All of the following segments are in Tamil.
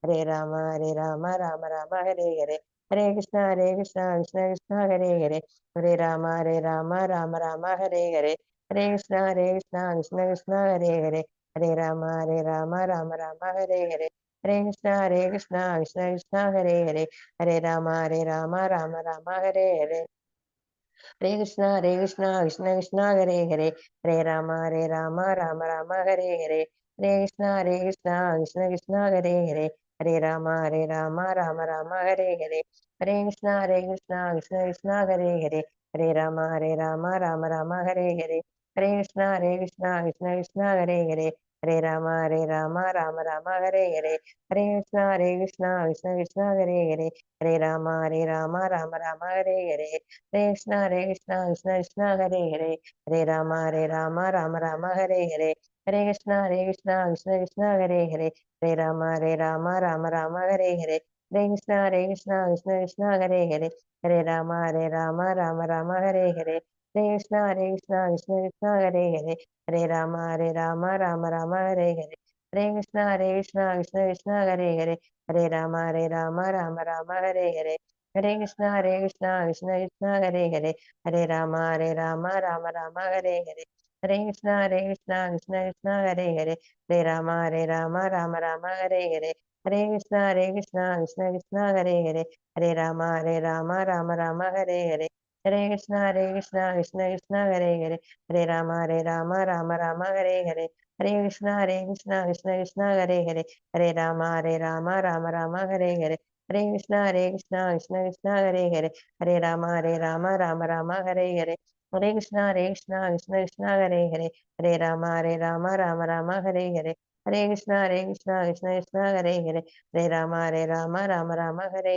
Hare Rama, Rama Rama, Hare Hare, Hare Krishna, Krishna Krishna, Hare Hare, Hare Rama, Rama Rama, Hare Hare, Hare Krishna, Krishna Krishna, Hare Hare, Hare Rama, Rama Rama, Hare Hare, Hare Krishna, Krishna Krishna, Hare Hare, Hare Rama, Rama Rama, Hare Hare. Hare Krishna, Krishna Krishna, Hare Hare, Hare Rama, Rama Rama, Hare Hare, Hare Krishna, Krishna Krishna, Hare Hare, Hare Rama, Rama Rama, Hare Hare, Hare Krishna, Krishna Krishna, Hare Hare, Hare Rama, Rama Rama, Hare Hare, Hare Krishna, Krishna Krishna, Hare Hare, Hare Rama, Rama Rama, Hare Hare, Hare Krishna, Krishna Krishna, Hare Hare, Hare Rama, Rama Rama, Hare Hare, Hare Krishna, Krishna Krishna, Hare Hare, Hare Rama, Rama Rama, Hare Hare, Hare Krishna, Krishna Krishna, Hare Hare, Hare Rama, Rama Rama, Hare Hare, Hare Krishna, Krishna Krishna, Hare Hare, Hare Rama, Rama Rama, Hare Hare, Hare Krishna, Krishna Krishna, Hare Hare, Hare Rama, Rama Rama, Hare Hare, Hare Krishna, Krishna Krishna, Hare Hare, Hare Rama, Rama Rama, Hare Hare, Hare Krishna, Krishna Krishna, Hare Hare, Hare Rama, Rama Rama, Hare Hare, Hare Krishna, Krishna Krishna, Hare Hare, Hare Rama, Rama Rama, Hare Hare, Hare Krishna, Krishna Krishna, Hare Hare, Hare Rama, Rama Rama, Hare Hare, Hare Krishna, Krishna Krishna, Hare Hare, Hare Rama, Rama Rama, Hare Hare, Hare Krishna, Krishna Krishna, Hare Hare, Hare Rama, Rama Rama, Hare Hare, Hare Krishna, Krishna Krishna, Hare Hare, Hare Rama, Rama Rama, Hare Hare, Hare Krishna, Krishna Krishna, Hare Hare, Hare Rama, Rama Rama, Hare Hare, Hare Krishna, Krishna Krishna, Hare Hare, Hare Rama, Rama Rama,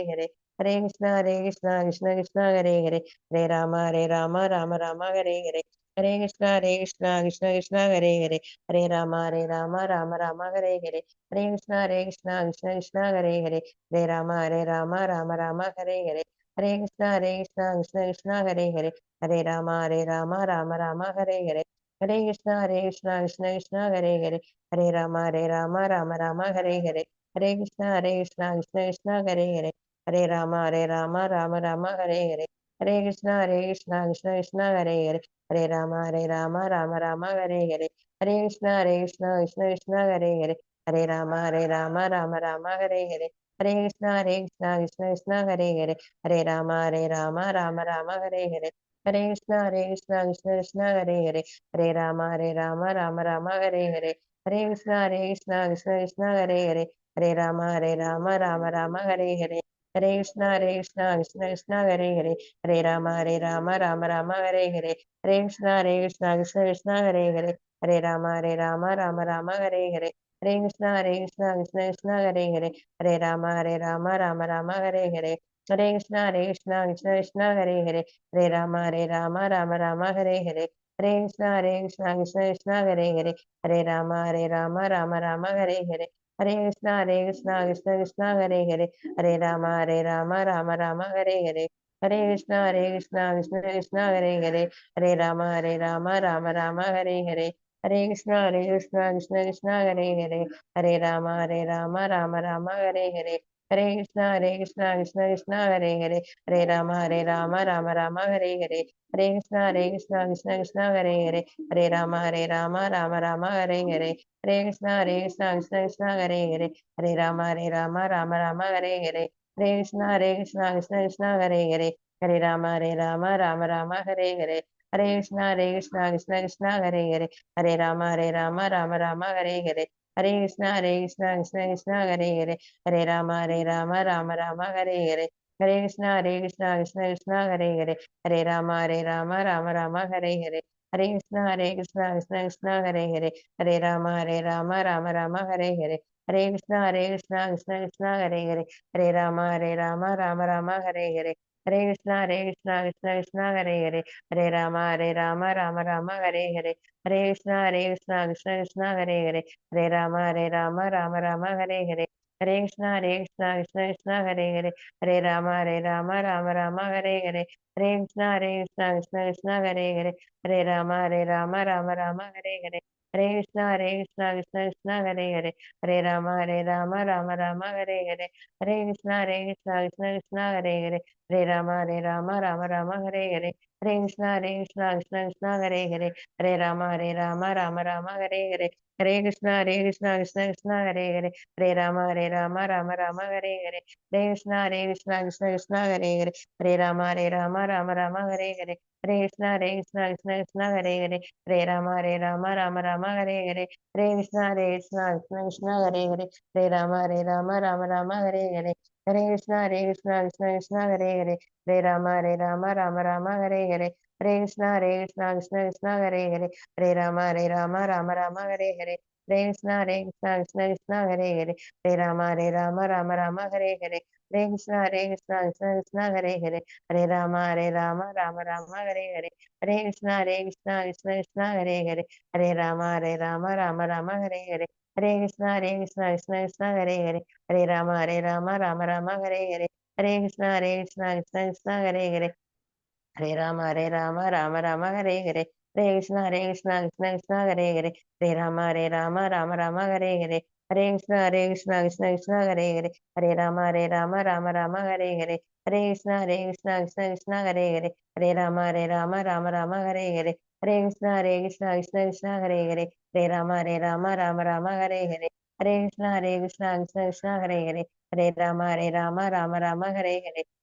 Hare Hare, Hare Krishna, Krishna Krishna, Hare Hare, Hare Rama, Rama Rama, Hare Hare, Hare Krishna, Krishna Krishna, Hare Hare, Hare Rama, Rama Rama, Hare Hare, Hare Krishna, Krishna Hare Hare, Hare Rama, Rama Rama, Hare Hare, Hare Krishna, Krishna Hare Hare, Hare Rama, Rama Rama, Hare Hare, Hare Krishna, Krishna Hare Hare, Hare Rama, Rama Rama, Hare Hare, Hare Krishna, Krishna Hare Hare, Hare Rama, Rama Rama, Hare Hare, Hare Krishna, Krishna Hare Hare, Hare Rama, Rama Rama, Hare Hare, Hare Krishna, Hare Hare, Hare Rama, Rama Rama, Hare Hare, Hare Krishna, Hare Hare, Hare Rama, Rama Rama, Hare Hare, Hare Krishna, Hare Hare, Hare Rama, Rama Rama, Hare Hare, Hare Krishna, Hare Hare, Hare Rama, Rama Rama, Hare Hare, Hare Krishna, Hare Hare, Hare Rama, Rama Rama, Hare Hare, Hare Krishna, Hare Hare, Hare Rama, Rama Rama, Hare Hare, Hare Krishna, Hare Hare, Hare Rama, Rama Rama, Hare Hare, Hare Krishna, Hare Hare, Hare Rama, Rama Rama, Hare Hare, Hare Krishna, Hare Hare, Hare Rama, Rama Rama, Hare Hare, Hare Krishna, Hare Hare, Hare Rama, Rama Rama, Hare Hare, Hare Krishna, Hare Hare, Hare Rama, Rama Rama, Hare Hare, Hare Krishna, Hare Hare, Hare Rama, Rama Rama, Hare Hare, Hare Krishna, Hare Hare, Hare Rama, Rama Rama, Hare Hare, Hare Krishna, Hare Hare, Hare Rama, Rama Rama, Hare Hare, Hare Krishna, Hare Hare, Hare Rama, Rama Rama, Hare Hare, Hare Krishna, Hare Hare, Hare Rama, Rama Rama, Hare Hare, Hare Krishna, Hare Hare, Hare Rama, Rama Rama, Hare Hare, Hare Krishna, Hare Hare, Hare Rama, Rama Rama, Hare Hare, Hare Krishna, Hare Hare, Hare Rama, Rama Rama, Hare Hare, Hare Krishna, Hare Hare, Hare Rama, Rama Rama, Hare Hare, Hare Krishna, Hare Hare, Hare Rama, Rama Rama, Hare Hare, Hare Krishna, Hare Hare, Hare Rama, Rama Rama, Hare Hare, Hare Krishna, Hare Hare, Hare Rama, Rama Rama, Hare Hare, Hare Krishna, Hare Hare, Hare Rama, Rama Rama, Hare Hare, Hare Krishna, Krishna Hare Hare, Hare Rama, Rama Rama, Hare Hare, Hare Krishna, Krishna Krishna, Hare Hare, Hare Rama, Rama Rama, Hare Hare, Hare Krishna, Krishna Krishna, Hare Hare, Hare Rama, Rama Rama, Hare Hare, Hare Krishna, Krishna Krishna, Hare Hare, Hare Rama, Rama Rama, Hare Hare, Hare Krishna, Krishna Krishna, Hare Hare, Hare Rama, Rama Rama, Hare Hare, Hare Krishna, Krishna Hare Hare, Hare Rama, Rama Hare Hare, Hare Krishna, Krishna Hare Hare, Hare Rama, Rama Hare Hare, Hare Krishna, Krishna Hare Hare, Hare Rama, Rama Hare Hare, Hare Krishna, Krishna Hare Hare, Hare Rama, Rama Hare Hare, Hare Krishna, Krishna Hare Hare, Hare Rama, Rama Hare Hare, Hare Krishna, Krishna Hare Hare, Hare Rama, Rama Hare Hare, Hare Krishna, Krishna Hare Hare, Hare Rama, Rama Hare Hare, Hare Krishna, Krishna Hare Hare, Hare Rama, Rama Hare Hare, Hare Krishna, Krishna Hare Hare, Hare Rama, Rama Hare Hare, Hare Krishna, Krishna Hare Hare, Hare Rama, Rama Hare Hare, Hare Krishna, Krishna Hare Hare, Hare Rama, Rama Hare Hare, Hare Krishna, Krishna Hare Hare, Hare Rama, Rama Hare Hare, Hare Krishna, Krishna Hare Hare, Hare Rama, Rama Hare Hare, Hare Krishna, Krishna Hare Hare, Hare Rama, Rama Hare Hare, Hare Krishna, Krishna Hare Hare, Hare Rama, Rama Hare Hare,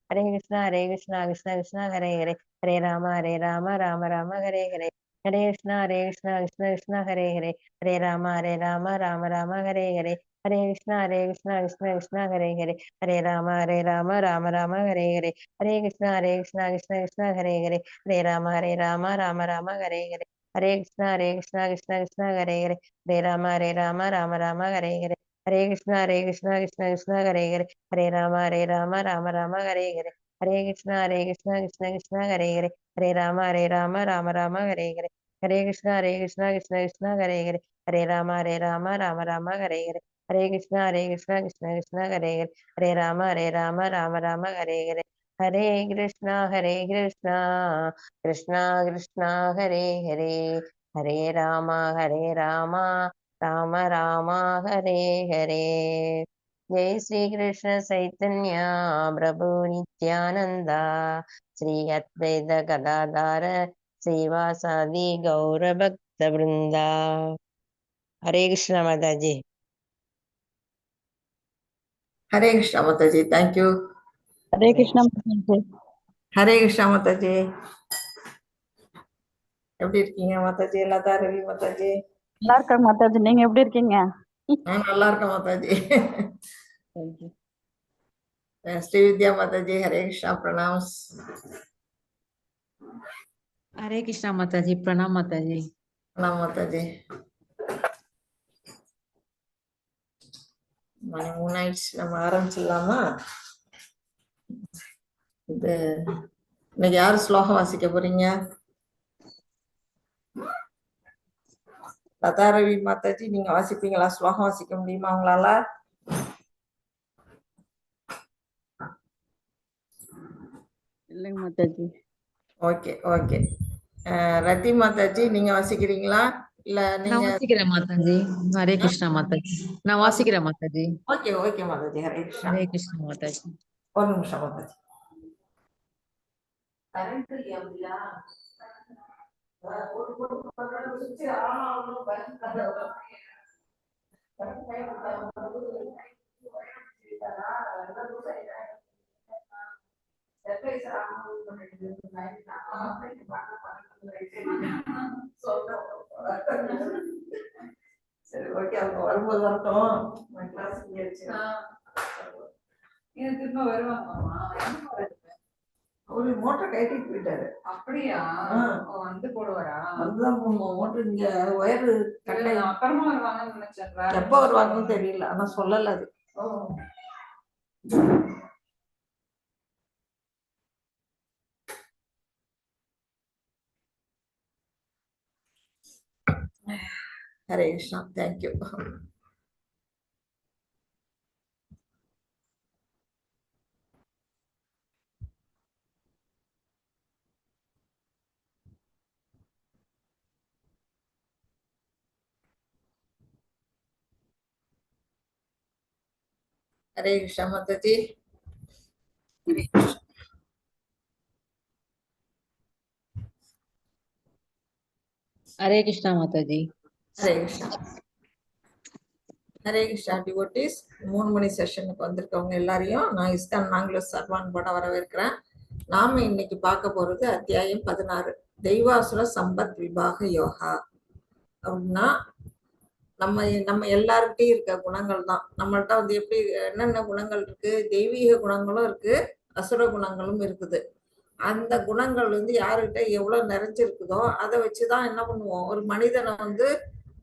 Hare Krishna, Krishna Hare Hare, Hare Rama, Rama Hare Hare, Hare Krishna, Krishna Hare Hare, Hare Rama, Rama Hare Hare, Hare Krishna, Krishna Hare Hare, Hare Rama, Rama Hare Hare, Hare Krishna, Krishna Hare Hare, Hare Rama, Rama Hare Hare, Hare Krishna, Krishna Hare Hare, Hare Rama, Rama Hare Hare, Hare Krishna, Krishna Hare Hare, Hare Rama, Rama Hare Hare, Hare Krishna, Krishna Hare Hare, Hare Rama, Rama Hare Hare, Hare Krishna, Krishna Hare Hare, Hare Rama, Rama Hare Hare, Hare Krishna, Krishna Hare Hare, Hare Rama, Rama Hare Hare, Hare Krishna, Krishna Hare Hare, Hare Rama, Rama Hare Hare. जय श्री कृष्ण चैतन्य प्रभु नित्यानंदा श्री अद्वैत गदाधर श्रीवासादि गौर भक्त वृंदा. हरे कृष्ण माता जी. Hare Krishna Mataji, thank you. Hare Krishna Mataji. Hare Krishna Mataji. எப்படி இருக்கீங்க மாதாஜி? லதா ரவி மாதாஜி. நல்லா இருக்கேன் மாதாஜி, நீங்க எப்படி இருக்கீங்க? நான் நல்லா இருக்கேன் மாதாஜி. ஸ்ரீவித்யா மாதாஜி, ஹரே கிருஷ்ணா பிரணாம்ஸ். हरे कृष्णा माता जी, प्रणाम माता जी. பிரणाம் மாதாஜி. மணி 3 ஆயிடுச்சு, நம்ம ஆரம்பிச்சிடலாமா? இது இன்னைக்கு யாரு ஸ்லோகம் வாசிக்க போறீங்க? லதா ரவி மாதாஜி, நீங்க வாசிப்பீங்களா? ஸ்லோகம் வாசிக்க முடியுமா உங்களால? இல்லைங்க மாதாஜி. Okay okay. ரத்தி மாதாஜி, நீங்க வாசிக்கிறீங்களா? இல்ல நீங்க? நான் வாசிக்கிறேன் மாதாஜி. ஹரே கிருஷ்ணா மாதாஜி, நான் வாசிக்கிறேன் மாதாஜி. ஓகே ஓகே மாதாஜி, ஹரே கிருஷ்ணா. ஹரே கிருஷ்ணா மாதாஜி. ஒரு நிமிஷம் மாதாஜி. கரண்ட் இல்லையா? சரி ஓகே, அவங்க வரும்போது வரட்டும். திரும்ப வருவாங்கம்மா. அவரு மோட்டர் கட்டிட்டு போயிட்டாரு. அப்படியா? வந்து போடுவாரா? அதுதான் மோட்டர் இங்க ஒயர் கட்டை. அப்புறமா வருவாங்கன்னு நினைச்சேன். எப்ப வருவாங்கன்னு தெரியல, ஆனா சொல்லல அது. ஹரே கிருஷ்ணா, தேங்க்யூ. ஹரே கிருஷ்ணா மாதாஜி. हरे कृष्णा माता जी। ஹரே கிருஷ்ணா. ஹரே கிருஷ்ணா டிவோட்டிஸ். 3 மணி செஷனுக்கு வந்திருக்கவங்க எல்லாரையும் நான் இஸ்கான் நாங்களும் சர்வான் போட வரவேற்கிறேன். நாம இன்னைக்கு பார்க்க போறது அத்தியாயம் 16, தெய்வாசுர சம்பத் விபாக யோகா. அப்படின்னா நம்ம நம்ம எல்லார்கிட்டையும் இருக்க குணங்கள் தான். நம்மள்ட்ட வந்து எப்படி என்னென்ன குணங்கள் இருக்கு, தெய்வீக குணங்களும் இருக்கு, அசுர குணங்களும் இருக்குது. அந்த குணங்கள் வந்து யாருக்கிட்ட எவ்வளவு நிறைஞ்சிருக்குதோ அதை வச்சுதான் என்ன பண்ணுவோம், ஒரு மனிதனை வந்து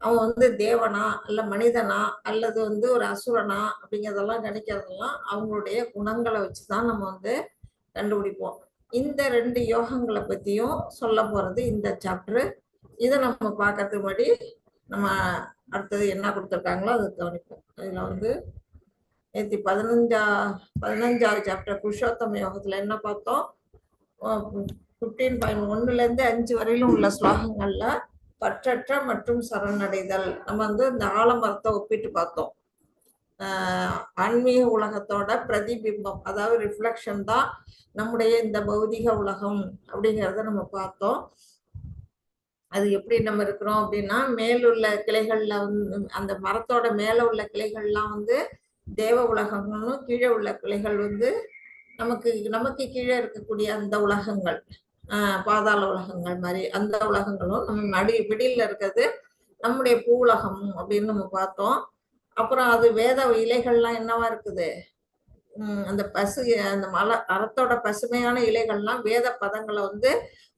அவன் வந்து தேவனா இல்ல மனிதனா அல்லது வந்து ஒரு அசுரனா அப்படிங்கிறதெல்லாம் நினைக்கிறதெல்லாம் அவங்களுடைய குணங்களை வச்சுதான் நம்ம வந்து கண்டுபிடிப்போம். இந்த 2 யோகங்களை பத்தியும் சொல்ல போறது இந்த சாப்டர். இதை நம்ம பார்க்கறதுக்கு முன்னாடி நம்ம அடுத்தது என்ன கொடுத்துருக்காங்களோ அதை கவனிப்போம். இதுல வந்து நேற்று 15வது சாப்டர் புருஷோத்தம யோகத்துல என்ன பார்த்தோம், 15.1 5 வரையிலும் உள்ள ஸ்லோகங்கள்ல பற்றற்ற மற்றும் சரணடைதல். நம்ம வந்து இந்த ஆலமரத்தை ஒப்பிட்டு பார்த்தோம். ஆன்மீக உலகத்தோட பிரதிபிம்பம், அதாவது ரிஃப்ளெக்ஷன் தான் நம்முடைய இந்த பௌதிக உலகம் அப்படிங்கிறத நம்ம பார்த்தோம். அது எப்படி நம்ம இருக்கிறோம் அப்படின்னா, மேலுள்ள கிளைகள்ல வந்து அந்த மரத்தோட மேல உள்ள கிளைகள்லாம் வந்து தேவ உலகங்களும், கீழே உள்ள கிளைகள் வந்து நமக்கு கீழே இருக்கக்கூடிய அந்த உலகங்கள், பாதாள உலகங்கள் மாதிரி அந்த உலகங்களும், நம்ம விடியில இருக்கிறது நம்முடைய பூ உலகம் அப்படின்னு நம்ம பார்த்தோம். அப்புறம் அது வேத இலைகள்லாம் என்னவா இருக்குது, அந்த அந்த மரத்தோட பசுமையான இலைகள்லாம் வேத பதங்களை வந்து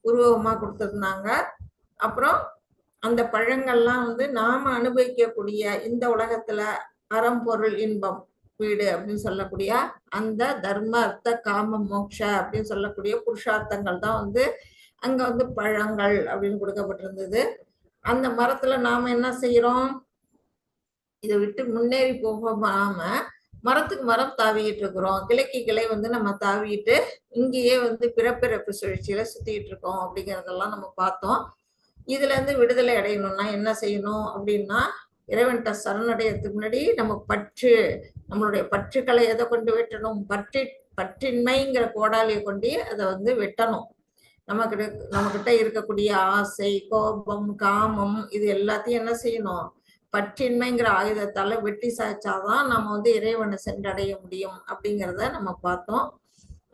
உருவகமா கொடுத்திருந்தாங்க. அப்புறம் அந்த பழங்கள்லாம் வந்து நாம அனுபவிக்கக்கூடிய இந்த உலகத்துல அறம்பொருள் இன்பம் வீடு அப்படின்னு சொல்லக்கூடிய அந்த தர்ம அர்த்த காம மோட்ச அப்படின்னு சொல்லக்கூடிய புருஷார்த்தங்கள் தான் வந்து அங்க வந்து பழங்கள் அப்படின்னு கொடுக்கப்பட்டிருந்தது. அந்த மரத்துல நாம என்ன செய்யறோம், இதை விட்டு முன்னேறி போகாம மரத்துக்கு மரம் தாவிட்டு இருக்கிறோம், கிளைக்கு கிளை வந்து நம்ம தாவிட்டு இங்கேயே வந்து பிறப்பிறப்பு சுழற்சியில சுத்திட்டு இருக்கோம் அப்படிங்கறதெல்லாம் நம்ம பார்த்தோம். இதுல இருந்து விடுதலை அடையணும்னா என்ன செய்யணும் அப்படின்னா, இறைவன்கிட்ட சரணடையத்துக்கு முன்னாடி நம்ம நம்மளுடைய பற்றுக்களை எதை கொண்டு வெட்டணும், பற்றின்மைங்கிற கோடாலியை கொண்டு அதை வந்து வெட்டணும். நம்மகிட்ட இருக்கக்கூடிய ஆசை, கோபம், காமம் இது எல்லாத்தையும் என்ன செய்யணும், பற்றின்மைங்கிற ஆயுதத்தால வெட்டி சாய்ச்சாதான் நம்ம வந்து இறைவனை சென்றடைய முடியும் அப்படிங்கிறத நம்ம பார்த்தோம்.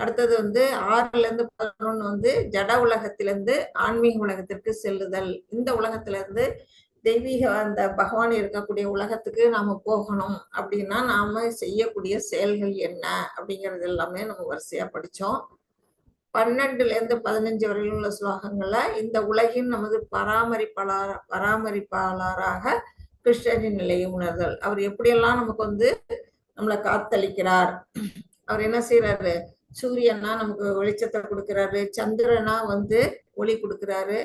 அடுத்தது வந்து 6-11 வந்து ஜட உலகத்திலிருந்து ஆன்மீக உலகத்திற்கு செல்லுதல். இந்த உலகத்துல இருந்து தெய்வீக அந்த பகவான் இருக்கக்கூடிய உலகத்துக்கு நாம போகணும் அப்படின்னா நாம செய்யக்கூடிய செயல்கள் என்ன அப்படிங்கிறது எல்லாமே நம்ம வரிசையா படிச்சோம். 12-15 வரையில் உள்ள ஸ்லோகங்கள்ல இந்த உலகின் நமது பராமரிப்பாளராக கிருஷ்ணரின் நிலையை உணர்தல். அவர் எப்படியெல்லாம் நமக்கு வந்து நம்மளை காத்தளிக்கிறார். அவர் என்ன செய்யறாரு, சூரியனா நமக்கு வெளிச்சத்தை கொடுக்கிறாரு, சந்திரனா வந்து ஒளி கொடுக்கிறாரு,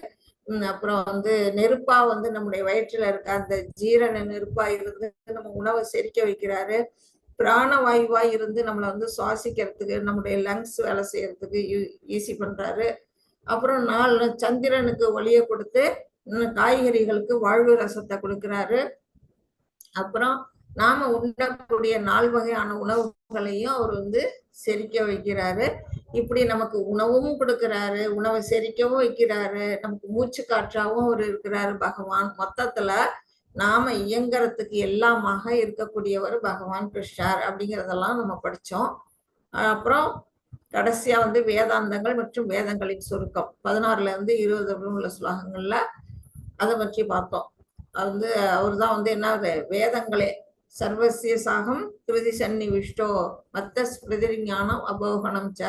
அப்புறம் வந்து நெருப்பா வந்து நம்முடைய வயிற்றுல இருக்க அந்த ஜீரண நெருப்பா இருந்து நம்ம உணவை செரிக்க வைக்கிறாரு, பிராணவாயுவா இருந்து நம்மளை வந்து சுவாசிக்கிறதுக்கு நம்முடைய லங்ஸ் வேலை செய்யறதுக்கு ஈஸி பண்றாரு. அப்புறம் சந்திரனுக்கு ஒளியை கொடுத்து காய்கறிகளுக்கு வாழ்வு ரசத்தை கொடுக்கிறாரு. அப்புறம் நாம உண்ணக்கூடிய 4 வகையான உணவுகளையும் அவர் வந்து செரிக்க வைக்கிறாரு. இப்படி நமக்கு உணவும் கொடுக்கிறாரு, உணவை செரிக்கவும் வைக்கிறாரு, நமக்கு மூச்சு காற்றாவும் அவர் இருக்கிறாரு பகவான். மொத்தத்துல நாம இயங்குறதுக்கு எல்லாமாக இருக்கக்கூடியவர் பகவான் கிருஷ்ணர் அப்படிங்கிறதெல்லாம் நம்ம படிச்சோம். அப்புறம் கடைசியா வந்து வேதாந்தங்கள் மற்றும் வேதங்களின் சுருக்கம் 16-20 உள்ள ஸ்லோகங்கள்ல அதை பற்றி பார்த்தோம். அது வந்து அவர் தான் வந்து என்ன, வேதங்களே சர்வசிய சாகம் திருதி சன்னி விஷ்டோ மத்த ஸ்மிருதி ஞானம் அபோகணம் ச.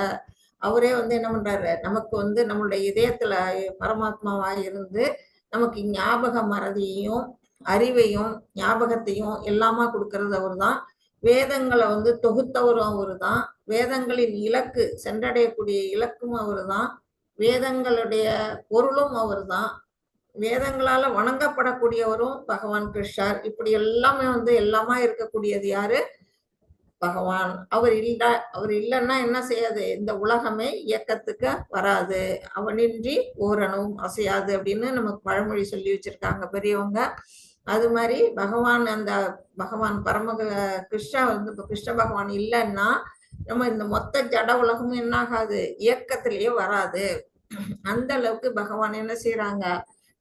அவரே வந்து என்ன பண்றாரு, நமக்கு வந்து நம்மளுடைய இதயத்துல பரமாத்மாவா இருந்து நமக்கு ஞாபக மறதியையும் அறிவையும் ஞாபகத்தையும் எல்லாமா கொடுக்கறது அவர் தான். வேதங்களை வந்து தொகுத்தவரும் அவரு தான். வேதங்களின் இலக்கு, சென்றடையக்கூடிய இலக்கும் அவரு தான். வேதங்களுடைய பொருளும் அவர் தான். வேதங்களால வணங்கப்படக்கூடியவரும் பகவான் கிருஷ்ணர். இப்படி எல்லாமே வந்து எல்லாமா இருக்கக்கூடியது யாரு, பகவான். அவர் இல்லைன்னா என்ன செய்யாது, இந்த உலகமே இயக்கத்துக்கு வராது, அவனின்றி ஓரணுவும் அசையாது அப்படின்னு நமக்கு பழமொழி சொல்லி வச்சிருக்காங்க பெரியவங்க. அது மாதிரி பகவான் அந்த பகவான் கிருஷ்ணா வந்து இப்ப கிருஷ்ண பகவான் இல்லைன்னா நம்ம இந்த மொத்த ஜட உலகமும் என்ன ஆகாது, இயக்கத்திலேயே வராது. அந்த அளவுக்கு பகவான் என்ன செய்யறாங்க,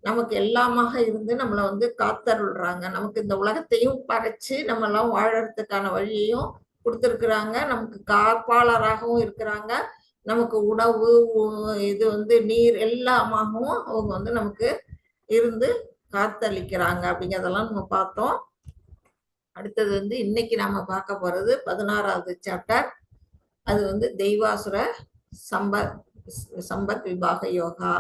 நமக்கு எல்லாமாக இருந்து நம்மளை வந்து காத்தருள்றாங்க. நமக்கு இந்த உலகத்தையும் படைச்சு நம்ம எல்லாம் வாழறதுக்கான வழியையும் கொடுத்துருக்குறாங்க. நமக்கு காப்பாளராகவும் இருக்கிறாங்க. நமக்கு உணவு இது வந்து நீர் எல்லாமாகவும் அவங்க வந்து நமக்கு இருந்து காத்தளிக்கிறாங்க அப்படிங்கிறதெல்லாம் நம்ம பார்த்தோம். அடுத்தது வந்து இன்னைக்கு நாம பார்க்க போறது 16வது சாப்டர். அது வந்து தெய்வாசுர சம்பத் விபாக யோகா.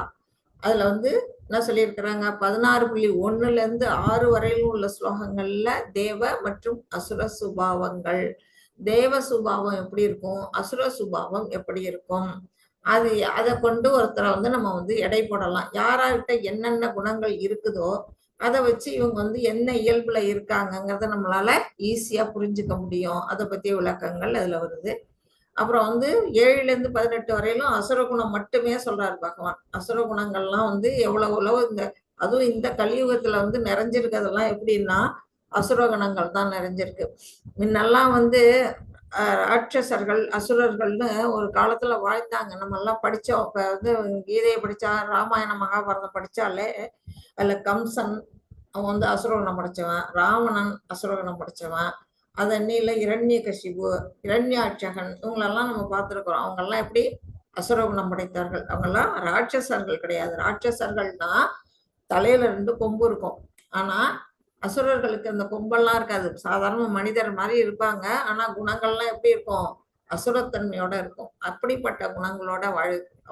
அதுல வந்து என்ன சொல்லியிருக்கிறாங்க, 16.1 வரையிலும் உள்ள ஸ்லோகங்கள்ல தேவ மற்றும் அசுர சுபாவங்கள், தேவ சுபாவம் எப்படி இருக்கும், அசுர சுபாவம் எப்படி இருக்கும், அதை கொண்டு ஒருத்தரை வந்து நம்ம வந்து எடை போடலாம். யாரார்கிட்ட என்னென்ன குணங்கள் இருக்குதோ அதை வச்சு இவங்க வந்து என்ன இயல்புல இருக்காங்கிறத நம்மளால ஈஸியா புரிஞ்சுக்க முடியும். அதை பத்திய விளக்கங்கள் அதுல வருது. அப்புறம் வந்து 7-18 வரையிலும் அசுர குணம் மட்டுமே சொல்றாரு பகவான். அசுர குணங்கள்லாம் வந்து எவ்வளவு அதுவும் இந்த கலியுகத்துல வந்து நிறைஞ்சிருக்கிறதெல்லாம் எப்படின்னா அசுர குணங்கள் தான் நிறைஞ்சிருக்கு. முன்னெல்லாம் வந்து ராட்சசர்கள் அசுரர்கள்னு ஒரு காலத்துல வாழ்ந்தாங்க. நம்ம எல்லாம் படிச்சோம். இப்ப வந்து கீதையை படிச்சா, ராமாயணம் மகாபாரதம் படிச்சாலே அதுல கம்சன் அவன் வந்து அசுரகுணம் படைச்சவன், ராவணன் அசுரகுணம் படைச்சவன், அதன்னில இரண்யகசிபு, இரண்யாட்சகன், இவங்களெல்லாம் நம்ம பார்த்துருக்கிறோம். அவங்கெல்லாம் எப்படி அசுரகுணம் படைத்தார்கள். அவங்கெல்லாம் ராட்சசர்கள் கிடையாது. ராட்சசர்கள்னா தலையில 2 கொம்பு இருக்கும். ஆனா அசுரர்களுக்கு அந்த கொம்பெல்லாம் இருக்காது. சாதாரண மனிதர் மாதிரி இருப்பாங்க. ஆனா குணங்கள்லாம் எப்படி இருக்கும், அசுரத்தன்மையோட இருக்கும். அப்படிப்பட்ட குணங்களோட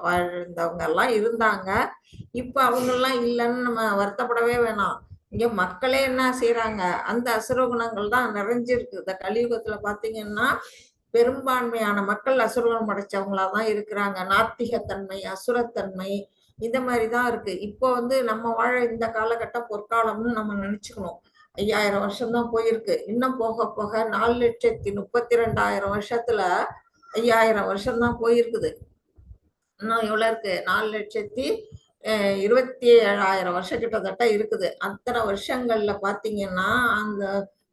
வாழ்ந்தவங்க எல்லாம் இருந்தாங்க. இப்ப அவங்க எல்லாம் இல்லைன்னு நம்ம வருத்தப்படவே வேணாம். இங்க மக்களே என்ன செய்யறாங்க, அந்த அசுர குணங்கள் தான் நிறைஞ்சிருக்கு. இந்த கலியுகத்துல பாத்தீங்கன்னா பெரும்பான்மையான மக்கள் அசுரகுணம் படைச்சவங்களாதான் இருக்கிறாங்க. நாத்திகத்தன்மை, அசுரத்தன்மை இந்த மாதிரிதான் இருக்கு. இப்போ வந்து நம்ம வாழ இந்த காலகட்டம் பொற்காலம்னு நம்ம நினைச்சுக்கணும். 5000 வருஷம்தான் போயிருக்கு. இன்னும் போக போக 4,32,000 வருஷத்துல 5000 வருஷம்தான் போயிருக்குது. இன்னும் எவ்வளவு இருக்கு, 4,27,000 வருஷம் கிட்டத்தட்ட இருக்குது. அத்தனை வருஷங்கள்ல பாத்தீங்கன்னா அந்த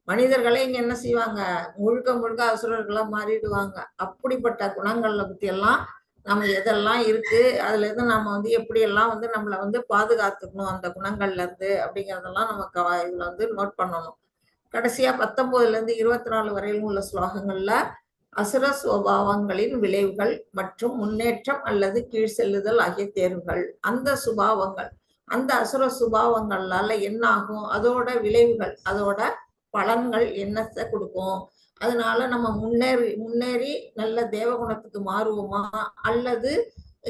மனிதர்களே இங்க என்ன செய்வாங்க, முழுக்க அசுரர்களா மாறிடுவாங்க. அப்படிப்பட்ட குணங்கள்ல பத்தி எல்லாம் நம்ம எதெல்லாம் இருக்கு, அதுல இருந்து நம்ம வந்து எப்படி எல்லாம் வந்து நம்மளை வந்து பாதுகாத்துக்கணும் அந்த குணங்கள்ல இருந்து அப்படிங்கறதெல்லாம் நம்ம இதுல வந்து நோட் பண்ணணும். கடைசியா 19-24 வரையிலும் உள்ள ஸ்லோகங்கள்ல அசுர சுபாவங்களின் விளைவுகள் மற்றும் முன்னேற்றம் அல்லது கீழ் செல்லுதல் ஆகிய தேர்வுகள். அந்த சுபாவங்கள், அந்த அசுர சுபாவங்களால என்ன ஆகும், அதோட விளைவுகள், அதோட பலன்கள் என்னத்தை கொடுக்கும், அதனால நம்ம முன்னேறி நல்ல தேவகுணத்துக்கு மாறுவோமா அல்லது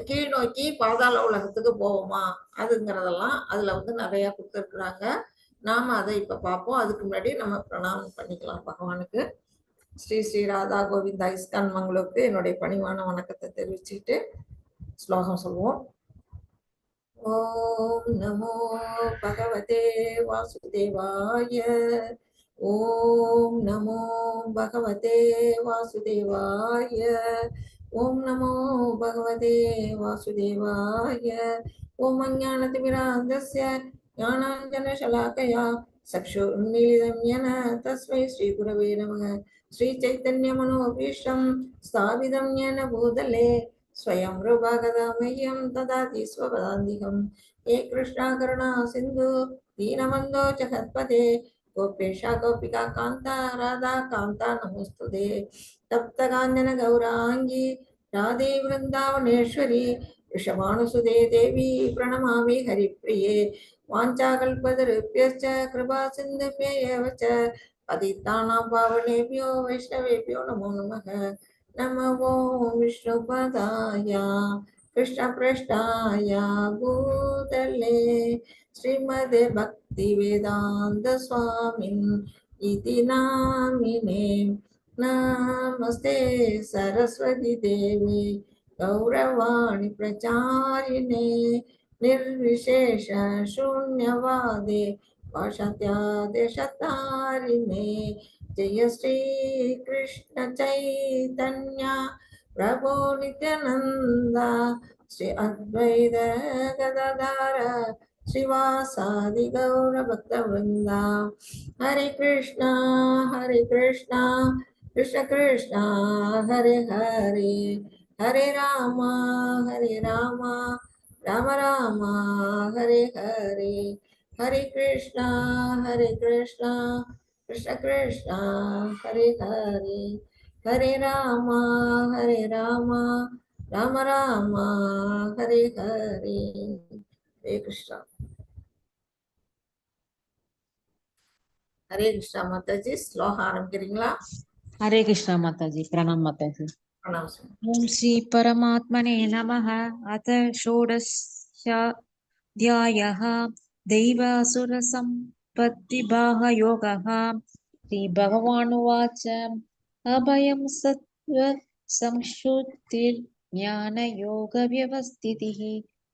கீழ் நோக்கி பாதாள உலகத்துக்கு போவோமா, அதுங்கிறதெல்லாம் அதுல வந்து நிறைய கொடுத்துருக்குறாங்க. நாம அதை இப்ப பார்ப்போம். அதுக்கு முன்னாடி நம்ம பிரணாமம் பண்ணிக்கலாம் பகவானுக்கு. ஸ்ரீ ஸ்ரீ ராதா கோவிந்தா இஸ்கான் மங்களுக்கு என்னுடைய பணிவான வணக்கத்தை தெரிவிச்சுட்டு ஸ்லோகம் சொல்லுவோம். ஓம் நமோ பகவதே வாசுதேவாய. ஓம் நமோ பகவதே வாசுதேவாய. ஓம் நமோ பகவதே வாசுதேவாய. ஓம் அஞ்ஞானதிமிராந்தஸ்ய ஞானாஞ்சனசலாக்கயா சக்ஷுர்மிலிதம் யேன தஸ்மை ஸ்ரீ குரவே நமः. ஸ்ரீ சைத்தன்ய மனோபீஷ்டம் ஸ்தாபிதம் யேன பூதலே ஸ்வயம் ரூபா கதா மह्यं ததாதி ஸ்வபதாந்திகம். ஹே கிருஷ்ணா கருணா சிந்து தீனபந்தோ ஜகத்பதே கோபேஷா கோபிகா காந்தா ராதா காந்தா நமோஸ்துதே. தப்த காஞ்சன கௌராங்கி ராதே விருந்தாவனேஸ்வரி ரிஷபானுசுதே தேவி பிரணமாமி ஹரிப்ரியே. வாஞ்சாகல்பதருப்யஸ்ச கிருபா சிந்துப்யேவ ச பதித்தானாம் பாவனேபியோ வைஷ்ணவேபியோ நமோ நமः. நமோ விஷ்ணுபதாய கிருஷ்ணப்ரஷ்டாய பூதலே ஸ்ரீமதே பக்தி வேதாந்த சுவாமின் இதி நாமினே. நமஸ்தே சரஸ்வதி தேவி கௌரவாணி பிரச்சாரிணே निर्विशेष शून्यवादे वाशत्यादेशतारिणे. जय श्री कृष्ण चैतन्य प्रभो नित्यानंद श्री अद्वैत गदाधर श्रीवासादि गौरभक्तवृन्दा हरे कृष्णा कृष्ण कृष्णा हरे हरे हरे राम राम राम हरे हरे हरे कृष्णा कृष्ण कृष्णा हरे हरे हरे राम राम राम हरे हरे हरे कृष्णा हरे कृष्णा माताजी श्लोகம் ஆரம்பிக்கிறீங்களா? हरे कृष्णा माताजी। प्रणाम माताजी। प्रणाम। ओम श्री परमात्मने नमः। अथ षोडशाध्यायः दैवासुरसम्पद्विभाग योगः। श्रीभगवानुवाच अभयं सत्त्व संशुद्धिर्ज्ञानयोगव्यवस्थितिः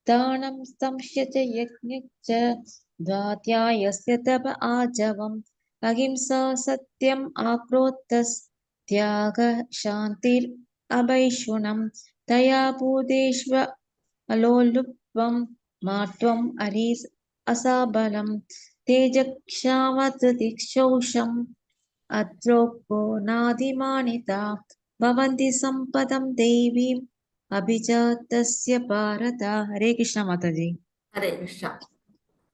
दानं संशय च यज्ञश्च द्वाध्यायस्य तप आजवम् अहिंसा सत्यम् आक्रोधस्त्यागः शान्तिरभैषुणं दया भूतेष्व अलोलुप्त्वं मार्त्वम् अरिस् असाबलं तेजक्षामतिशौषम् अद्रोक्तो नादिमानिता भवन्ति सम्पदं देवीम् अभिजातस्य भारत। हरे कृष्ण माताजी। हरे कृष्णा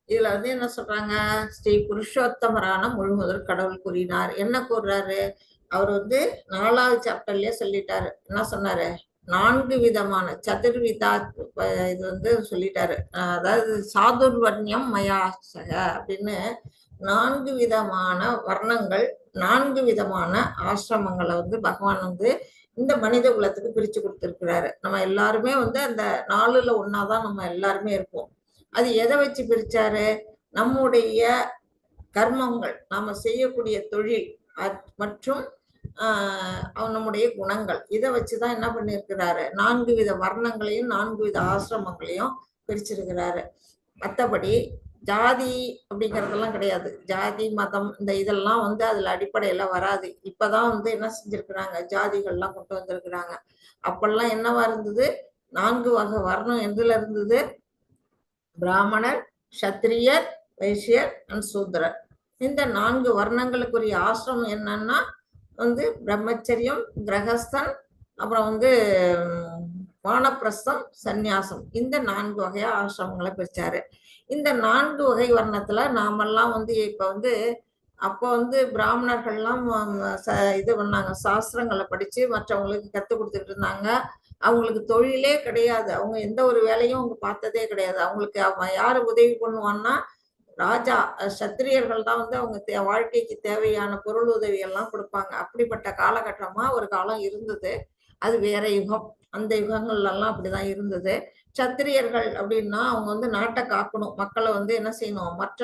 இதுல என்ன சொல்றாங்க? ஸ்ரீ புருஷோத்தமரான முழுமுதற் கடவுள் கூறினார். என்ன கூறுறாரு? அவர் 4வது சாப்டர்லயே சொல்லிட்டாரு. என்ன சொன்னாரு? 4 விதமான சதுர்விதா இது சொல்லிட்டாரு. அதாவது சாதுர்வர்ணியம் மயாசக அப்படின்னு 4 விதமான வர்ணங்கள் 4 விதமான ஆசிரமங்களை பகவான் இந்த மனித குலத்துக்கு பிரிச்சு கொடுத்திருக்கிறாரு. நம்ம எல்லாருமே அந்த 4ல ஒன்னாதான் நம்ம எல்லாருமே இருப்போம். அது எதை வச்சு பிரிச்சாரு? நம்முடைய கர்மங்கள், நாம செய்யக்கூடிய தொழில் மற்றும் நம்முடைய குணங்கள், இதை வச்சுதான் என்ன பண்ணிருக்கிறாரு? 4 வித வர்ணங்களையும் 4 வித ஆசிரமங்களையும் பிரிச்சிருக்கிறாரு. மற்றபடி ஜாதி அப்படிங்கறதெல்லாம் கிடையாது. ஜாதி மதம் இந்த இதெல்லாம் அதுல அடிப்படையில வராது. இப்பதான் என்ன செஞ்சிருக்கிறாங்க? ஜாதிகள்லாம் கொண்டு வந்திருக்கிறாங்க. அப்பெல்லாம் என்னவா இருந்தது? 4 வகை வர்ணம் எதுல இருந்தது? பிராமணர், சத்திரியர், வைசியர் அண்ட் சூத்ரர். இந்த 4 வர்ணங்களுக்குரிய ஆசிரமம் என்னன்னா பிரம்மச்சரியம், கிரகஸ்தன், அப்புறம் வானப்பிரஸ்தம், சந்நியாசம். இந்த 4 வகையா ஆசிரமங்களை பிரிச்சாரு. இந்த 4 வகை வர்ணத்துல நாமெல்லாம் இப்ப அப்போ பிராமணர்கள்லாம் இது பண்ணாங்க, சாஸ்திரங்களை படிச்சு மற்றவங்களுக்கு கத்துக் கொடுத்துட்டு இருந்தாங்க. அவங்களுக்கு தொழிலே கிடையாது. அவங்க எந்த ஒரு வேலையும் அவங்க பார்த்ததே கிடையாது. அவங்களுக்கு யாரு உதவி பண்ணுவான்னா ராஜா, சத்திரியர்கள் தான் அவங்க வாழ்க்கைக்கு தேவையான பொருள் உதவி எல்லாம் கொடுப்பாங்க. அப்படிப்பட்ட காலகட்டமா ஒரு காலம் இருந்தது. அது வேற யுகம். அந்த யுகங்கள்ல எல்லாம் அப்படிதான் இருந்தது. சத்திரியர்கள் அப்படின்னா அவங்க நாட்டை காக்கணும், மக்களை என்ன செய்யணும், மற்ற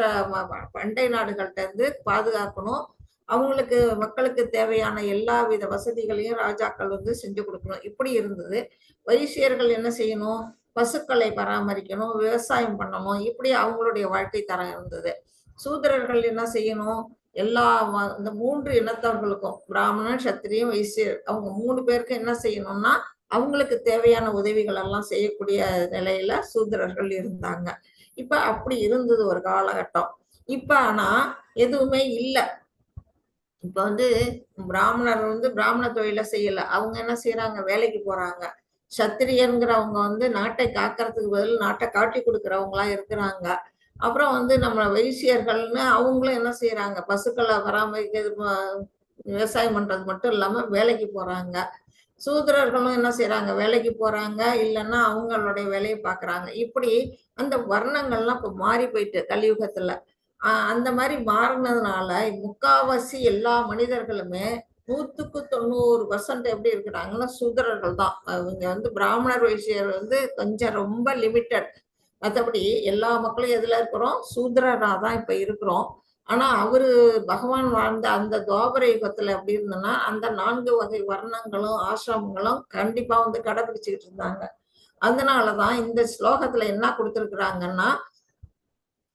பண்டை நாடுகள்கிட்ட இருந்து பாதுகாக்கணும். அவங்களுக்கு மக்களுக்கு தேவையான எல்லா வித வசதிகளையும் ராஜாக்கள் செஞ்சு கொடுக்கணும். இப்படி இருந்தது. வைசியர்கள் என்ன செய்யணும்? பசுக்களை பராமரிக்கணும், விவசாயம் பண்ணணும். இப்படி அவங்களுடைய வாழ்க்கை தரம் இருந்தது. சூத்திரர்கள் என்ன செய்யணும்? எல்லா இந்த 3 இனத்தவர்களுக்கும், பிராமணன், சத்திரியன், வைசியர், அவங்க 3 பேருக்கு என்ன செய்யணும்னா அவங்களுக்கு தேவையான உதவிகள் எல்லாம் செய்யக்கூடிய நிலையில சூத்திரர்கள் இருந்தாங்க. இப்ப அப்படி இருந்தது ஒரு காலகட்டம். இப்ப ஆனா எதுவுமே இல்லை. இப்ப பிராமணர் பிராமண தொழிலை செய்யல. அவங்க என்ன செய்யறாங்க? வேலைக்கு போறாங்க. சத்திரியங்கிறவங்க நாட்டை காக்கிறதுக்கு பதில் நாட்டை காட்டி கொடுக்கறவங்களா இருக்கிறாங்க. அப்புறம் நம்ம வைசியர்கள்னு அவங்களும் என்ன செய்யறாங்க? பசுக்களை பராமரிக்கிறது, விவசாயம் பண்றது மட்டும் இல்லாம வேலைக்கு போறாங்க. சூத்திரர்களும் என்ன செய்யறாங்க? வேலைக்கு போறாங்க, இல்லைன்னா அவங்களுடைய வேலையை பாக்குறாங்க. இப்படி அந்த வர்ணங்கள்லாம் இப்ப மாறி போயிட்டு கலியுகத்துல. அந்த மாதிரி மாறினதுனால முக்காவாசி எல்லா மனிதர்களுமே 100க்கு 90% எப்படி இருக்கிறாங்கன்னா சூத்திரர்கள் தான். அவங்க பிராமணர் வைசியர் கொஞ்சம் ரொம்ப லிமிட்டட். மற்றபடி எல்லா மக்களும் எதுல இருக்கிறோம்? சூத்திரரா தான் இப்ப இருக்கிறோம். ஆனா அவரு பகவான் வாழ்ந்த அந்த துவாபர யுகத்துல எப்படி இருந்ததுன்னா அந்த 4 வகை வர்ணங்களும் ஆசிரமங்களும் கண்டிப்பா கடைபிடிச்சுக்கிட்டு இருந்தாங்க. அதனாலதான் இந்த ஸ்லோகத்துல என்ன கொடுத்திருக்கிறாங்கன்னா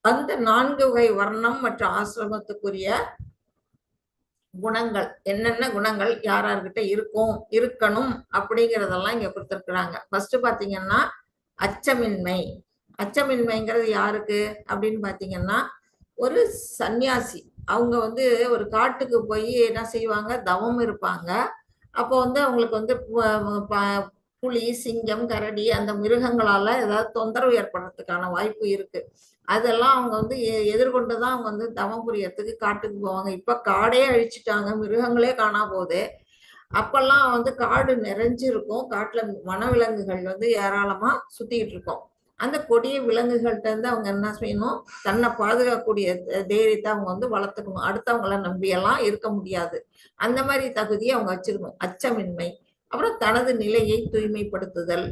அந்த 4 வகை வர்ணம் மற்றும் ஆசிரமத்துக்குரிய குணங்கள், என்னென்ன குணங்கள் யார்கிட்ட இருக்கணும் அப்படிங்கறதெல்லாம் இங்க கொடுத்திருக்கிறாங்க. ஃபர்ஸ்ட் பாத்தீங்கன்னா அச்சமின்மை. அச்சமின்மைங்கிறது யாருக்கு அப்படின்னு பாத்தீங்கன்னா, ஒரு சன்னியாசி. அவங்க வந்து ஒரு காட்டுக்கு போய் என்ன செய்வாங்க, தவம் இருப்பாங்க. அப்போ வந்து அவங்களுக்கு வந்து புலி, சிங்கம், கரடி அந்த மிருகங்களால ஏதாவது தொந்தரவு ஏற்படுறதுக்கான வாய்ப்பு இருக்கு. அதெல்லாம் அவங்க வந்து எதிர்கொண்டு தான் அவங்க வந்து தவம் புரியறதுக்கு காட்டுக்கு போவாங்க. இப்ப காடே அழிச்சுட்டாங்க. மிருகங்களே காணா போகுது. அப்பல்லாம் வந்து காடு நிறைஞ்சிருக்கும். காட்டுல வனவிலங்குகள் வந்து ஏராளமா சுத்திக்கிட்டு இருக்கும். அந்த கொடிய விலங்குகள்ட்ட இருந்து அவங்க என்ன செய்யணும், தன்னை பாதுகாக்கக்கூடிய தைரியத்தை அவங்க வந்து வளர்த்துக்கணும். அடுத்தவங்கள நம்பியெல்லாம் இருக்க முடியாது. அந்த மாதிரி தகுதியை அவங்க வச்சிருக்கணும். அச்சமின்மை. அப்புறம் தனது நிலையை தூய்மைப்படுத்துதல்.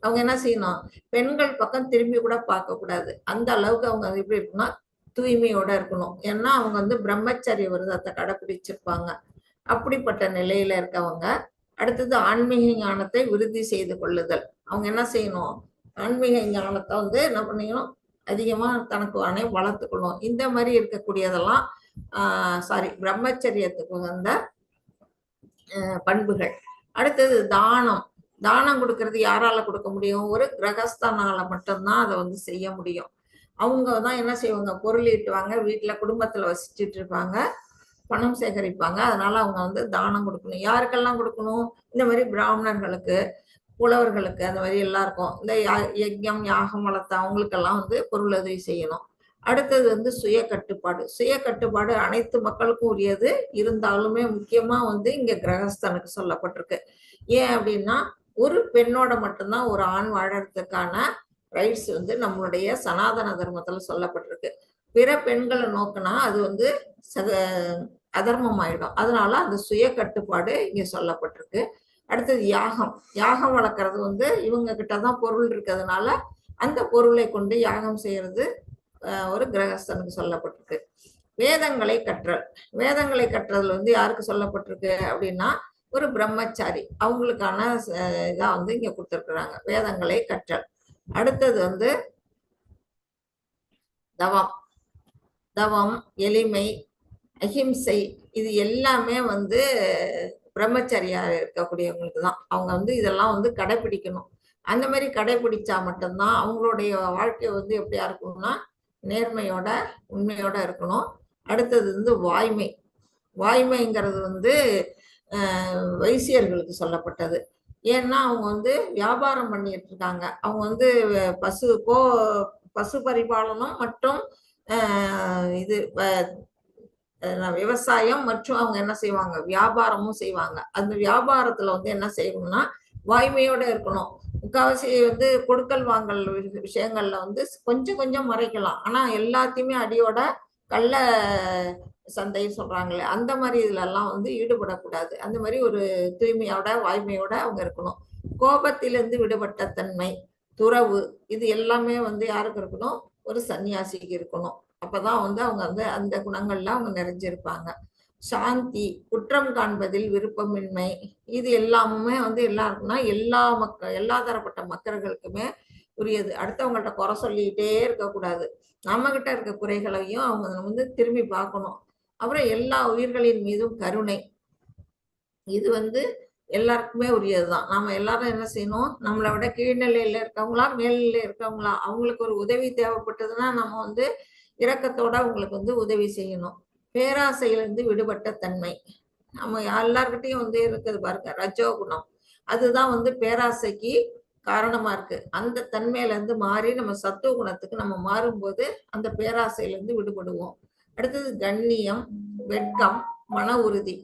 அவங்க என்ன செய்யணும், பெண்கள் பக்கம் திரும்பி கூட பார்க்க கூடாது. அந்த அளவுக்கு அவங்க எப்படி இருக்குன்னா தூய்மையோட இருக்கணும். ஏன்னா அவங்க வந்து பிரம்மச்சரிய விரதத்தை கடைபிடிச்சிருப்பாங்க. அப்படிப்பட்ட நிலையில இருக்கவங்க. அடுத்தது ஆன்மீக ஞானத்தை விருத்தி செய்து கொள்ளுதல். அவங்க என்ன செய்யணும், ஆன்மீக ஞானத்தை வந்து என்ன பண்ணிக்கணும், அதிகமா தனக்கு தானே வளர்த்துக்கணும். இந்த மாதிரி இருக்கக்கூடியதெல்லாம் பிரம்மச்சரியத்துக்கு வந்த பண்புகள். அடுத்தது தானம். தானம் கொடுக்கறது யாரால கொடுக்க முடியும், ஒரு கிரகஸ்தனால மட்டும்தான் அதை வந்து செய்ய முடியும். அவங்க தான் என்ன செய்வாங்க, பொருள் ஈட்டுவாங்க, வீட்டுல குடும்பத்துல வசிச்சுட்டு இருப்பாங்க, பணம் சேகரிப்பாங்க. அதனால அவங்க வந்து தானம் கொடுக்கணும். யாருக்கெல்லாம் கொடுக்கணும், இந்த மாதிரி பிராமணர்களுக்கு, புலவர்களுக்கு, அந்த மாதிரி எல்லாருக்கும். இந்த யஜ்யம் யாகம் வளர்த்த அவங்களுக்கெல்லாம் வந்து பொருள் உதவி செய்யணும். அடுத்தது வந்து சுய கட்டுப்பாடு. சுய கட்டுப்பாடு அனைத்து மக்களுக்கும் உரியது. இருந்தாலுமே முக்கியமா வந்து இங்க கிரகஸ்தனுக்கு சொல்லப்பட்டிருக்கு. ஏன் அப்படின்னா, ஒரு பெண்ணோட மட்டும்தான் ஒரு ஆண் வாழறதுக்கான ரைட்ஸ் வந்து நம்மளுடைய சனாதன தர்மத்துல சொல்லப்பட்டிருக்கு. பிற பெண்களை நோக்கினா அது வந்து அதர்மம் ஆயிடும். அதனால அந்த சுய கட்டுப்பாடு இங்க சொல்லப்பட்டிருக்கு. அடுத்தது யாகம். யாகம் வளர்க்கறது வந்து இவங்க கிட்டதான் பொருள் இருக்கிறதுனால அந்த பொருளை கொண்டு யாகம் செய்யறது ஒரு கிரகஸ்தனுக்கு சொல்லப்பட்டிருக்கு. வேதங்களை கற்றல். வேதங்களை கற்றல் வந்து யாருக்கு சொல்லப்பட்டிருக்கு அப்படின்னா, ஒரு பிரம்மச்சாரி. அவங்களுக்கான இதா வந்து இங்க கொடுத்திருக்கிறாங்க, வேதங்களை கற்றல். அடுத்தது வந்து தவம். தவம், எளிமை, அஹிம்சை, இது எல்லாமே வந்து பிரம்மச்சரியா இருக்கக்கூடியவங்களுக்கு தான். அவங்க வந்து இதெல்லாம் வந்து கடைபிடிக்கணும். அந்த மாதிரி கடைபிடிச்சா மட்டும்தான் அவங்களுடைய வாழ்க்கை வந்து எப்படியா இருக்கணும்னா நேர்மையோட உண்மையோட இருக்கணும். அடுத்தது வந்து வாய்மை. வாய்மைங்கிறது வந்து வைசியர்களுக்கு சொல்லப்பட்டது. ஏன்னா அவங்க வந்து வியாபாரம் பண்ணிட்டு இருக்காங்க. அவங்க வந்து பசு பரிபாலனம் மற்றும் இது விவசாயம் மற்றும் அவங்க என்ன செய்வாங்க, வியாபாரமும் செய்வாங்க. அந்த வியாபாரத்துல வந்து என்ன செய்யணும்னா வாய்மையோட இருக்கணும். முக்காவாசி வந்து கொடுக்கல் வாங்கல் விஷயங்கள்ல வந்து கொஞ்சம் கொஞ்சம் மறைக்கலாம். ஆனா எல்லாத்தையுமே அடியோட கள்ள சந்தை சொல்றாங்களே, அந்த மாதிரி இதுல எல்லாம் வந்து ஈடுபடக்கூடாது. அந்த மாதிரி ஒரு தூய்மையோட வாய்மையோட அவங்க இருக்கணும். கோபத்திலிருந்து விடுபட்ட தன்மை, துறவு, இது எல்லாமே வந்து யாருக்கு இருக்கணும், ஒரு சன்னியாசிக்கு இருக்கணும். அப்பதான் வந்து அவங்க வந்து அந்த குணங்கள்ல அவங்க நிறைஞ்சிருப்பாங்க. சாந்தி, குற்றம் காண்பதில் விருப்பமின்மை, இது எல்லாமுமே வந்து எல்லாருக்குன்னா எல்லா தரப்பட்ட மக்களுக்குமே உரியது. அடுத்தவங்கள்ட்ட குறை சொல்லிக்கிட்டே இருக்கக்கூடாது. நம்ம கிட்ட இருக்க குறைகளையும் அவங்க வந்து திரும்பி பார்க்கணும். அப்புறம் எல்லா உயிர்களின் மீதும் கருணை, இது வந்து எல்லாருக்குமே உரியதுதான். நாம எல்லாரும் என்ன செய்யணும், நம்மளை விட கீழ்நிலையில இருக்கவங்களா மேல்நிலையில இருக்கவங்களா அவங்களுக்கு ஒரு உதவி தேவைப்பட்டதுன்னா நம்ம வந்து இரக்கத்தோட அவங்களுக்கு வந்து உதவி செய்யணும். பேராசையிலிருந்து விடுபட்ட தன்மை. நம்ம எல்லார்கிட்டையும் வந்து இருக்குது பாருங்க, ரஜோகுணம். அதுதான் வந்து பேராசைக்கு காரணமா இருக்கு. அந்த தன்மையில இருந்து மாறி நம்ம சத்துவ குணத்துக்கு நம்ம மாறும்போது அந்த பேராசையில இருந்து விடுபடுவோம். அடுத்தது கண்ணியம், வெட்கம், மன உறுதி.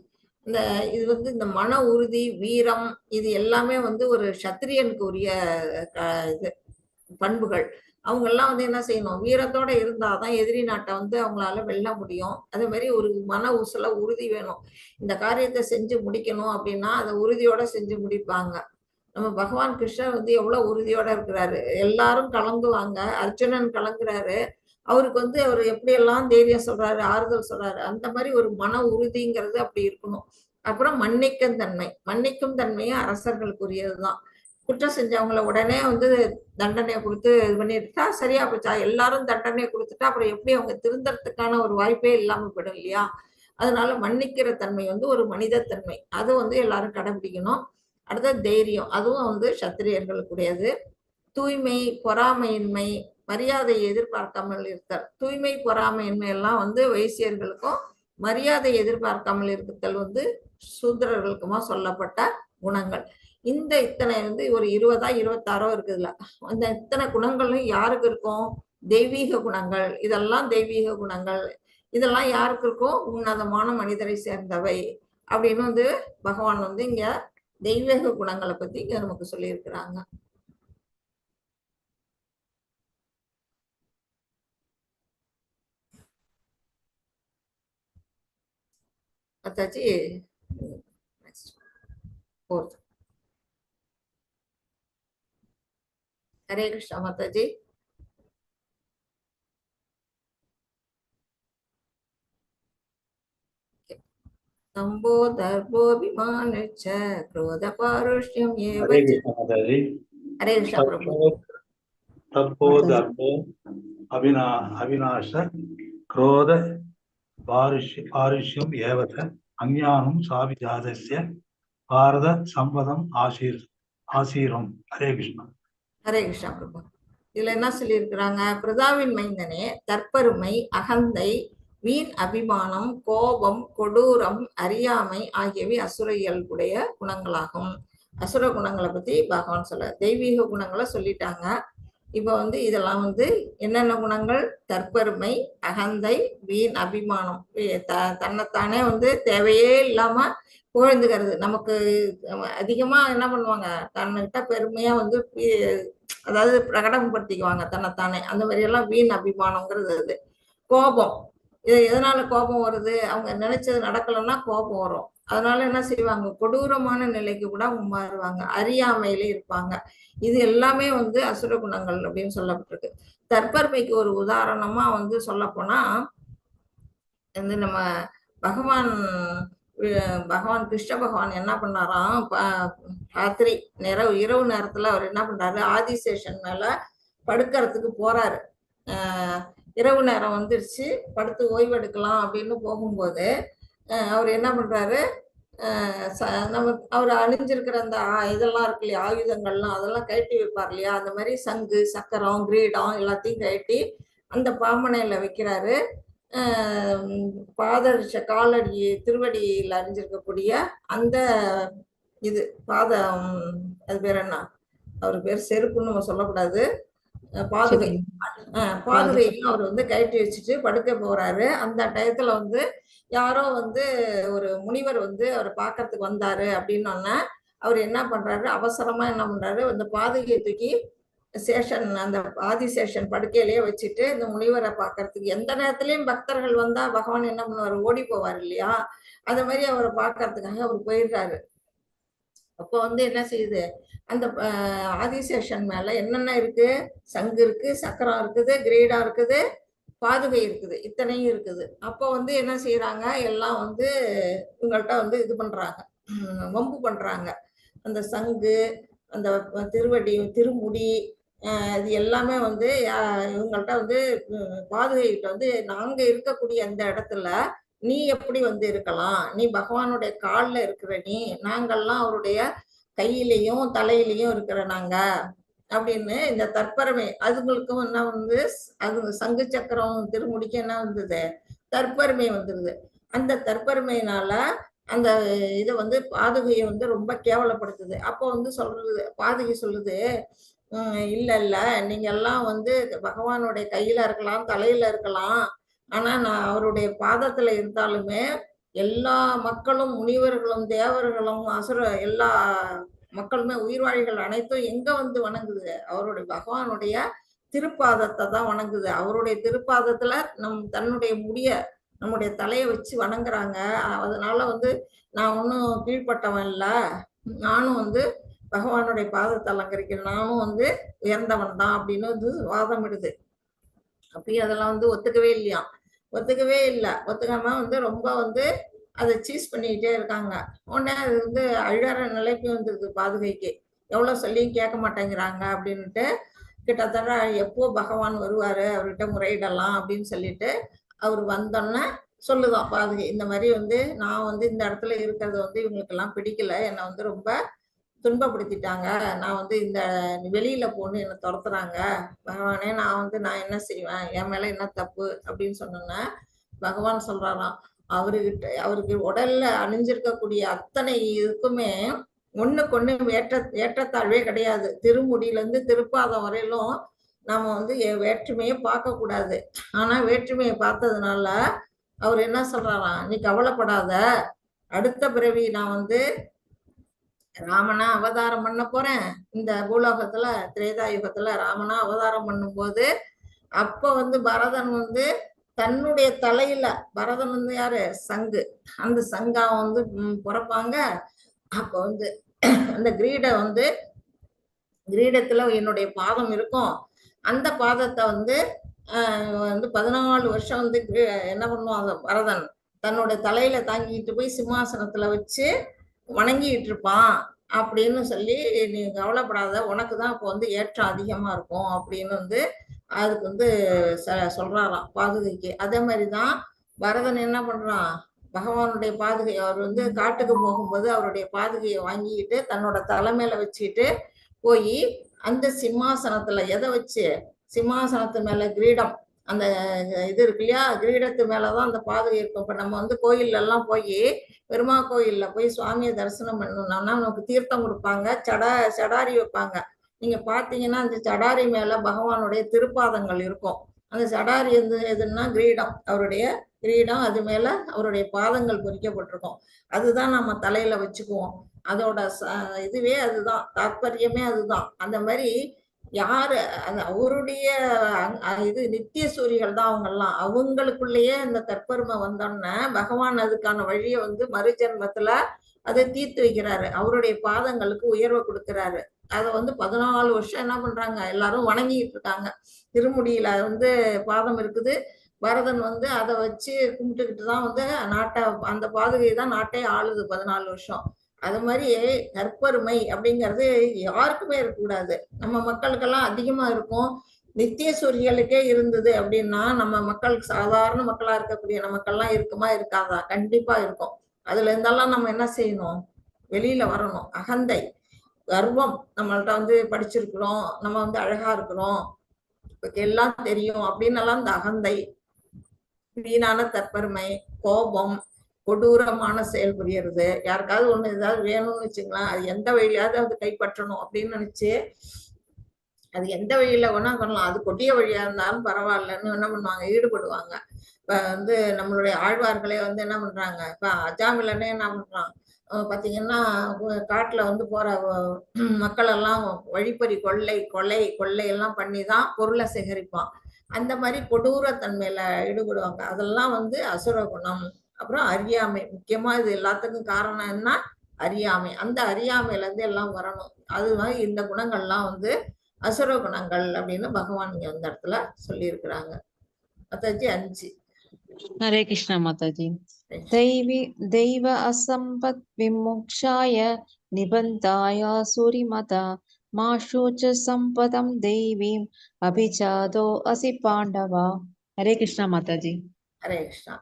இது வந்து இந்த மன உறுதி, வீரம், இது எல்லாமே வந்து ஒரு சத்திரியனுக்கு உரிய இது பண்புகள். அவங்க எல்லாம் வந்து என்ன செய்யணும், வீரத்தோட இருந்தாதான் எதிரி நாட்டை வந்து அவங்களால வெல்ல முடியும். அதே மாதிரி ஒரு மன உறுதியில உறுதி வேணும். இந்த காரியத்தை செஞ்சு முடிக்கணும் அப்படின்னா அதை உறுதியோட செஞ்சு முடிப்பாங்க. நம்ம பகவான் கிருஷ்ணர் வந்து எவ்வளவு உறுதியோட இருக்கிறாரு. எல்லாரும் கலங்குவாங்க, அர்ஜுனன் கலங்குறாரு. அவருக்கு வந்து அவர் எப்படியெல்லாம் தைரியம் சொல்றாரு, ஆறுதல் சொல்றாரு. அந்த மாதிரி ஒரு மன உறுதிங்கிறது அப்படி இருக்கணும். அப்புறம் மன்னிக்கும் தன்மை. மன்னிக்கும் தன்மையும் அரசர்களுக்குரியதுதான். குற்றம் செஞ்சவங்களை உடனே வந்து தண்டனையை கொடுத்து இது பண்ணிட்டா சரியா போச்சா, எல்லாரும் தண்டனையை கொடுத்துட்டா அப்புறம் எப்படி அவங்க திருந்தறதுக்கான ஒரு வாய்ப்பே இல்லாம போயிடும் இல்லையா. அதனால மன்னிக்கிற தன்மை வந்து ஒரு மனித தன்மை, அது வந்து எல்லாரும் கடைபிடிக்கணும். அடுத்தது தைரியம், அதுவும் வந்து சத்திரியர்களுக்குடையது. தூய்மை, பொறாமையின்மை, மரியாதையை எதிர்பார்க்காமல் இருத்தல். தூய்மை, பொறாமையின்மை எல்லாம் வந்து வைசியர்களுக்கும், மரியாதை எதிர்பார்க்காமல் இருத்தல் வந்து சூத்திரர்களுக்குமா சொல்லப்பட்ட குணங்கள். இந்த இத்தனை வந்து ஒரு 20 26 இருக்குதுல. அந்த இத்தனை குணங்களும் யாருக்கு இருக்கும்? தெய்வீக குணங்கள். இதெல்லாம் தெய்வீக குணங்கள். இதெல்லாம் யாருக்கு இருக்கும்? உன்னதமான மனிதரை சேர்ந்தவை அப்படின்னு வந்து பகவான் வந்து இங்க தெய்வீக குணங்களை பத்தி இங்க நமக்கு சொல்லியிருக்கிறாங்க. அத்தாச்சி fourth. ஹரே கிருஷ்ணா மாதாஜி. சம்போ தர்போபிமானச்ச க்ரோத பாருஷ்யம் ஏவ. ஹரே கிருஷ்ணா மாதாஜி. ஹரே கிருஷ்ணா பிரபு. தப்போ தர்போ அவிநாச क्रोध पारुष्यम एवच अज्ञानं साविजातस्य भारत संवदम आशीरम. हरे कृष्णा. ஹரே கிருஷ்ணா பிரபு. இதுல என்ன சொல்லியிருக்கிறாங்க? பிரதாவின் மைந்தனே, தற்பெருமை, அகந்தை, வீண் அபிமானம், கோபம், கொடூரம், அறியாமை ஆகியவை அசுர இயல்புடைய குணங்களாகும். அசுர குணங்களை பத்தி பகவான் சொல்ல, தெய்வீக குணங்களை சொல்லிட்டாங்க. இப்ப வந்து இதெல்லாம் வந்து என்னென்ன குணங்கள்? தற்பெருமை, அகந்தை, வீண் அபிமானம், தன்னைத்தானே வந்து தேவையே இல்லாம புகழ்ந்துக்கிறது. நமக்கு அதிகமா என்ன பண்ணுவாங்க? தன்கிட்ட பெருமையா வந்து அதாவது பிரகடனப்படுத்திக்குவாங்க தன்னைத்தானே. அந்த மாதிரி எல்லாம் வீண் அபிமானம்ங்கிறது. அது கோபம். இது எதனால கோபம் வருது? அவங்க நினைச்சது நடக்கலைன்னா கோபம் வரும். அதனால என்ன செய்வாங்க? கொடூரமான நிலைக்கு கூட மாறுவாங்க. அறியாமையில இருப்பாங்க. இது எல்லாமே வந்து அசுர குணங்கள் அப்படின்னு சொல்லப்பட்டிருக்கு. தற்பெருமைக்கு ஒரு உதாரணமா வந்து சொல்ல போனா வந்து நம்ம பகவான் கிருஷ்ண பகவான் என்ன பண்ணாராம்? ராத்திரி இரவு நேரத்துல அவர் என்ன பண்றாரு? ஆதிசேஷன் மேல படுக்கிறதுக்கு போறாரு. இரவு நேரம் வந்துருச்சு, படுத்து ஓய்வெடுக்கலாம் அப்படின்னு போகும்போது அவர் என்ன பண்றாரு? அவர் அணிஞ்சிருக்கிற அந்த இதெல்லாம் இருக்கு இல்லையா, ஆயுதங்கள்லாம், அதெல்லாம் கழட்டி வைப்பார் இல்லையா, அந்த மாதிரி சங்கு, சக்கரம், கிரீடம் எல்லாத்தையும் கழட்டி அந்த பாம்பனையில வைக்கிறாரு. காலடி திருவடியில் அறிஞ்சிருக்கக்கூடிய அந்த இது பாதம், அது பேர் என்ன? அவர் பேர் செருப்புன்னு நம்ம சொல்லக்கூடாது, பாதுகை. பாதுகையும் அவர் வந்து கழட்டி வச்சுட்டு படுக்க போறாரு. அந்த டயத்துல வந்து யாரோ வந்து ஒரு முனிவர் வந்து அவரை பார்க்கறதுக்கு வந்தாரு அப்படின்னோன்னா அவர் என்ன பண்றாரு? அவசரமா என்ன பண்றாரு? அந்த பாதுகையை தூக்கி சேஷன், அந்த ஆதிசேஷன் படுக்கையிலேயே வச்சுட்டு இந்த முனிவரை பார்க்கறதுக்கு, எந்த நேரத்திலயும் பக்தர்கள் வந்தா பகவான் என்ன பண்ணுவார்? ஓடி போவார் இல்லையா? அந்த மாதிரி அவரை பார்க்கறதுக்காக அவர் போயிடுறாரு. அப்போ வந்து என்ன செய்யுது? அந்த ஆதிசேஷன் மேல என்னென்ன இருக்கு? சங்கு இருக்கு, சக்கரம் இருக்குது, கிரீடம் இருக்குது, பாதுகை இருக்குது, இத்தனையும் இருக்குது. அப்போ வந்து என்ன செய்யறாங்க? எல்லாம் வந்து இவங்கள்ட்ட வந்து இது பண்றாங்க, வம்பு பண்றாங்க. அந்த சங்கு, அந்த திருமுடி, இது எல்லாமே வந்து இவங்கள்ட்ட வந்து பாதுகைகிட்ட வந்து, நாங்க இருக்கக்கூடிய அந்த இடத்துல நீ எப்படி வந்து இருக்கலாம்? நீ பகவானுடைய காலில் இருக்கிற நீ, நாங்கள்லாம் அவருடைய கையிலையும் தலையிலையும் இருக்கிற நாங்க அப்படின்னு இந்த தற்பெருமை அதுங்களுக்கும் என்ன வந்து, அது சங்கு சக்கரம் திருமுடிக்கு என்ன வந்தது? தற்பெருமை வந்துருது. அந்த தற்பெருமையினால அந்த இதை வந்து பாதுகையை வந்து ரொம்ப கேவலப்படுத்துது. அப்போ வந்து சொல்றது, பாதுகை சொல்லுது, இல்ல இல்ல, நீங்க எல்லாம் வந்து பகவானுடைய கையில இருக்கலாம், தலையில இருக்கலாம், ஆனா நான் அவருடைய பாதத்துல இருந்தாலுமே எல்லா மக்களும், முனிவர்களும், தேவர்களும், எல்லா மக்களுமே, உயிர்வாழிகள் அனைத்தும் எங்க வந்து வணங்குது? அவருடைய பகவானுடைய திருப்பாதத்தை தான் வணங்குது. அவருடைய திருப்பாதத்துல தன்னுடைய முடிய, நம்முடைய தலையை வச்சு வணங்குறாங்க. அதனால வந்து நான் ஒன்றும் கீழ்பட்டவன் இல்லை, நானும் வந்து பகவானுடைய பாதத்தை அலங்கரிக்கிறேன், நானும் வந்து உயர்ந்தவன் தான் அப்படின்னு வந்து வாதமிடுது. அப்பயும் அதெல்லாம் வந்து ஒத்துக்கவே இல்லையா, ஒத்துக்கவே இல்லை. ஒத்துக்காம வந்து ரொம்ப வந்து அதை சீஸ் பண்ணிக்கிட்டே இருக்காங்க. உடனே அது வந்து அழற நிலைக்கு வந்துருது பாதுகைக்கு. எவ்வளோ சொல்லியும் கேட்க மாட்டேங்கிறாங்க அப்படின்ட்டு, கிட்டத்தட்ட எப்போ பகவான் வருவாரு, அவர்கிட்ட முறையிடலாம் அப்படின்னு சொல்லிட்டு அவர் வந்தோன்னே சொல்லுதான் பாதுகை, இந்த மாதிரி வந்து நான் வந்து இந்த இடத்துல இருக்கிறது வந்து இவங்களுக்கெல்லாம் பிடிக்கல, என்னை வந்து ரொம்ப துன்பப்படுத்திட்டாங்க, நான் வந்து இந்த வெளியில போன்னு என்ன துரத்துறாங்க பகவானே, நான் என்ன செய்வேன், என் மேல என்ன தப்பு அப்படின்னு சொன்னோன்னே பகவான் சொல்றாராம், அவருக்கு உடல்ல அணிஞ்சிருக்கக்கூடிய அத்தனை இதுக்குமே ஒண்ணுக்கு ஒண்ணு ஏற்றத்தாழ்வே கிடையாது. திருமுடியில இருந்து திருப்பாதம் வரையிலும் நாம வந்து வேற்றுமையை பார்க்க கூடாது. ஆனா வேற்றுமையை பார்த்ததுனால அவர் என்ன சொல்றாராம், நீ கவலைப்படாத, அடுத்த பிறவி நான் வந்து ராமனா அவதாரம் பண்ண போறேன் இந்த பூலோகத்துல, திரேதாயுகத்துல ராமனா அவதாரம் பண்ணும்போது அப்ப வந்து பரதன் வந்து தன்னுடைய தலையில, பரதன் வந்து யாரு, சங்கு, அந்த சங்கா வந்து பிறப்பாங்க. அப்ப வந்து அந்த கிரீடத்துல என்னுடைய பாதம் இருக்கும். அந்த பாதத்தை வந்து 14 வருஷம் வந்து என்ன பண்ணுவாங்க, பரதன் தன்னோட தலையில தாங்கிட்டு போய் சிம்மாசனத்துல வச்சு வணங்கிட்டு இருப்பான் அப்படின்னு சொல்லி, நீ கவலைப்படாத, உனக்கு தான் இப்போ வந்து ஏற்றம் அதிகமா இருக்கும் அப்படின்னு வந்து அதுக்கு வந்து சொல்றாராம் பாதுகைக்கு. அதே மாதிரிதான் பரதன் என்ன பண்றான், பகவானுடைய பாதுகை, அவர் வந்து காட்டுக்கு போகும்போது அவருடைய பாதுகையை வாங்கிக்கிட்டு தன்னோட தலைமையில வச்சுக்கிட்டு போய் அந்த சிம்மாசனத்துல எதை வச்சு, சிம்மாசனத்து மேல கிரீடம், அந்த இது இருக்கு இல்லையா, கிரீடத்து மேலதான் அந்த பாதுகை இருக்கும். இப்ப நம்ம வந்து கோயில்ல எல்லாம் போய், பெருமா கோயில்ல போய் சுவாமியை தரிசனம் பண்ணணும்னா நமக்கு தீர்த்தம் கொடுப்பாங்க, சடாரி வைப்பாங்க. நீங்க பாத்தீங்கன்னா அந்த சடாரி மேல பகவானுடைய திருப்பாதங்கள் இருக்கும். அந்த சடாரி எதுன்னா கிரீடம், அவருடைய கிரீடம், அது மேல அவருடைய பாதங்கள் பொறிக்கப்பட்டிருக்கும். அதுதான் நம்ம தலையில வச்சுக்குவோம். அதோட இதுவே அதுதான், தாற்பயமே அதுதான். அந்த மாதிரி யாரு அவருடைய இது நித்திய சூரிகள் தான் அவங்கெல்லாம். அவங்களுக்குள்ளேயே இந்த தற்பெருமை வந்தோம்னா பகவான் அதுக்கான வழியை வந்து மறுஜென்மத்துல அதை தீர்த்து வைக்கிறாரு, அவருடைய பாதங்களுக்கு உயர்வை கொடுக்கிறாரு. அதை வந்து 14 வருஷம் என்ன பண்றாங்க, எல்லாரும் வணங்கிட்டு இருக்காங்க. திருமுடியில வந்து பாதம் இருக்குது, பரதன் வந்து அதை வச்சு கும்பிட்டுக்கிட்டு தான் வந்து நாட்டை, அந்த பாதுகை தான் நாட்டை ஆளுது 14 வருஷம். அது மாதிரி தற்பெருமை அப்படிங்கிறது யாருக்குமே இருக்கக்கூடாது. நம்ம மக்களுக்கெல்லாம் அதிகமா இருக்கும். நித்திய சூரியர்களுக்கே இருந்தது அப்படின்னா நம்ம மக்களுக்கு, சாதாரண மக்களா இருக்கக்கூடிய நமக்கெல்லாம் இருக்குமா இருக்காதா? கண்டிப்பா இருக்கும். அதுல இருந்தெல்லாம் நம்ம என்ன செய்யணும், வெளியில வரணும். அகந்தை, கர்வம், நம்மள்ட்ட வந்து படிச்சிருக்கிறோம், நம்ம வந்து அழகா இருக்கிறோம், எல்லாம் தெரியும் அப்படின்னு எல்லாம் இந்த அகந்தை, வீணான தற்பெருமை, கோபம், கொடூரமான செயல் புரியறது, யாருக்காவது ஒண்ணு ஏதாவது வேணும்னு வச்சுக்கலாம், அது எந்த வழியாவது அது கைப்பற்றணும் அப்படின்னு நினைச்சு அது எந்த வழியில வேணா பண்ணலாம், அது கொடிய வழியா இருந்தாலும் பரவாயில்லன்னு என்ன பண்ணுவாங்க, ஈடுபடுவாங்க. இப்ப வந்து நம்மளுடைய ஆழ்வார்களே வந்து என்ன பண்றாங்க, இப்ப அஜாமிலனே என்ன பண்றான், பாத்தீங்கன்னா காட்டுல வந்து போற மக்கள் எல்லாம் வழிப்பறி, கொள்ளை எல்லாம் பண்ணிதான் பொருளை சேகரிப்பான். அந்த மாதிரி கொடூரத்தன்மையில ஈடுபடுவாங்க. அதெல்லாம் வந்து அசுர குணம். அப்புறம் அறியாமை, முக்கியமா இது எல்லாத்துக்கும் காரணம் என்ன, அறியாமை. அந்த அறியாமையில இருந்து எல்லாம் வரணும். அது மாதிரி இந்த குணங்கள்லாம் வந்து அசுர குணங்கள் அப்படின்னு பகவான் இங்க அந்த இடத்துல சொல்லி இருக்கிறாங்க. அத்தாச்சி 5. हरे कृष्णा माता जी। दैव असंपत् विमुक्षाय निबन्धाय सूरिमता माशोच संपदं देवीं अभिजातो असि पांडवा। हरे कृष्णा माता जी। ஹரே கிருஷ்ணா.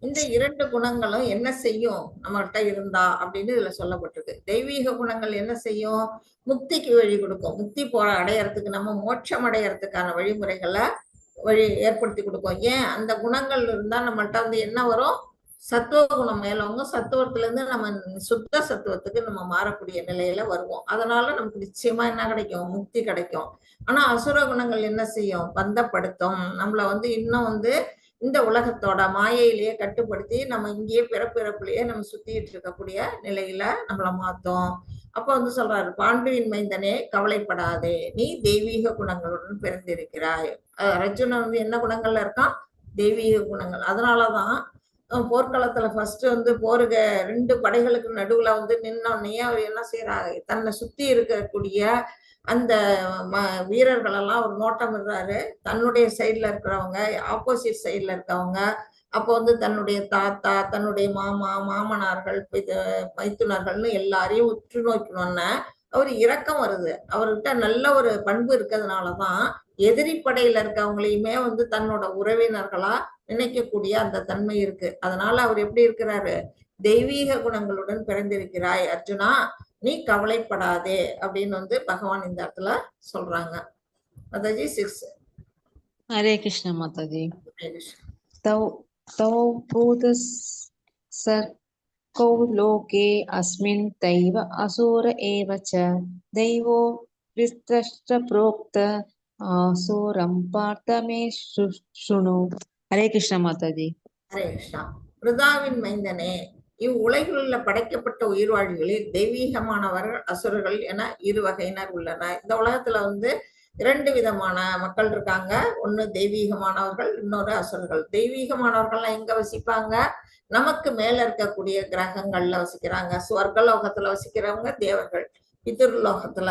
இந்த 2 குணங்களும் என்ன செய்யும் நம்மகிட்ட இருந்தா அப்படின்னு இதுல சொல்லப்பட்டிருக்கு. தெய்வீக குணங்கள் என்ன செய்யும், முக்திக்கு வழி கொடுக்கும். முக்தி அடையறதுக்கு, நம்ம மோட்சம் அடையறதுக்கான வழிமுறைகளை ஏற்படுத்தி கொடுக்கும். ஏன், அந்த குணங்கள் இருந்தா நம்மள்ட்ட வந்து என்ன வரும், சத்துவ குணம் மேலவங்க, சத்துவத்துல இருந்து நம்ம சுத்த சத்துவத்துக்கு நம்ம மாறக்கூடிய நிலையில வருவோம். அதனால நமக்கு நிச்சயமா என்ன கிடைக்கும், முக்தி கிடைக்கும். ஆனா அசுர குணங்கள் என்ன செய்யும், பந்தப்படுத்தும். நம்மள வந்து இன்னும் வந்து இந்த உலகத்தோட மாயையிலேயே கட்டுப்படுத்தி நம்ம இங்கேயே பிறப்பிறப்புலயே நம்ம சுத்திட்டு இருக்கக்கூடிய நிலையில நம்மள மாத்தோம். அப்ப வந்து சொல்றாரு, பாண்டுவின் மைந்தனே கவலைப்படாதே, நீ தெய்வீக குணங்களுடன் பிறந்திருக்கிறாய். அர்ஜுனன் வந்து என்ன குணங்கள்ல இருக்கான், தெய்வீக குணங்கள். அதனாலதான் போர்க்களத்துல ஃபர்ஸ்ட் வந்து போருக 2 படைகளுக்கு நடுவுல வந்து நின்னோடனே அவர் என்ன செய்யறாரு, தன்னை சுத்தி இருக்கக்கூடிய அந்த வீரர்கள் எல்லாம் ஒரு நோட்டம் விடுறாரு. தன்னுடைய சைட்ல இருக்கிறவங்க, ஆப்போசிட் சைட்ல இருக்கவங்க, அப்போ வந்து தன்னுடைய தாத்தா, தன்னுடைய மாமா, மாமனார்கள், மைத்துனர்கள்னு எல்லாரையும் உற்று நோக்கணும்னா அவர் இரக்கம் வருது. அவர்கிட்ட நல்ல ஒரு பண்பு இருக்கிறதுனாலதான் எதிரி படையில இருக்கவங்களையுமே வந்து தன்னோட உறவினர்களா நினைக்கக்கூடிய அந்த தன்மை இருக்கு. அதனால அவர் எப்படி இருக்கிறாரு, தெய்வீக குணங்களுடன் பிறந்திருக்கிறாய் அர்ஜுனா, நீ கவலைப்படாதே அப்படின்னு வந்து பகவான் இந்த இடத்துல சொல்றாங்க. மாதாஜி 6. Hare Krishna Mataji. तौ भूतसर्गौ लोके अस्मिन् दैव असुर एव च दैवो विस्तश्च प्रोक्त आसुरं पार्थ मे शृणु. हरे कृष्ण माताजी. ஹரே கிருஷ்ணா. பிருதாவின் மைந்தனே, இவ்வுலகில் உள்ள படைக்கப்பட்ட உயிர்வாழிகளில் தெய்வீகமானவர்கள் அசுரர்கள் என இரு வகையினர் உள்ளன. இந்த உலகத்துல வந்து 2 விதமான மக்கள் இருக்காங்க. ஒண்ணு தெய்வீகமானவர்கள், இன்னொரு அசுரர்கள். தெய்வீகமானவர்கள்லாம் எங்க வசிப்பாங்க? நமக்கு மேல இருக்கக்கூடிய கிரகங்கள்ல வசிக்கிறாங்க. ஸ்வர்கலோகத்துல வசிக்கிறவங்க தேவர்கள். பிதுர்லோகத்துல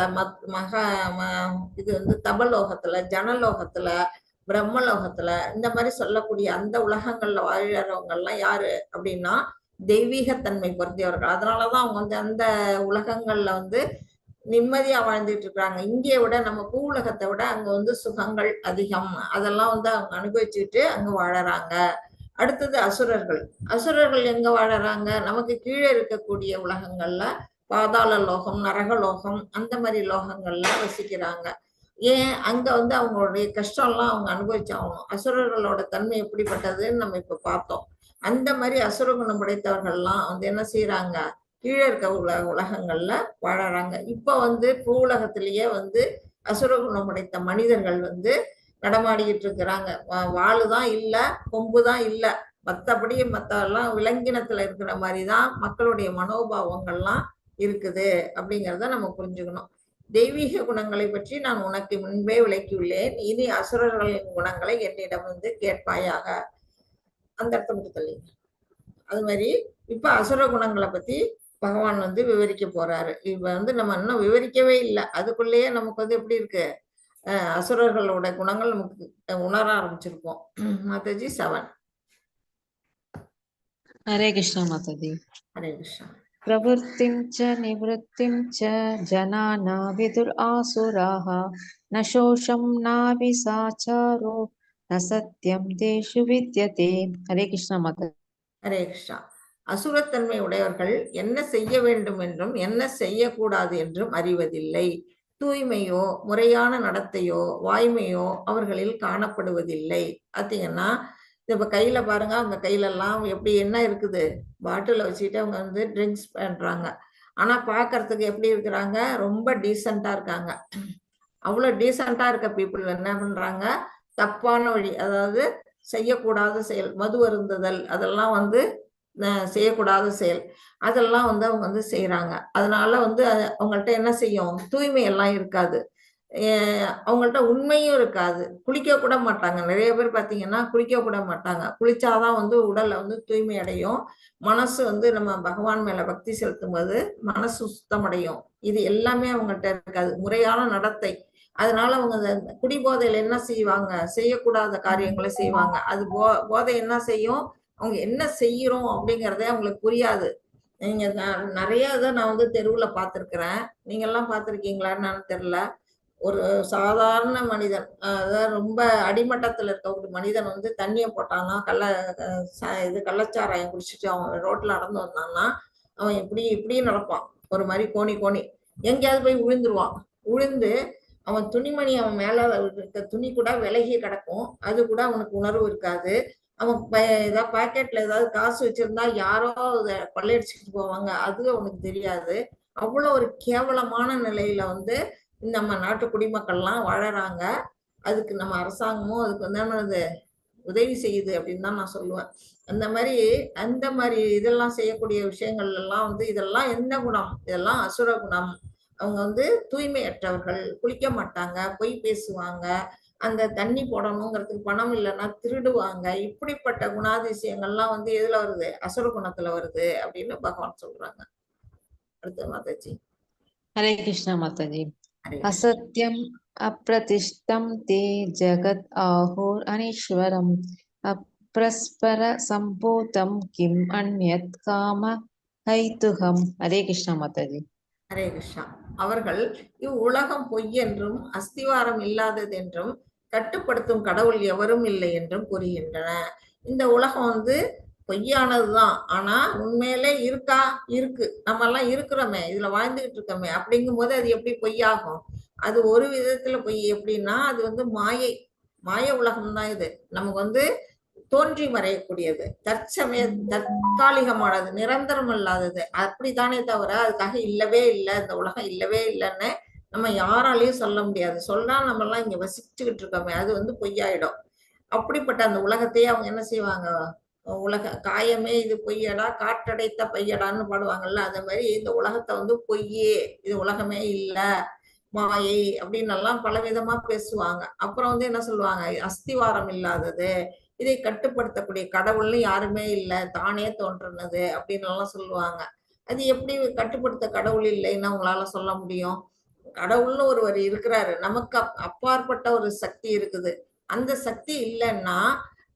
இது வந்து தபலோகத்துல, ஜனலோகத்துல, பிரம்மலோகத்துல இந்த மாதிரி சொல்லக்கூடிய அந்த உலகங்கள்ல வாழறவங்க எல்லாம் யாரு அப்படின்னா தெய்வீகத்தன்மை பொருந்தியவர்கள். அதனாலதான் அவங்க வந்து அந்த உலகங்கள்ல வந்து நிம்மதியா வாழ்ந்துட்டு இருக்காங்க. இங்கே விட நம்ம பூ உலகத்தை விட அங்க வந்து சுகங்கள் அதிகம். அதெல்லாம் வந்து அவங்க அனுபவிச்சுட்டு அங்க வாழறாங்க. அடுத்தது அசுரர்கள். அசுரர்கள் எங்க வாழறாங்க? நமக்கு கீழே இருக்கக்கூடிய உலகங்கள்ல பாதாள லோகம், நரகலோகம் அந்த மாதிரி லோகங்கள்ல வசிக்கிறாங்க. ஏன்? அங்க வந்து அவங்களுடைய கஷ்டம்லாம் அவங்க அனுபவிச்சாகணும். அசுரர்களோட தன்மை எப்படிப்பட்டதுன்னு நம்ம இப்ப பார்த்தோம். அந்த மாதிரி அசுர குணம் படைத்தவர்கள்லாம் வந்து என்ன செய்யறாங்க? கீழே இருக்க உலகங்கள்ல வாழறாங்க. இப்ப வந்து பூ உலகத்திலேயே வந்து அசுர குணம் படைத்த மனிதர்கள் வந்து நடமாடிக்கிட்டு இருக்கிறாங்க. வாளுதான் இல்ல, கொம்புதான் இல்ல, மத்தபடி மத்தெல்லாம் விலங்கினத்துல இருக்கிற மாதிரிதான் மக்களுடைய மனோபாவங்கள்லாம் இருக்குது அப்படிங்கிறத நம்ம புரிஞ்சுக்கணும். தெய்வீக குணங்களை பற்றி நான் உனக்கு முன்பே விளக்கியுள்ளேன். இனி அசுரர்களின் குணங்களை என்னிடம் வந்து கேட்பாயாக. அந்த அர்த்தம் தள்ளி அது மாதிரி இப்ப அசுர குணங்களை பத்தி பகவான் வந்து விவரிக்க போறாரு. இப்ப வந்து நம்ம இன்னும் விவரிக்கவே இல்லை. அதுக்குள்ளேயே நமக்கு வந்து எப்படி இருக்கு? அசுரர்களோட குணங்கள் நமக்கு உணர ஆரம்பிச்சிருப்போம். மாதாஜி 7. हरे कृष्ण माताजी. ஹரே கிருஷ்ணா. प्रवृत्तिं च निवृत्तिं च जनाना विदुर आसुराः न शोषं नाभिसाचारो न सत्यं तेषु विद्यते. हरे कृष्ण माताजी. ஹரே கிருஷ்ணா. அசுரத்தன்மை உடையவர்கள் என்ன செய்ய வேண்டும் என்றும் என்ன செய்யக்கூடாது என்றும் அறிவதில்லை. தூய்மையோ முறையான நடத்தையோ வாய்மையோ அவர்களில் காணப்படுவதில்லை. பார்த்தீங்கன்னா இப்ப கையில பாருங்க, அவங்க கையில எல்லாம் எப்படி என்ன இருக்குது? பாட்டில வச்சுட்டு அவங்க வந்து ட்ரிங்க்ஸ் பண்றாங்க. ஆனா பாக்குறதுக்கு எப்படி இருக்கிறாங்க? ரொம்ப டீசெண்டா இருக்காங்க. அவ்வளவு டீசெண்டா இருக்க பீப்புள் என்ன பண்றாங்க? தப்பான வழி, அதாவது செய்யக்கூடாத செயல், மது அருந்துதல், அதெல்லாம் வந்து செய்யக்கூடாத செயல், அதெல்லாம் வந்து அவங்க வந்து செய்யறாங்க. அதனால வந்து அவங்கள்ட்ட என்ன செய்யும்? தூய்மை எல்லாம் இருக்காது. அவங்கள்ட்ட உண்மையும் இருக்காது. குளிக்க கூட மாட்டாங்க. நிறைய பேர் பாத்தீங்கன்னா குளிக்க கூட மாட்டாங்க. குளிச்சாதான் வந்து உடல்ல வந்து தூய்மை அடையும். மனசு வந்து நம்ம பகவான் மேல பக்தி செலுத்தும் போது மனசு சுத்தமடையும். இது எல்லாமே அவங்கள்ட்ட இருக்காது. முறையான நடத்தை. அதனால அவங்க குடிபோதையில என்ன செய்வாங்க? செய்யக்கூடாத காரியங்களை செய்வாங்க. அது போதை என்ன செய்யும்? அவங்க என்ன செய்யறோம் அப்படிங்கறதே அவங்களுக்கு புரியாது. நீங்க நிறைய இதை நான் வந்து தெருவுல பார்த்திருக்கிறேன். நீங்க எல்லாம் பார்த்திருக்கீங்களான்னு நான் தெரியல. ஒரு சாதாரண மனிதன், அதாவது ரொம்ப அடிமட்டத்துல இருக்க ஒரு மனிதன் வந்து தண்ணிய போட்டான்னா, கள்ளச்சாராயம் குடிச்சிட்டு அவன் ரோட்ல நடந்து வந்தான்னா, அவன் இப்படி நடப்பான். ஒரு மாதிரி கோணி எங்கேயாவது போய் விழுந்துருவான். விழுந்து அவன் துணிமணி, அவன் மேல இருக்க துணி கூட விலகி கிடக்கும். அது கூட அவனுக்கு உணர்வு இருக்காது. அவன் ஏதாவது பாக்கெட்ல ஏதாவது காசு வச்சிருந்தா யாரோ அதை கொள்ளையடிச்சுட்டு போவாங்க, அது அவனுக்கு தெரியாது. அவ்வளவு ஒரு கேவலமான நிலையில வந்து நம்ம நாட்டு குடிமக்கள்லாம் வாழறாங்க. அதுக்கு நம்ம அரசாங்கமும் அதுக்கு வந்து உதவி செய்யுது அப்படின்னு தான் நான் சொல்லுவேன். அந்த மாதிரி இதெல்லாம் செய்யக்கூடிய விஷயங்கள் எல்லாம் வந்து இதெல்லாம் என்ன குணம்? இதெல்லாம் அசுர குணம். அவங்க வந்து தூய்மையற்றவர்கள், குளிக்க மாட்டாங்க, பொய் பேசுவாங்க, அந்த தண்ணி போடணுங்கிறதுக்கு பணம் இல்லைன்னா திருடுவாங்க. இப்படிப்பட்ட குணாதிசயங்கள்லாம் வந்து எதுல வருது? அசுர குணத்துல வருது அப்படின்னு பகவான் சொல்றாங்க. அடுத்து மாதாஜி. हरे कृष्ण माताजी. असत्यम अप्रतिष्ठम ते जगत आहुर अनीश्वरम अप्रस्पर संभूतम किम अन्यत् काम हैतुகம். हरे कृष्ण माताजी. ஹரே கிருஷ்ணா. அவர்கள் இவ்வுலகம் பொய் என்றும் அஸ்திவாரம் இல்லாதது என்றும் கட்டுப்படுத்தும் கடவுள் எவரும் இல்லை என்றும் கூறுகின்றன. இந்த உலகம் வந்து பொய்யானதுதான். ஆனா உண்மையிலே இருக்கா? இருக்கு. நம்ம எல்லாம் இருக்கிறோமே, இதுல வாழ்ந்துகிட்டு இருக்கோமே, அப்படிங்கும் போது அது எப்படி பொய்யாகும்? அது ஒரு விதத்துல பொய். எப்படின்னா அது வந்து மாயை, மாய உலகம் தான் இது. நமக்கு வந்து தோன்றி மறையக்கூடியது, தற்காலிகமானது, நிரந்தரம் இல்லாதது. அப்படித்தானே தவிர அதுக்காக இல்லவே இல்லை, இந்த உலகம் இல்லவே இல்லைன்னு நம்ம யாராலையும் சொல்ல முடியாது. சொன்னா நம்ம எல்லாம் இங்க வசிச்சுக்கிட்டு இருக்கோமே, அது வந்து பொய்யாயிடும். அப்படிப்பட்ட அந்த உலகத்தையே அவங்க என்ன செய்வாங்க, உலக காயமே இது பொய்யடா, காற்றடைத்த பையடான்னு பாடுவாங்கல்ல, அந்த மாதிரி இந்த உலகத்தை வந்து பொய்யே, இது உலகமே இல்ல, மாயை அப்படின்னு எல்லாம் பல விதமா பேசுவாங்க. அப்புறம் வந்து என்ன சொல்லுவாங்க, அஸ்திவாரம் இல்லாதது, இதை கட்டுப்படுத்தக்கூடிய கடவுள்னு யாருமே இல்லை, தானே தோன்றுனது அப்படின்னு எல்லாம் சொல்லுவாங்க. அது எப்படி கட்டுப்படுத்த கடவுள் இல்லைன்னு உங்களால சொல்ல முடியும்? கடவுள்னு ஒருவர் இருக்கிறாரு, நமக்கு அப்பாற்பட்ட ஒரு சக்தி இருக்குது. அந்த சக்தி இல்லைன்னா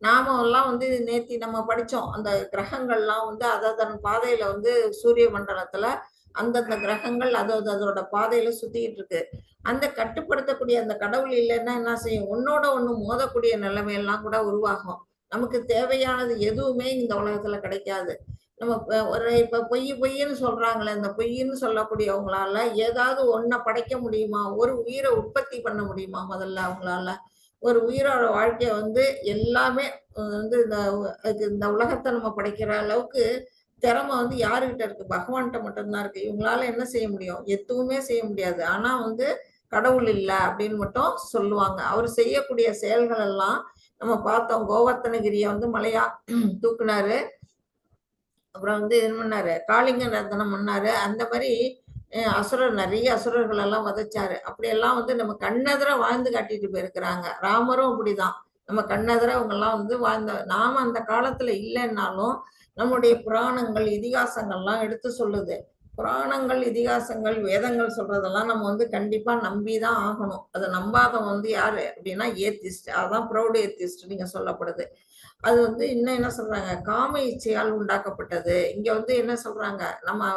நாம எல்லாம் வந்து நேத்தி நம்ம படிச்சோம், அந்த கிரகங்கள்லாம் வந்து அதன் பாதையில வந்து சூரிய மண்டலத்துல அந்தந்த கிரகங்கள் அதோட பாதையில சுத்திட்டு இருக்கு. அந்த கட்டுப்படுத்தக்கூடிய அந்த கடவுள் இல்லைன்னா என்ன செய்யும்? ஒன்னோட ஒண்ணு மோதக்கூடிய நிலைமையெல்லாம் கூட உருவாகும். நமக்கு தேவையானது எதுவுமே இந்த உலகத்துல கிடைக்காது. நம்ம ஒரு இப்ப பொய்ன்னு சொல்றாங்களே, இந்த பொய்ன்னு சொல்லக்கூடியவங்களால ஏதாவது ஒன்ன படைக்க முடியுமா? ஒரு உயிரை உற்பத்தி பண்ண முடியுமா? முதல்ல அவங்களால ஒரு உயிரோட வாழ்க்கைய வந்து எல்லாமே வந்து இந்த உலகத்தை நம்ம படைக்கிற அளவுக்கு திறமை வந்து யாருகிட்ட இருக்கு? பகவான்கிட்ட மட்டும்தான் இருக்கு. இவங்களால என்ன செய்ய முடியும்? எதுவுமே செய்ய முடியாது. ஆனா வந்து கடவுள் இல்ல அப்படின்னு மட்டும் சொல்லுவாங்க. அவர் செய்யக்கூடிய செயல்கள் எல்லாம் நம்ம பார்த்தோம். கோவர்த்தனகிரியை வந்து மலையா தூக்குனாரு. அப்புறம் வந்து இது பண்ணாரு, காளிங்க நர்த்தனம் பண்ணாரு. அந்த மாதிரி நிறைய அசுரர்கள் எல்லாம் வதைச்சாரு. அப்படியெல்லாம் வந்து நம்ம கண்ணெதிர வாழ்ந்து காட்டிட்டு போயிருக்கிறாங்க. ராமரும் அப்படிதான். நம்ம கண்ணெதிர அவங்க எல்லாம் வந்து நாம அந்த காலத்துல இல்லைன்னாலும் நம்முடைய புராணங்கள், இதிகாசங்கள்லாம் எடுத்து சொல்லுது. புராணங்கள், இதிகாசங்கள், வேதங்கள் சொல்றதெல்லாம் நம்ம வந்து கண்டிப்பா நம்பிதான் ஆகணும். அதை நம்பாதவன் வந்து யாரு அப்படின்னா ஏத்திஸ்ட். அதான் ப்ரௌட் ஏத்திஸ்ட் நீங்க சொல்லப்படுது. அது வந்து இன்னும் என்ன சொல்றாங்க, காம இச்சையால் உண்டாக்கப்பட்டது. இங்க வந்து என்ன சொல்றாங்க, நம்ம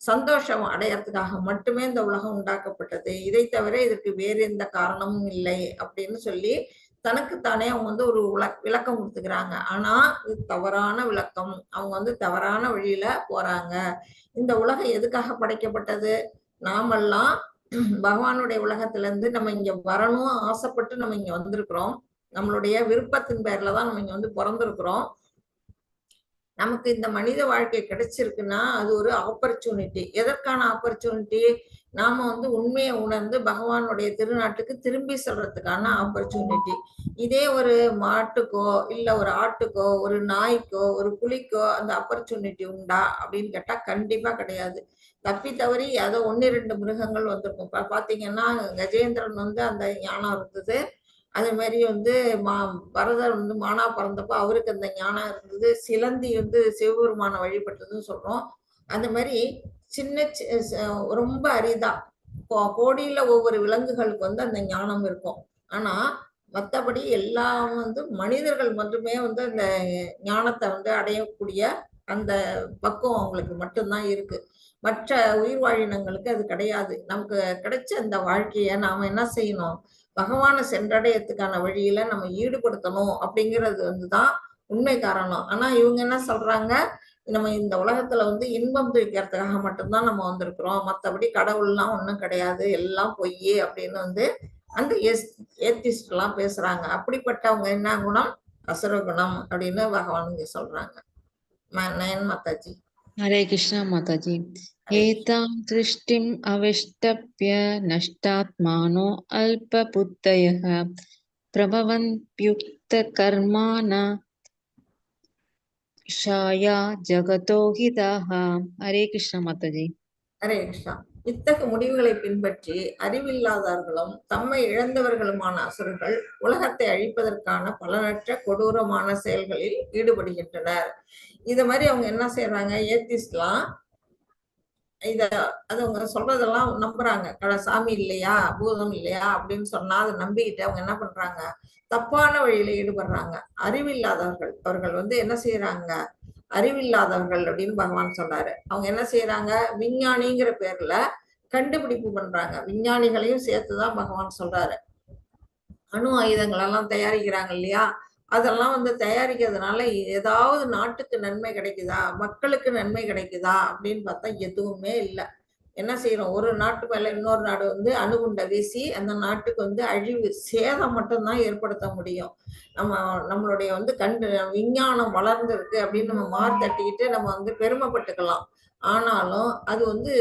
சந்தோஷம் அடையறதுக்காக மட்டுமே இந்த உலகம் உண்டாக்கப்பட்டது, இதை தவிர இதற்கு வேறு எந்த காரணமும் இல்லை அப்படின்னு சொல்லி தனக்குத்தானே அவங்க வந்து ஒரு விளக்கம் கொடுத்துக்கிறாங்க. ஆனா இது தவறான விளக்கம். அவங்க வந்து தவறான வழியில போறாங்க. இந்த உலகம் எதுக்காக படைக்கப்பட்டது? நாமெல்லாம் பகவானுடைய உலகத்துல இருந்து நம்ம இங்க வரணும் ஆசைப்பட்டு நம்ம இங்க வந்திருக்கிறோம். நம்மளுடைய விருப்பத்தின் பேர்ல தான் நம்ம இங்க வந்து பிறந்திருக்கிறோம். நமக்கு இந்த மனித வாழ்க்கை கிடைச்சிருக்குன்னா அது ஒரு ஆப்பர்ச்சுனிட்டி. எதற்கான ஆப்பர்ச்சுனிட்டி? நாம வந்து உண்மையை உணர்ந்து பகவானுடைய திருநாட்டுக்கு திரும்பி சொல்றதுக்கான ஆப்பர்ச்சுனிட்டி. இதே ஒரு மாட்டுக்கோ இல்ல ஒரு ஆட்டுக்கோ ஒரு நாய்க்கோ ஒரு புலிக்கோ அந்த ஆப்பர்ச்சுனிட்டி உண்டா அப்படின்னு கேட்டா கண்டிப்பா கிடையாது. தப்பி தவறி ஏதோ 1-2 மிருகங்கள் வந்திருக்கும். பாத்தீங்கன்னா கஜேந்திரன் வந்து அந்த ஞானம் இருந்தது. அதே மாதிரி வந்து பரதர் வந்து மானா பிறந்தப்போ அவருக்கு அந்த ஞானம் இருந்தது. சிலந்தி வந்து சிவபெருமான வழிபட்டதுன்னு சொல்றோம். அந்த மாதிரி சின்ன ரொம்ப அரிதா கோடியில ஒவ்வொரு விலங்குகளுக்கு வந்து அந்த ஞானம் இருக்கும். ஆனா மற்றபடி எல்லாம் வந்து மனிதர்கள் மட்டுமே வந்து அந்த ஞானத்தை வந்து அடையக்கூடிய அந்த பக்குவம் அவங்களுக்கு மட்டும்தான் இருக்கு. மற்ற உயிர் வாழினங்களுக்கு அது கிடையாது. நமக்கு கிடைச்ச அந்த வாழ்க்கைய நாம என்ன செய்யணும்? பகவானை சென்றடையத்துக்கான வழியில நம்ம ஈடுபடுத்தணும் அப்படிங்கிறது வந்துதான் உண்மை காரணம். ஆனா இவங்க என்ன சொல்றாங்க, நம்ம இந்த உலகத்துல வந்து இன்பம் துய்க்கிறதுக்காக மட்டும்தான் நம்ம வந்திருக்கிறோம், மற்றபடி கடவுள்லாம் ஒண்ணும் கிடையாது, எல்லாம் பொய்யே அப்படின்னு வந்து அந்த ஏத்திஸ்ட் எல்லாம் பேசுறாங்க. அப்படிப்பட்டவங்க என்ன குணம்? அசுர குணம் அப்படின்னு பகவான் இங்க சொல்றாங்க. நயன் மாதாஜி. हरे कृष्णा माताजी। एतां दृष्टिम् अविष्टप्य नष्टात्मानो अल्पबुद्धयः प्रभवन्त्युक्तकर्माण ஷாயா ஜகதோ ஹிதஹ. ஹரே கிருஷ்ணா மாதாஜி. ஹரே கிருஷ்ணா. இத்தகு முடிவுகளை பின்பற்றி அறிவில்லாதவர்களும் தம்மை இழந்தவர்களுமான அசுரர்கள் உலகத்தை அழிப்பதற்கான பலனற்ற கொடூரமான செயல்களில் ஈடுபடுகின்றனர். இத மாதிரி அவங்க என்ன செய்யறாங்க, ஏத்திஸ்ட்லாம் அது அவங்க சொல்றதெல்லாம் நம்புறாங்க. சாமி இல்லையா, பூதம் இல்லையா அப்படின்னு சொன்னா அதை நம்பிக்கிட்டு அவங்க என்ன பண்றாங்க, தப்பான வழியில ஈடுபடுறாங்க. அறிவில்லாதவர்கள் அவர்கள் வந்து என்ன செய்யறாங்க, அறிவில்லாதவர்கள் அப்படின்னு பகவான் சொன்னாரு. அவங்க என்ன செய்யறாங்க, விஞ்ஞானிங்கிற பேர்ல கண்டுபிடிப்பு பண்றாங்க. விஞ்ஞானிகளையும் சேர்த்துதான் பகவான் சொல்றாரு. அணு ஆயுதங்கள் எல்லாம் தயாரிக்கிறாங்க இல்லையா, அதெல்லாம் வந்து தயாரிக்கிறதுனால ஏதாவது நாட்டுக்கு நன்மை கிடைக்குதா, மக்களுக்கு நன்மை கிடைக்குதா அப்படின்னு பார்த்தா எதுவுமே இல்லை. என்ன செய்யறோம், ஒரு நாட்டு மேல இன்னொரு நாடு வந்து அணுகுண்டை வீசி அந்த நாட்டுக்கு வந்து அழிவு சேதம் மட்டும்தான் ஏற்படுத்த முடியும். நம்ம நம்மளுடைய வந்து விஞ்ஞானம் வளர்ந்துருக்கு அப்படின்னு நம்ம தட்டிக்கிட்டு நம்ம வந்து பெருமைப்பட்டுக்கலாம். ஆனாலும் அது வந்து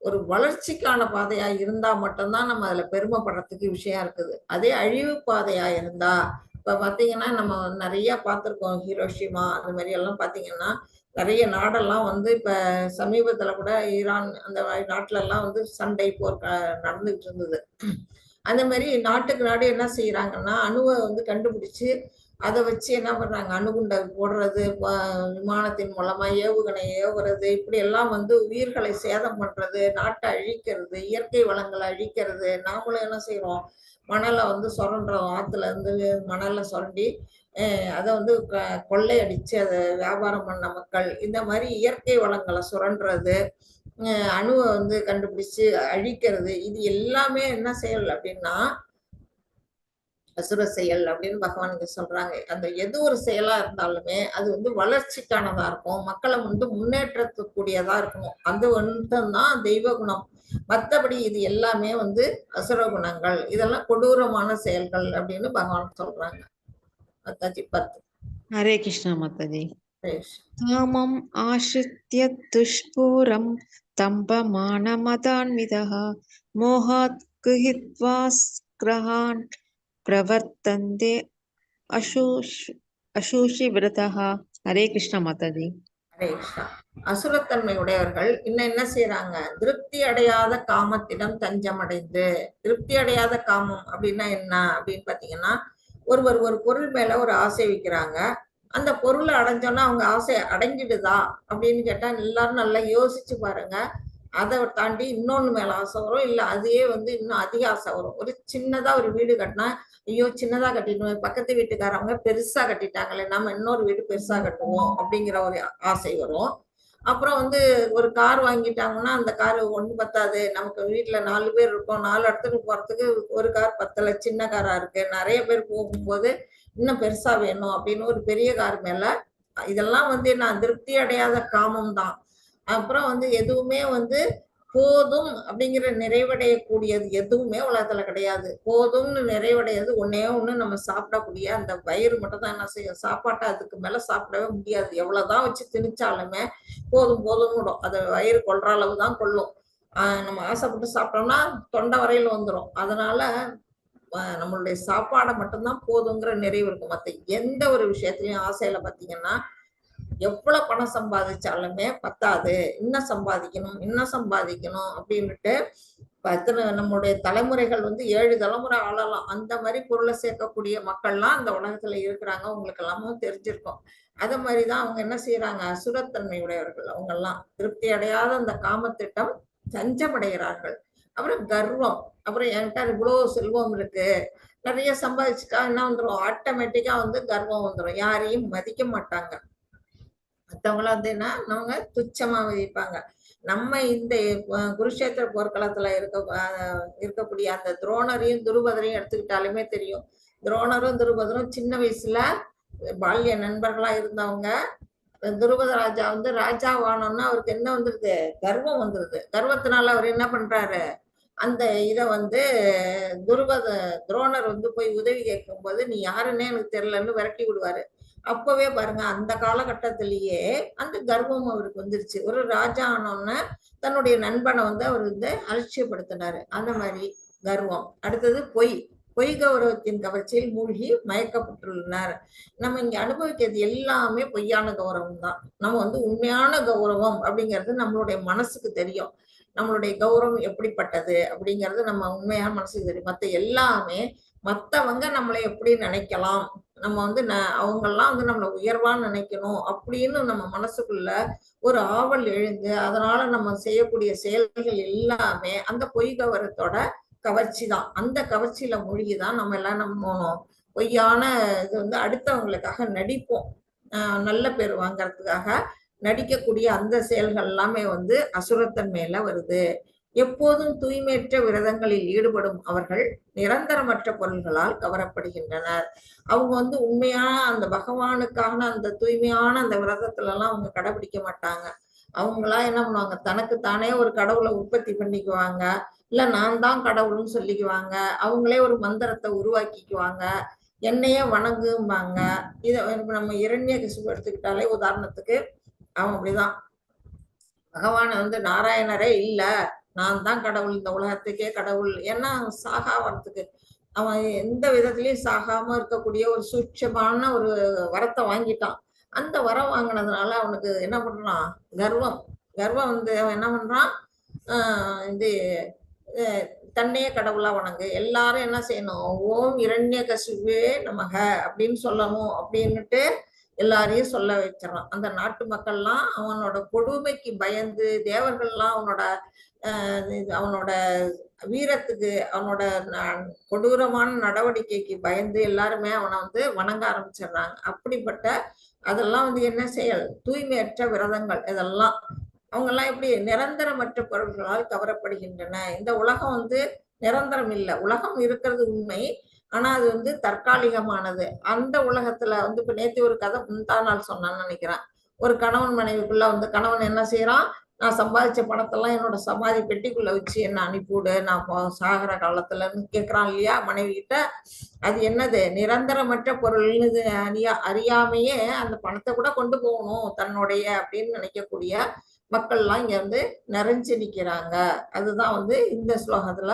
ஒரு வளர்ச்சிக்கான பாதையா இருந்தா மட்டும்தான் நம்ம அதுல பெருமைப்படுறதுக்கு விஷயம் இருக்குது. அதே அழிவு பாதையா இருந்தா, இப்ப பாத்தீங்கன்னா நம்ம நிறைய பார்த்திருக்கோம், ஹிரோஷிமா அந்த மாதிரி எல்லாம் பாத்தீங்கன்னா நிறைய நாடெல்லாம் வந்து இப்ப சமீபத்துல கூட ஈரான் அந்த மாதிரி நாட்டுல எல்லாம் வந்து சண்டை போர் நடந்துகிட்டு இருந்தது. அந்த மாதிரி நாட்டுக்கு நாடு என்ன செய்யறாங்கன்னா, அணுவை வந்து கண்டுபிடிச்சு அதை வச்சு என்ன பண்றாங்க, அணுகுண்டை போடுறது, விமானத்தின் மூலமா ஏவுகணை ஏவுறது, இப்படி எல்லாம் வந்து உயிர்களை சேதம் பண்றது, நாட்டை அழிக்கிறது, இயற்கை வளங்களை அழிக்கிறது. நாமளும் என்ன செய்யறோம், மணலை வந்து சுரண்டுறோம், ஆத்துல இருந்து மணலை சுரண்டி அதை வந்து கொள்ளையடிச்சு அதை வியாபாரம் பண்ண மக்கள். இந்த மாதிரி இயற்கை வளங்களை சுரண்டுறது, அணுவை வந்து கண்டுபிடிச்சு அழிக்கிறது, இது எல்லாமே என்ன செயல் அப்படின்னா அசுர செயல் அப்படின்னு பகவான் இங்க சொல்றாங்க. அந்த எது ஒரு செயலா இருந்தாலுமே அது வந்து வளர்ச்சிக்கானதா இருக்கும், மக்களை வந்து முன்னேற்றத்துக்கூடியதா இருக்கணும். அந்த ஒன்றுதான் தெய்வ குணம். மற்றபடி இது எல்லாமே வந்து அசுர குணங்கள், இதெல்லாம் கொடூரமான செயல்கள் அப்படின்னு பகவான் சொல்றாங்க. மாதாஜி 10. हरे कृष्णा माताजी। Yes. कामम् आश्रित्य दुष्पूरं तम्बमानमदान्वितः मोहात् गृहीत्वा ग्रहान् प्रवर्तन्ते अशुचिव्रतः। हरे कृष्णा माताजी। ஹரே கிருஷ்ணா. அசுரத்தன்மை உடையவர்கள் இன்னும் என்ன செய்யறாங்க, திருப்தி அடையாத காமத்திடம் தஞ்சம் அடைந்து. திருப்தி அடையாத காமம் அப்படின்னா என்ன அப்படின்னு பாத்தீங்கன்னா, ஒருவர் ஒரு பொருள் மேல ஒரு ஆசை வைக்கிறாங்க. அந்த பொருளை அடைஞ்சோன்னா அவங்க ஆசை அடங்கிடுதா அப்படின்னு கேட்டா எல்லாரும் நல்லா யோசிச்சு பாருங்க. அதை தாண்டி இன்னொன்னு மேல ஆசை வரும், இல்ல அதையே வந்து இன்னும் அதிக ஆசை வரும். ஒரு சின்னதா ஒரு வீடு கட்டினா, ஐயோ சின்னதா கட்டிடுவோம், பக்கத்து வீட்டுக்காரவங்க பெருசா கட்டிட்டாங்களே, நம்ம இன்னொரு வீடு பெருசா கட்டுவோம் அப்படிங்கிற ஒரு ஆசை வரும். அப்புறம் வந்து ஒரு கார் வாங்கிட்டாங்கன்னா அந்த கார் ஒண்ணு பத்தாது, நமக்கு வீட்டுல 4 பேர் இருக்கோம், 4 இடத்துக்கு போறதுக்கு ஒரு கார் பத்தல, சின்ன காரா இருக்கு, நிறைய பேர் போகும்போது இன்னும் பெருசா வேணும் அப்படின்னு ஒரு பெரிய கார் மேல. இதெல்லாம் வந்து நான் திருப்தி அடையாத காமம் தான். அப்புறம் வந்து எதுவுமே வந்து போதும் அப்படிங்கிற நிறைவடையக்கூடியது எதுவுமே உலகத்துல கிடையாது. போதும்னு நிறைவடையது ஒன்னே ஒண்ணு, நம்ம சாப்பிடக்கூடிய அந்த வயிறு மட்டும் தான் என்ன செய்யும், சாப்பாட்டை அதுக்கு மேல சாப்பிடவே முடியாது. எவ்வளவுதான் வச்சு திணிச்சாலுமே போதும் போதும்னு அது வயிறு கொள்ற அளவு தான் கொள்ளும். நம்ம ஆசைப்பட்டு சாப்பிட்டோம்னா தொண்டை வரையில வந்துடும். அதனால நம்மளுடைய சாப்பாடை மட்டும்தான் போதுங்கிற நிறைவு இருக்கும். மற்ற எந்த ஒரு விஷயத்திலையும் ஆசையில பாத்தீங்கன்னா எவ்வளவு பணம் சம்பாதிச்சாலுமே பத்தாது, இன்னும் சம்பாதிக்கணும் இன்னும் சம்பாதிக்கணும் அப்படின்னுட்டு நம்முடைய தலைமுறைகள் வந்து 7 தலைமுறை ஆளலாம். அந்த மாதிரி பொருளை சேர்க்கக்கூடிய மக்கள்லாம் அந்த உலகத்துல இருக்கிறாங்க, உங்களுக்கு எல்லாமும் தெரிஞ்சிருக்கும். அத மாதிரிதான் அவங்க என்ன செய்யறாங்க, அசுரத்தன்மை உடையவர்கள். அவங்க எல்லாம் திருப்தி அடையாத அந்த காமத்திட்டம் தஞ்சமடைகிறார்கள். அப்புறம் கர்வம். அப்புறம் என்கிட்ட இவ்வளவு செல்வம் இருக்கு, நிறைய சம்பாதிச்சுட்டா என்ன வந்துடும், ஆட்டோமேட்டிக்கா வந்து கர்வம் வந்துடும். யாரையும் மதிக்க மாட்டாங்க. மற்றவங்கள வந்து என்ன அவங்க துச்சமா மதிப்பாங்க. நம்ம இந்த குருஷேத்திர போர்க்களத்துல இருக்கக்கூடிய அந்த துரோணரையும் துருபதரையும் எடுத்துக்கிட்டாலுமே தெரியும். துரோணரும் துருபதரும் சின்ன வயசுல பால்ய நண்பர்களா இருந்தவங்க. துருபத ராஜா வந்து ராஜாவானோம்னா அவருக்கு என்ன வந்துருது, கர்வம் வந்துருது. கர்வத்தினால அவர் என்ன பண்றாரு, அந்த இத வந்து துரோணர் வந்து போய் உதவி கேட்கும் போது நீ யாருன்னே எனக்கு தெரியலன்னு விரட்டி விடுவாரு. அப்பவே பாருங்க, அந்த காலகட்டத்திலேயே அந்த கர்வம் அவருக்கு வந்துருச்சு. ஒரு ராஜா ஆனோன்னு தன்னுடைய நண்பனை வந்து அவர் வந்து அலட்சியப்படுத்தினாரு. அந்த மாதிரி கர்வம். அடுத்தது பொய் கௌரவத்தின் கவர்ச்சியில் மூழ்கி மயக்கப்பட்டுள்ளனர். நம்ம இங்க அனுபவிக்கிறது எல்லாமே பொய்யான கௌரவம் தான். நம்ம வந்து உண்மையான கௌரவம் அப்படிங்கிறது நம்மளுடைய மனசுக்கு தெரியும். நம்மளுடைய கௌரவம் எப்படிப்பட்டது அப்படிங்கிறது நம்ம உண்மையான மனசுக்கு தெரியும். மற்ற எல்லாமே மற்றவங்க நம்மளை எப்படி நினைக்கலாம், நம்ம வந்து அவங்கெல்லாம் வந்து நம்மளை உயர்வான்னு நினைக்கணும் அப்படின்னு நம்ம மனசுக்குள்ள ஒரு ஆவல் எழுந்து அதனால நம்ம செய்யக்கூடிய செயல்கள் எல்லாமே அந்த பொய் கௌரவத்தோட கவர்ச்சி தான். அந்த கவர்ச்சியில மூழ்கிதான் நம்ம எல்லாம் நம்ம பொய்யான இது வந்து அடுத்தவங்களுக்காக நடிப்போம். நல்ல பேர் வாங்கறதுக்காக நடிக்கக்கூடிய அந்த செயல்கள் எல்லாமே வந்து அசுரத்தன்மையில வருது. எப்போதும் தூய்மையற்ற விரதங்களில் ஈடுபடும் அவர்கள் நிரந்தரமற்ற பொருள்களால் கவரப்படுகின்றனர். அவங்க வந்து உண்மையான அந்த பகவானுக்கான அந்த தூய்மையான அந்த விரதத்துல எல்லாம் அவங்க கடைபிடிக்க மாட்டாங்க. அவங்களா என்ன பண்ணுவாங்க, தனக்கு தானே ஒரு கடவுளை உற்பத்தி பண்ணிக்குவாங்க, இல்ல நான் தான் கடவுள்னு சொல்லிக்குவாங்க, அவங்களே ஒரு மந்திரத்தை உருவாக்கிக்குவாங்க, என்னையே வணங்கும்பாங்க. இதை நம்ம இரண்யகசிபு எடுத்துக்கிட்டாலே உதாரணத்துக்கு அவன் அப்படிதான். பகவான் வந்து நாராயணரே இல்ல, நான் தான் கடவுள், இந்த உலகத்துக்கே கடவுள். ஏன்னா சாகாவதுக்கு அவன் எந்த விதத்திலயும் சாகாம இருக்கக்கூடிய ஒரு சூட்சமான ஒரு வரத்தை வாங்கிட்டான். அந்த வரம் வாங்கினதுனால அவனுக்கு என்ன பண்றான், கர்வம். கர்வம் வந்து அவன் என்ன பண்றான், இது தன்னையே கடவுளா வணங்கு, எல்லாரும் என்ன செய்யணும், ஓம் இரண்யகசிபே நமக அப்படின்னு சொல்லணும் அப்படின்னுட்டு எல்லாரையும் சொல்ல வச்சிடறான். அந்த நாட்டு மக்கள்லாம் அவனோட கொடுமைக்கு பயந்து, தேவர்கள்லாம் அவனோட வீரத்துக்கு, அவனோட கொடூரமான நடவடிக்கைக்கு பயந்து எல்லாருமே அவனை வந்து வணங்க ஆரம்பிச்சிடுறாங்க. அப்படிப்பட்ட அதெல்லாம் வந்து என்ன செயல், தூய்மையற்ற விரதங்கள். இதெல்லாம் அவங்கெல்லாம் எப்படி நிரந்தரமற்ற பொருள்களால் கவரப்படுகின்றன. இந்த உலகம் வந்து நிரந்தரம் இல்லை. உலகம் இருக்கிறது உண்மை, ஆனா அது வந்து தற்காலிகமானது. அந்த உலகத்துல வந்து இப்ப நேத்து ஒரு கதை முந்தா நாள் சொன்னான்னு நினைக்கிறேன். ஒரு கணவன் மனைவிக்குள்ள வந்து கணவன் என்ன செய்யறான், நான் சம்பாதிச்ச பணத்தெல்லாம் என்னோட சமாதி பெட்டிக்குள்ள வச்சு என்ன அனுப்பிவிடு, நான் சாகிற காலத்துலன்னு கேட்கறான் இல்லையா மனைவி கிட்ட. அது என்னது, நிரந்தரமற்ற பொருள்னு அறியாமையே அந்த பணத்தை கூட கொண்டு போகணும் தன்னுடைய அப்படின்னு நினைக்கக்கூடிய மக்கள்லாம் இங்க வந்து நிறைஞ்சு நிக்கிறாங்க. அதுதான் வந்து இந்த ஸ்லோகத்துல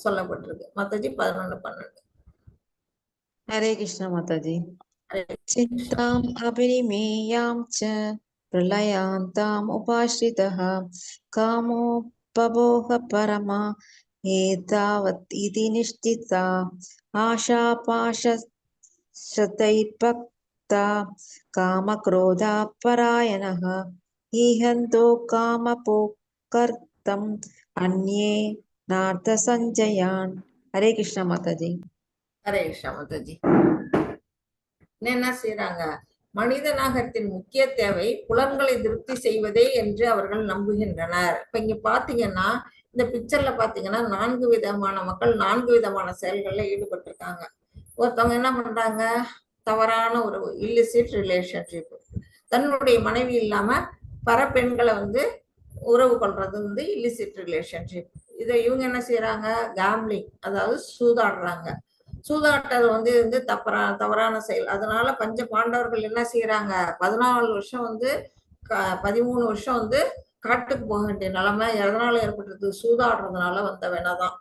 சொல்லப்பட்டிருக்கு. மாதாஜி 11-12. हरे कृष्ण माताजी। चिन्ताम् अभिनिमेयां च प्रलयान्ताम् उपाश्रितः कामोपभोग परमा एतावत् इति निश्चिता आशापाशशतैर्भक्ता कामक्रोधापरायणः ईहन्तो कामपोकर्तम् अन्ये नार्थसञ्जयान्। हरे कृष्ण माताजी। ஹரே கிருஷ்ணா மாதாஜி. என்ன செய்யறாங்க, மனித நாகத்தின் முக்கிய தேவை புலன்களை திருப்தி செய்வதே என்று அவர்கள் நம்புகின்றனர். இப்ப இங்க பாத்தீங்கன்னா, இந்த பிக்சர்ல பாத்தீங்கன்னா 4 விதமான மக்கள் 4 விதமான செயல்கள்ல ஈடுபட்டிருக்காங்க. ஒருத்தவங்க என்ன பண்றாங்க, தவறான ஒரு இல்லிசிட் ரிலேஷன்ஷிப், தன்னுடைய மனைவி இல்லாம பர பெண்களை வந்து உறவு கொள்றது வந்து இல்லிசிட் ரிலேஷன்ஷிப். இதை இவங்க என்ன செய்யறாங்க, கேம்லிங், அதாவது சூதாடுறாங்க. சூதாட்டது வந்து தவறான செயல். அதனால பஞ்ச பாண்டவர்கள் என்ன செய்யறாங்க, 14 வருஷம் வந்து 13 வருஷம் வந்து காட்டுக்கு போக வேண்டிய நிலைமை எதனால ஏற்பட்டது, சூதாடுறதுனால வந்த வேணாதான்.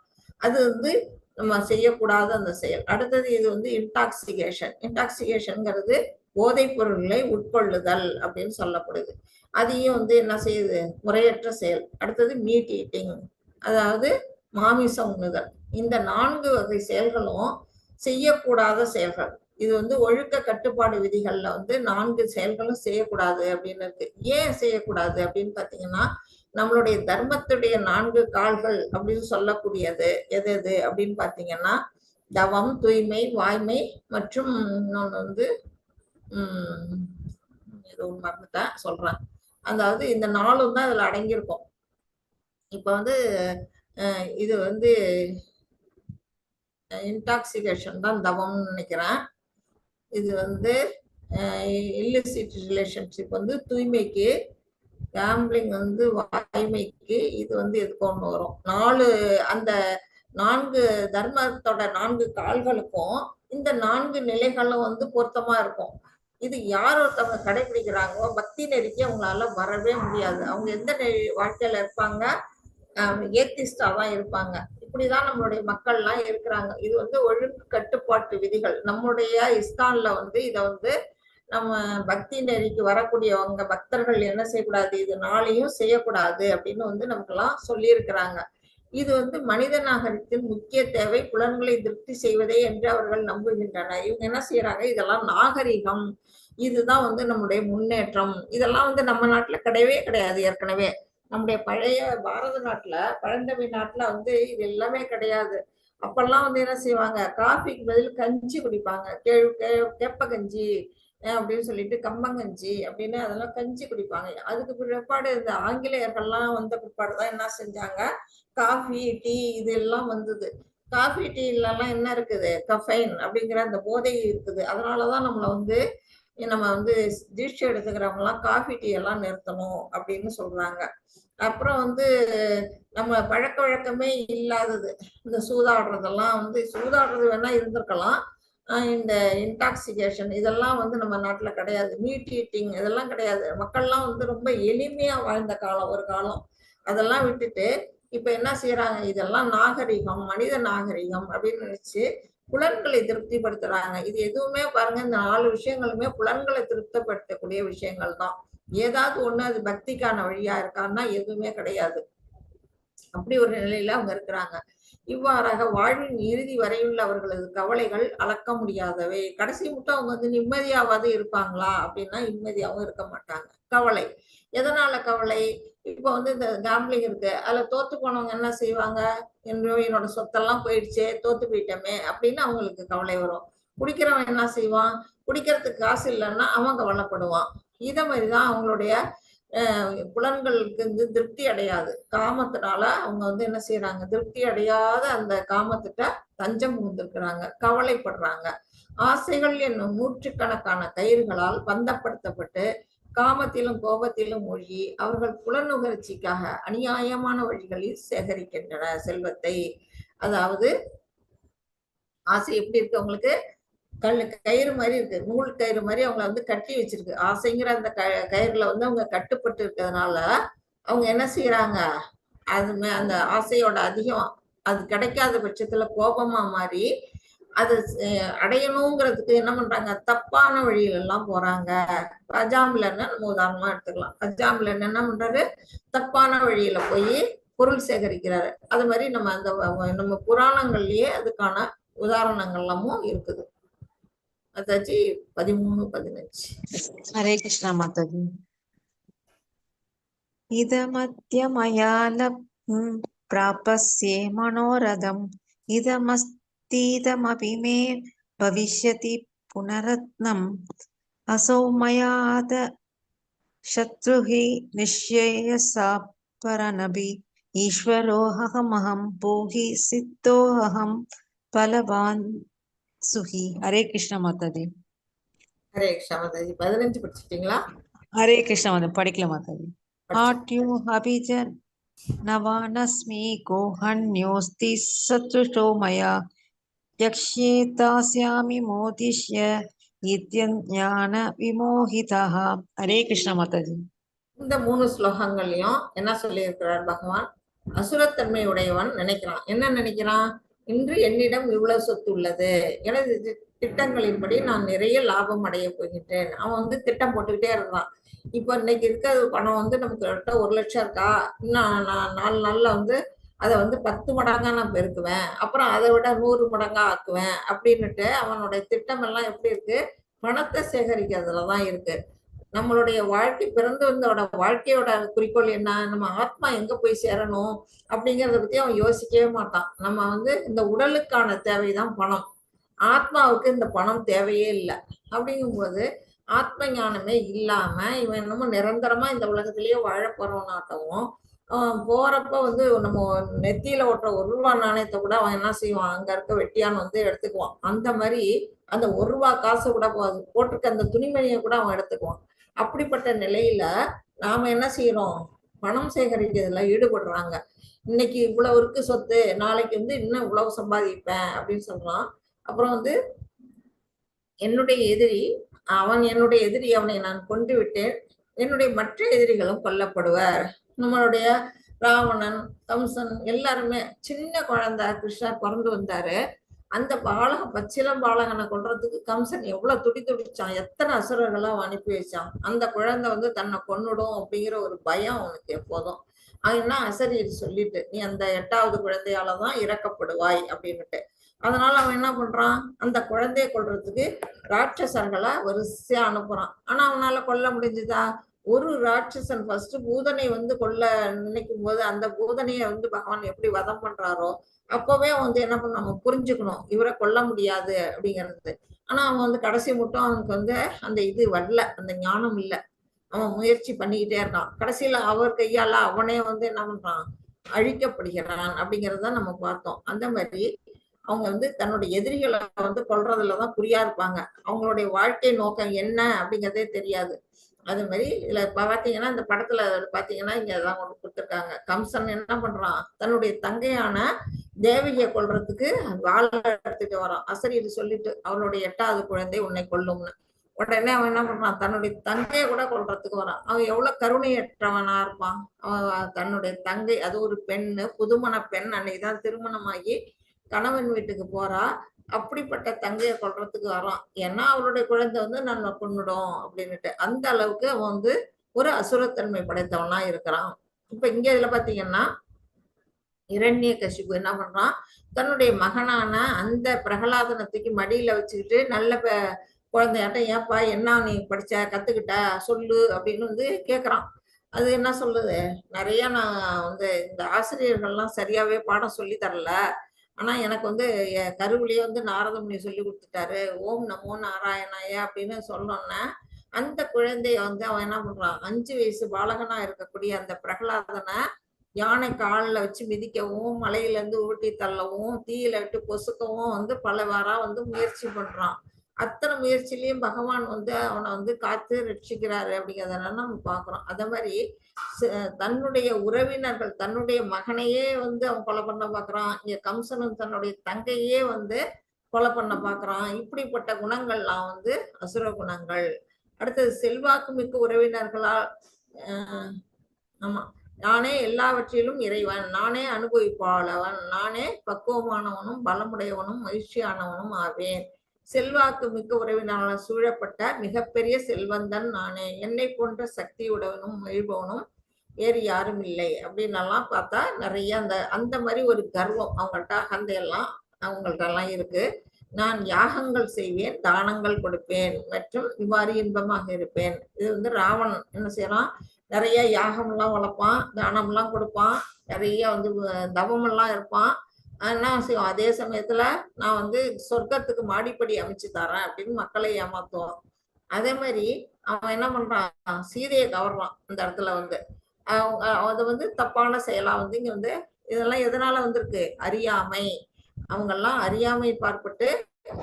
அது வந்து நம்ம செய்யக்கூடாத அந்த செயல். அடுத்தது இது வந்து இன்டாக்சிகேஷன். இன்டாக்சிகேஷன்ங்கிறது போதைப் பொருள்களை உட்கொள்ளுதல் அப்படின்னு சொல்லப்படுது. அதையும் வந்து என்ன செய்யுது, முறையற்ற செயல். அடுத்தது மீட் ஈட்டிங், அதாவது மாமிசம் உண்ணுதல். இந்த 4 வகை செயல்களும் செய்யக்கூடாத செயல்கள். இது வந்து ஒழுக்க கட்டுப்பாடு விதிகள்ல வந்து 4 செயல்களும் செய்யக்கூடாது அப்படின்னு இருக்கு. ஏன் செய்யக்கூடாது அப்படின்னு பாத்தீங்கன்னா, நம்மளுடைய தர்மத்துடைய 4 கால்கள் அப்படின்னு சொல்லக்கூடியது எது எது அப்படின்னு பாத்தீங்கன்னா, தவம், தூய்மை, வாய்மை மற்றும் இன்னொன்னு வந்து ஏதோ மறந்துட்டேன் சொல்றேன். அதாவது இந்த 4 தான் இதுல அடங்கியிருக்கும். இப்ப வந்து இது வந்து இன்டாக்சிகேஷன் தான் தவம்னு நினைக்கிறேன். இது வந்து இல்லிசிட் ரிலேஷன்ஷிப் வந்து தூய்மைக்கு, கேம்பிளிங் வந்து வாய்மைக்கு, இது வந்து எதுக்கு ஒண்ணு வரும். 4 அந்த 4 தர்மத்தோட 4 கால்களுக்கும் இந்த 4 நிலைகளும் வந்து பொருத்தமா இருக்கும். இது யார் ஒருத்தவங்க கடைபிடிக்கிறாங்களோ பக்தி நெறிக்கு அவங்களால வரவே முடியாது. அவங்க எந்த வாழ்க்கையில இருப்பாங்க, ஏத்திஸ்டா தான் இருப்பாங்க. இப்படிதான் நம்மளுடைய மக்கள்லாம் இருக்கிறாங்க. இது வந்து ஒழுங்கு கட்டுப்பாட்டு விதிகள். நம்முடைய இஸ்கான்ல வந்து இதை வந்து நம்ம பக்தி நெறிக்கு வரக்கூடியவங்க பக்தர்கள் என்ன செய்யக்கூடாது, இது 4ஐயும் செய்யக்கூடாது அப்படின்னு வந்து நமக்கெல்லாம் சொல்லி இருக்கிறாங்க. இது வந்து மனித நாகரிகத்தின் முக்கிய தேவை புலன்களை திருப்தி செய்வதே என்று அவர்கள் நம்புகின்றனர். இவங்க என்ன செய்யறாங்க, இதெல்லாம் நாகரிகம், இதுதான் வந்து நம்முடைய முன்னேற்றம். இதெல்லாம் வந்து நம்ம நாட்டுல கிடையவே கிடையாது. ஏற்கனவே நம்முடைய பழைய பாரத நாட்டுல, பழந்தமிழ் நாட்டுல வந்து இது எல்லாமே கிடையாது. அப்பெல்லாம் வந்து என்ன செய்வாங்க, காஃபிக்கு பதில் கஞ்சி குடிப்பாங்க. கேப்ப கஞ்சி அப்படின்னு சொல்லிட்டு, கம்பங்கஞ்சி அப்படின்னு அதெல்லாம் கஞ்சி குடிப்பாங்க. அதுக்கு பிற்பாடு இந்த ஆங்கிலேயர்கள்லாம் வந்த பிற்பாடுதான் என்ன செஞ்சாங்க, காஃபி டீ இதெல்லாம் வந்தது. காஃபி டீலலாம் என்ன இருக்குது, கஃபைன் அப்படிங்கிற அந்த போதை இருக்குது. அதனாலதான் நம்ம வந்து தீட்சை எடுத்துக்கிறவங்கலாம் காஃபி டீ எல்லாம் நிறுத்தணும் அப்படின்னு சொல்றாங்க. அப்புறம் நம்ம பழக்க வழக்கமே இல்லாதது இந்த சூதாடுறதெல்லாம் சூதாடுறது வேணா இருந்திருக்கலாம். இந்த இன்டாக்சிகேஷன் இதெல்லாம் நம்ம நாட்டுல கிடையாது. மீட் ஈட்டிங் இதெல்லாம் கிடையாது. மக்கள்லாம் ரொம்ப எளிமையா வாழ்ந்த காலம் ஒரு காலம். அதெல்லாம் விட்டுட்டு இப்ப என்ன செய்யறாங்க, இதெல்லாம் நாகரிகம், மனித நாகரிகம் அப்படின்னு நினைச்சு புலன்களை திருப்திப்படுத்துறாங்க. இது எதுவுமே பாருங்க, இந்த 4 விஷயங்களுமே புலன்களை திருப்திப்படுத்தக்கூடிய விஷயங்கள் தான். ஏதாவது ஒண்ணு அது பக்திக்கான வழியா இருக்கான்னா எதுவுமே கிடையாது. அப்படி ஒரு நிலையில அவங்க இருக்கிறாங்க. இவ்வாறாக வாழ்வின் இறுதி வரையுள்ள அவர்களது கவலைகள் அளக்க முடியாதவை. கடைசி மட்டும் அவங்க நிம்மதியாவது இருப்பாங்களா அப்படின்னா நிம்மதியாவும் இருக்க மாட்டாங்க. கவலை எதனால கவலை? இப்போ இந்த கேம்பிளிங் இருக்கு, அதுல தோத்து போனவங்க என்ன செய்வாங்க, என்னோட சொத்தெல்லாம் போயிடுச்சே, தோத்து போயிட்டோமே அப்படின்னு அவங்களுக்கு கவலை வரும். குடிக்கிறவன் என்ன செய்வான், குடிக்கிறதுக்கு காசு இல்லைன்னா அவன் கவலைப்படுவான். இத மாதிரிதான் அவங்களுடைய புலன்களுக்கு திருப்தி அடையாது. காமத்தினால அவங்க என்ன செய்யறாங்க, திருப்தி அடையாத அந்த காமத்திட்ட தஞ்சம் புகுந்திருக்கிறாங்க, கவலைப்படுறாங்க. ஆசைகள் என்னும் நூற்றுக்கணக்கான கயிறுகளால் பந்தப்படுத்தப்பட்டு காமத்திலும் கோபத்திலும் மூழ்கி அவர்கள் புலனுகர்ச்சிக்காக அநியாயமான வழிகளில் சேகரிக்கின்றன செல்வத்தை. அதாவது ஆசை எப்படி இருக்கு அவங்களுக்கு, கயிறு மாதிரி இருக்கு, நூல் கயிறு மாதிரி அவங்கள கட்டி வச்சிருக்கு. ஆசைங்கிற அந்த கயிறுல அவங்க கட்டுப்பட்டு இருக்கிறதுனால அவங்க என்ன செய்யறாங்க, அந்த ஆசையோட அதிகம் அது கிடைக்காத பட்சத்துல கோபமா மாறி அது அடையணுங்கிறதுக்கு என்ன பண்றாங்க, தப்பான வழியில எல்லாம் போறாங்க. அஜாமிலன்னு நம்ம உதாரணமா எடுத்துக்கலாம். அஜாமிலன் என்ன பண்றாரு, தப்பான வழியில போய் பொருள் சேகரிக்கிறாரு. அது மாதிரி நம்ம புராணங்கள்லயே அதுக்கான உதாரணங்கள்லாமும் இருக்குது. மாதாஜி 13-15. ஹரே கிருஷ்ணா மாதாஜி. இதமத்யமயால பிராபஸ்யே மனோரதம் இதமஸ்தீதமபி மே பவிஷ்யதி புனரத்னம் அசௌ மயாத சத்ருஹி நிஷ்யேயசா பரநபி ஈஸ்வரோஹமஹம் பூஹி சித்தோஹம் பலவான் சுஹி. ஹரே கிருஷ்ணா மாதாஜி. ஹரே கிருஷ்ணா மாதாஜி. 15 படிச்சிட்டீங்களா? ஹரே கிருஷ்ணா மாதாஜி படிக்கல மாதாஜி. ஆட்யோ அபிஜன் நவானஸ்மி கோஹன்யோஸ்தி சத்ருஷோ மயா யக்ஷே தாஸ்யாமி மோதிஷ்ய இத்யஞான விமோஹிதஹ. ஹரே கிருஷ்ணா மாதாஜி. இந்த 3 ஸ்லோகங்கள்லயும் என்ன சொல்லி இருக்கிறார் பகவான், அசுரத்தன்மை உடையவன் நினைக்கிறான். என்ன நினைக்கிறான், இன்று என்னிடம் இவ்வளவு சொத்து உள்ளது, எனது திட்டங்களின்படி நான் நிறைய லாபம் அடைய போகின்றேன். அவன் திட்டம் போட்டுக்கிட்டே இருக்கிறான். இப்ப இன்னைக்கு இருக்கிற பணம் நமக்கு 1 லட்சம் இருக்கா, இன்னும் நான் 4 நாள்ல அதை 10 மடங்கா நான் பெருக்குவேன், அப்புறம் அதை விட 100 மடங்கா ஆக்குவேன் அப்படின்னுட்டு அவனுடைய திட்டம் எல்லாம் எப்படி இருக்கு, பணத்தை சேகரிக்கிறதுலதான் இருக்கு. நம்மளுடைய வாழ்க்கை பிறந்து வந்தோட வாழ்க்கையோட குறிக்கோள் என்ன, நம்ம ஆத்மா எங்க போய் சேரணும் அப்படிங்கறத பத்தி அவன் யோசிக்கவே மாட்டான். நம்ம இந்த உடலுக்கான தேவைதான் பணம், ஆத்மாவுக்கு இந்த பணம் தேவையே இல்லை. அப்படிங்கும்போது ஆத்ம ஞானமே இல்லாம இவன் என்னமோ நிரந்தரமா இந்த உலகத்திலேயே வாழ போறவனாட்டவும் போறப்ப நம்ம நெத்தியில ஓட்டுற 1 ரூபாய் நாணயத்தை கூட அவன் என்ன செய்வான், அங்க இருக்க வெட்டியான் எடுத்துக்குவான். அந்த மாதிரி அந்த 1 ரூபாய் காசு கூட போட்டிருக்க அந்த துணிமணியை கூட அவன் எடுத்துக்குவான். அப்படிப்பட்ட நிலையில நாம என்ன செய்யறோம், பணம் சேகரிக்கிறதுல ஈடுபடுறாங்க. இன்னைக்கு இவ்வளவு இருக்கு சொத்து, நாளைக்கு இன்னும் இவ்வளவு சம்பாதிப்பேன் அப்படின்னு சொல்றான். அப்புறம் என்னுடைய எதிரி அவன், என்னுடைய எதிரி அவனை நான் கொண்டு விட்டேன், என்னுடைய மற்ற எதிரிகளும் கொல்லப்படுவர். நம்மளுடைய ராவணன், கம்சன் எல்லாருமே சின்ன குழந்தை கிருஷ்ணர் பிறந்து வந்தாரு. அந்த பச்சிலம் பாலகனை கொல்றதுக்கு கம்சன் எவ்வளவு துடிச்சான், எத்தனை அசுரர்களா அனுப்பி வச்சான். அந்த குழந்தை தன்னை கொன்னுடும் அப்படிங்கிற ஒரு பயம் அவனுக்கு எப்போதும். அதுனா அசரீர் சொல்லிட்டு, நீ அந்த 8வது குழந்தையாலதான் இறக்கப்படுவாய் அப்படின்னுட்டு. அதனால அவன் என்ன பண்றான், அந்த குழந்தைய கொல்றதுக்கு ராட்சசர்களை வரிசையா அனுப்புறான். ஆனா அவனால கொல்ல முடிஞ்சுதா? ஒரு ராட்சசன் ஃபர்ஸ்ட் பூதனை கொல்ல நினைக்கும் போது அந்த பூதனைய பகவான் எப்படி வதம் பண்றாரோ அப்பவே என்ன பண்ண நம்ம புரிஞ்சுக்கணும், இவரை கொல்ல முடியாது அப்படிங்கிறது. ஆனா அவன் கடைசி மட்டும் அவனுக்கு அந்த இது வரல, அந்த ஞானம் இல்லை. அவன் முயற்சி பண்ணிக்கிட்டே இருக்கான். கடைசியில அவர் கையால அவனே என்ன பண்றான், அழிக்கப்படுகிறான் அப்படிங்கறத நம்ம பார்த்தோம். அந்த மாதிரி அவங்க வந்து தன்னுடைய எதிரிகளை வந்து கொல்றதுலதான் குறியா இருப்பாங்க. அவங்களுடைய வாழ்க்கை நோக்கம் என்ன அப்படிங்கறதே தெரியாது. அது மாதிரி இதுல பாத்தீங்கன்னா இந்த படத்துல பாத்தீங்கன்னா இங்க எல்லாம் ஒண்ணு கொடுத்துருக்காங்க. கம்சன் என்ன பண்றான், தன்னுடைய தங்கையான தேவகியை கொல்றதுக்கு வாழ எடுத்துட்டு வரான். அசரீரி சொல்லிட்டு அவளுடைய 8வது குழந்தை உன்னை கொல்லும்னு. உடனே அவன் என்ன பண்றான், தன்னுடைய தங்கையை கூட கொல்றதுக்கு வரான். அவன் எவ்வளவு கருணையற்றவனா இருப்பான். அவன் தன்னுடைய தங்கை, அது ஒரு பெண்ணு, புதுமண பெண், அன்னைக்குதான் திருமணமாகி கணவன் வீட்டுக்கு போறா. அப்படிப்பட்ட தங்கையை கொல்றதுக்கு வரான். ஏன்னா அவளுடைய குழந்தை வந்து நம்ம கொன்னுடும் அப்படின்னுட்டு. அந்த அளவுக்கு அவன் வந்து ஒரு அசுரத்தன்மை படைத்தவனா இருக்கிறான். இப்ப இங்க இதுல பாத்தீங்கன்னா இரண்யகசிபு என்ன பண்றான், தன்னுடைய மகனான அந்த பிரகலாதனத்துக்கு மடியில வச்சுக்கிட்டு நல்ல குழந்தையாட்டம், ஏப்பா என்ன நீ படிச்ச கத்துக்கிட்ட சொல்லு அப்படின்னு வந்து கேக்குறான். அது என்ன சொல்லுது, நிறைய நான் வந்து இந்த ஆசிரியர்கள்லாம் சரியாவே பாடம் சொல்லி தரல, ஆனா எனக்கு வந்து கருவிலேயே வந்து நாரத முனி சொல்லி கொடுத்துட்டாரு, ஓம் நமோ நாராயணாய அப்படின்னு சொன்னோன்னே அந்த குழந்தைய வந்து அவன் என்ன பண்றான், 5 வயசு பாலகனா இருக்கக்கூடிய அந்த பிரகலாதனை யானை காலில் வச்சு மிதிக்கவும், மலையில இருந்து உருட்டி தள்ளவும், தீயில விட்டு பொசுக்கவும் வந்து பலவாரா வந்து முயற்சி பண்றான். அத்தனை முயற்சியிலையும் பகவான் வந்து அவனை வந்து காத்து ரட்சிக்கிறாரு அப்படிங்கிறதெல்லாம் நம்ம பாக்குறோம். அதே மாதிரி தன்னுடைய உறவினர்கள், தன்னுடைய மகனையே வந்து அவன் கொலை பண்ண பாக்குறான். இங்க கம்சனும் தன்னுடைய தங்கையே வந்து கொலை பண்ண பாக்குறான். இப்படிப்பட்ட குணங்கள்லாம் வந்து அசுர குணங்கள். அடுத்தது செல்வாக்கு மிக்க உறவினர்களால் ஆமா, நானே எல்லாவற்றிலும் இறைவன், நானே அனுபவிப்பாளவன், நானே பக்குவமானவனும் பலமுடையவனும் மகிழ்ச்சியானவனும் ஆவேன். செல்வாக்கு மிக்க உறவினர்களால் சூழப்பட்ட மிகப்பெரிய செல்வந்தன் நானே, என்னை போன்ற சக்தியுடனும் மகிழ்பவனும் வேறு யாரும் இல்லை அப்படின்னெல்லாம் பார்த்தா நிறைய அந்த அந்த மாதிரி ஒரு கர்வம் அவங்கள்ட்ட, அகந்தையெல்லாம் அவங்கள்ட்ட எல்லாம் இருக்கு. நான் யாகங்கள் செய்வேன், தானங்கள் கொடுப்பேன் மற்றும் இவ்வாறு இன்பமாக இருப்பேன். இது வந்து ராவணன் என்ன செய்யறான், நிறைய யாகம்லாம் வளர்ப்பான், தானம்லாம் கொடுப்பான், நிறைய வந்து தவமெல்லாம் இருப்பான். என்ன செய்வோம், அதே சமயத்துல நான் வந்து சொர்க்கத்துக்கு மாடிப்படி அமைச்சு தரேன் அப்படின்னு மக்களை ஏமாத்துவான். அதே மாதிரி அவன் என்ன பண்றான், சீதையை கவர்றான். இந்த இடத்துல வந்து அது வந்து தப்பான செயலா வந்து இங்க வந்து இதெல்லாம் எதனால வந்திருக்கு, அறியாமை. அவங்கெல்லாம் அறியாமை பார்ப்பட்டு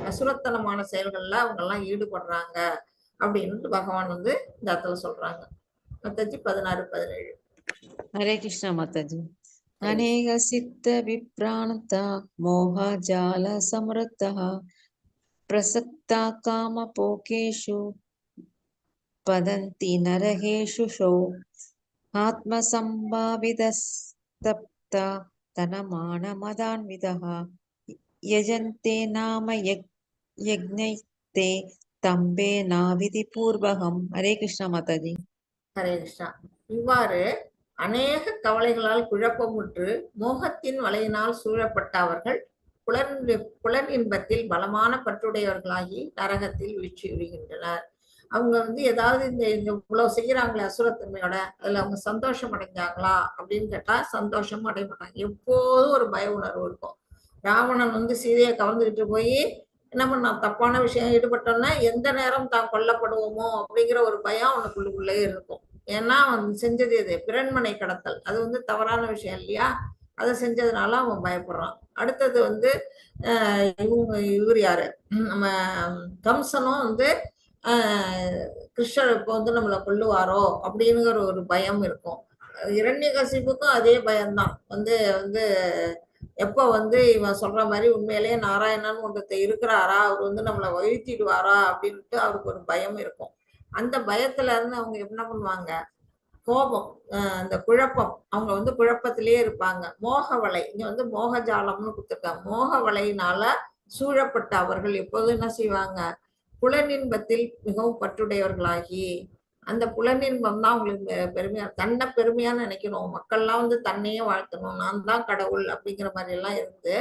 அசுரத்தனமான செயல்கள்ல அவங்க எல்லாம் ஈடுபடுறாங்க அப்படின்னு பகவான் வந்து இந்த இடத்துல சொல்றாங்க. 16-17. हरे कृष्णा माताजी। अनेक सिद्ध विप्राणता मोह जाल समृद्धः प्रसक्ता काम पोकेषु पदन्ति नरहेषु शो आत्मसंभावितस्तप्ता तनमान मदान्वितः यजन्ते नाम यज्ञैस्ते तम्बे नाविधि पूर्वहम्। हरे कृष्णा माताजी। ஹரே கிருஷ்ணா. இவ்வாறு அநேக கவலைகளால் குழப்பமுற்று மோகத்தின் வலையினால் சூழப்பட்ட அவர்கள் புலன் இன்பத்தில் பலமான பற்றுடையவர்களாகி நரகத்தில் வீழ்ச்சியுறுகின்றனர். அவங்க வந்து ஏதாவது இந்த இவ்வளவு செய்யறாங்களே அசுரத்தன்மையோட, அதுல அவங்க சந்தோஷம் அடைஞ்சாங்களா அப்படின்னு கேட்டா சந்தோஷமும் அடைய மாட்டாங்க. எப்போதும் ஒரு பய உணர்வு இருக்கும். ராவணன் வந்து சீதையை கவர்ந்துகிட்டு போய் என்ன பண்ணா, தப்பான விஷயம் ஈடுபட்டோம்னா எந்த நேரம் தான் கொல்லப்படுவோமோ அப்படிங்கிற ஒரு பயம் அவனுக்குள்ளுக்குள்ளே இருக்கும். ஏன்னா அவன் செஞ்சது எது, பிறன்மனை கடத்தல், அது வந்து தவறான விஷயம் இல்லையா, அதை செஞ்சதுனால அவன் பயப்படுறான். அடுத்தது வந்து இவர் யாரு, நம்ம கம்சனும் வந்து கிருஷ்ணர் இப்போ வந்து நம்மளை கொல்லுவாரோ அப்படிங்கிற ஒரு பயம் இருக்கும். இரண்யகசிப்புக்கும் அதே பயம்தான். வந்து வந்து எப்ப வந்து இவன் சொல்ற மாதிரி உண்மையிலேயே நாராயணன் ஒருத்தர் இருக்கிறாரா, அவர் வந்து நம்மளை வழுத்திடுவாரா அப்படின்ட்டு அவருக்கு ஒரு பயம் இருக்கும். அந்த பயத்துல இருந்து அவங்க என்ன பண்ணுவாங்க, கோபம், அந்த குழப்பம், அவங்க வந்து குழப்பத்திலேயே இருப்பாங்க. மோகவலை, இங்க வந்து மோகஜாலம்னு கொடுத்துருக்காங்க. மோகவலையினால சூழப்பட்ட அவர்கள் எப்போதும் என்ன செய்வாங்க, புலனின்பத்தில் மிகவும் பற்றுடையவர்களாகி, அந்த புலனின்பம் தான் அவங்களுக்கு பெருமையா, தன்னை பெருமையான்னு நினைக்கணும், மக்கள்லாம் வந்து தன்னையே வாழ்த்தணும், நான் தான் கடவுள் அப்படிங்கிற மாதிரி எல்லாம் இருந்து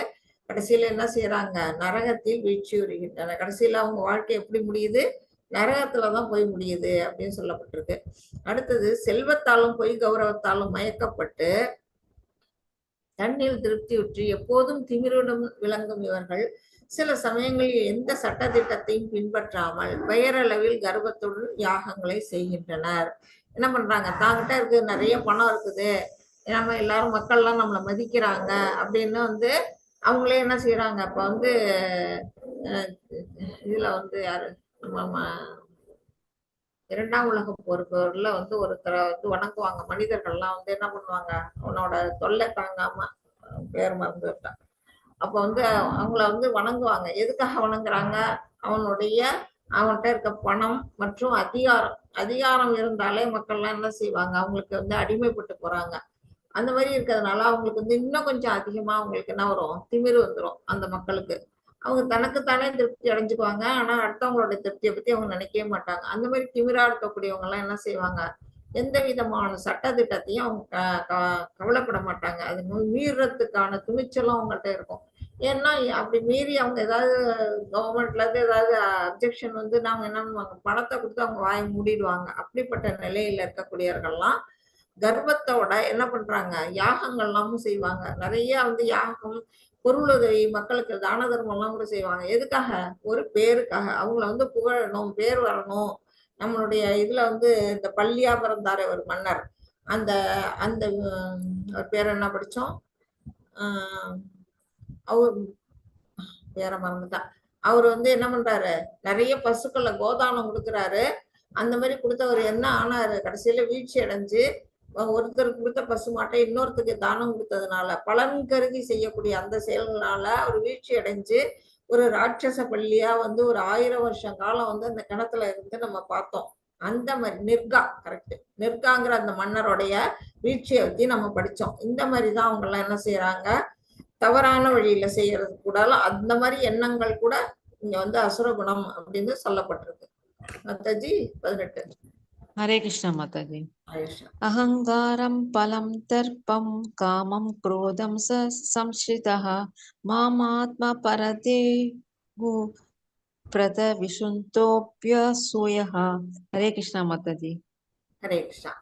கடைசியில என்ன செய்யறாங்க, நரகத்தில் வீழ்ச்சி வருகின்றன. கடைசியில அவங்க வாழ்க்கை எப்படி முடியுது, நரகத்துலதான் போய் முடியுது அப்படின்னு சொல்லப்பட்டிருக்கு. அடுத்தது செல்வத்தாலும் பொய் கௌரவத்தாலும் மயக்கப்பட்டு தண்ணீர் திருப்தியுற்று எப்போதும் திமிருடன் விளங்கும் இவர்கள் சில சமயங்களில் எந்த சட்டத்திட்டத்தையும் பின்பற்றாமல் பெயரளவில் கர்வத்துடன் யாகங்களை செய்கின்றனர். என்ன பண்றாங்க, தாங்கிட்ட இருக்கு, நிறைய பணம் இருக்குது, நம்ம எல்லாரும் மக்கள்லாம் நம்மளை மதிக்கிறாங்க அப்படின்னு வந்து அவங்களே என்ன செய்யறாங்க. அப்ப வந்து இதுல வந்து யாரு இரண்டாம் உலக போர்ல வந்து ஒருத்தரை வந்து வணங்குவாங்க. மனிதர்கள்லாம் வந்து என்ன பண்ணுவாங்க, அவனோட தொல்லை தாங்காம பேர் மறந்து விட்டான். அப்ப வந்து அவங்கள வந்து வணங்குவாங்க. எதுக்காக வணங்குறாங்க? அவன்கிட்ட இருக்க பணம் மற்றும் அதிகாரம் இருந்தாலே மக்கள்லாம் என்ன செய்வாங்க, அவங்களுக்கு வந்து அடிமைப்பட்டு போறாங்க. அந்த மாதிரி இருக்கிறதுனால அவங்களுக்கு வந்து இன்னும் கொஞ்சம் அதிகமா அவங்களுக்கு என்ன வரும், திமிரு வந்துடும் அந்த மக்களுக்கு. அவங்க தனக்குத்தானே திருப்தி அடைஞ்சுக்குவாங்க. ஆனா அடுத்தவங்களோட திருப்தியை பத்தி அவங்க நினைக்கவே மாட்டாங்க. அந்த மாதிரி திமிரா இருக்கக்கூடியவங்க எல்லாம் என்ன செய்வாங்க, எந்த விதமான சட்ட திட்டத்தையும் அவங்க கவலைப்பட மாட்டாங்க. அது மீறதுக்கான துணிச்சலும் அவங்கள்ட்ட இருக்கும். ஏன்னா அப்படி மீறி அவங்க ஏதாவது கவர்மெண்ட்ல இருந்து ஏதாவது அப்ஜெக்ஷன் வந்து நாங்க என்ன பண்ணுவாங்க, பணத்தை கொடுத்து அவங்க வாயை மூடிடுவாங்க. அப்படிப்பட்ட நிலையில இருக்கக்கூடியவர்கள்லாம் கர்வத்தோட என்ன பண்றாங்க, யாகங்கள்லாமும் செய்வாங்க. நிறைய வந்து யாகம், பொருளுதவி, மக்களுக்கு தான தர்மம் எல்லாம் கூட செய்வாங்க. எதுக்காக? ஒரு பேருக்காக. அவங்கள வந்து புகழணும், பேர் வரணும். நம்மளுடைய இதுல வந்து இந்த பள்ளியா பிறந்தாரு ஒரு மன்னர், அந்த அந்த பேர் என்ன படிச்சோம், அவர் பேரை மறந்துட்டான். அவர் வந்து என்ன பண்றாரு, நிறைய பசுக்களை கோதானம் கொடுக்குறாரு. அந்த மாதிரி கொடுத்தவர் என்ன ஆனாரு, கடைசியில வீழ்ச்சி அடைஞ்சு ஒருத்தருக்கு கொடுத்த பசு மாட்டை இன்னொருத்தருக்கு தானம் கொடுத்ததுனால, பலன் கருதி செய்யக்கூடிய அந்த செயல்களால அவர் வீழ்ச்சி அடைஞ்சு ஒரு ராட்சச பள்ளியா வந்து ஒரு 1000 வருஷம் காலம் வந்து அந்த கிணத்துல இருந்து நம்ம பார்த்தோம். அந்த மாதிரி கரெக்ட், நிர்காங்கிற அந்த மன்னருடைய வீழ்ச்சியை பத்தி நம்ம படிச்சோம். இந்த மாதிரிதான் அவங்க எல்லாம் என்ன செய்யறாங்க, தவறான வழியில செய்யறது கூட அந்த மாதிரி எண்ணங்கள் கூட இங்க வந்து அசுர குணம் அப்படின்னு சொல்லப்பட்டிருக்கு. மாதாஜி 18. हरे कृष्णा माताजी। ஆயுஷா. अहंकारं पलं दर्पं कामं क्रोधं संश्रितः मामात्मपरते प्रदविशुन्तोऽप्यसूयः। हरे कृष्णा माताजी। ஹரே கிருஷ்ணா.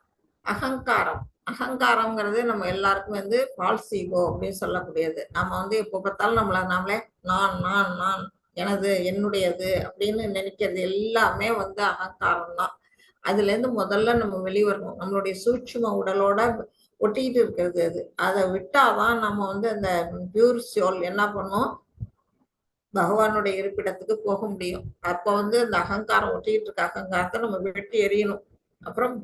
அகங்காரம்ங்கிறது நம்ம எல்லாருக்கும் வந்து ஃபால்ஸ் ஈகோ அப்படின்னு சொல்லக்கூடியது. நம்ம வந்து எப்போ பார்த்தாலும் நாமளே நான் நான் நான் எனது என்னுடையது அப்படின்னு நினைக்கிறது எல்லாமே வந்து அகங்காரம் தான். அதுல இருந்து முதல்ல நம்ம வெளிவரணும். நம்மளுடைய சூட்சும உடலோட ஒட்டிக்கிட்டு இருக்கிறது அது. அதை விட்டாதான் நம்ம வந்து அந்த பியூர் சோல் என்ன பண்ணும், பகவானுடைய இருப்பிடத்துக்கு போக முடியும். அப்ப வந்து அந்த அகங்காரம் ஒட்டிக்கிட்டு இருக்க அகங்காரத்தை நம்ம வெட்டி எறியணும். அப்புறம்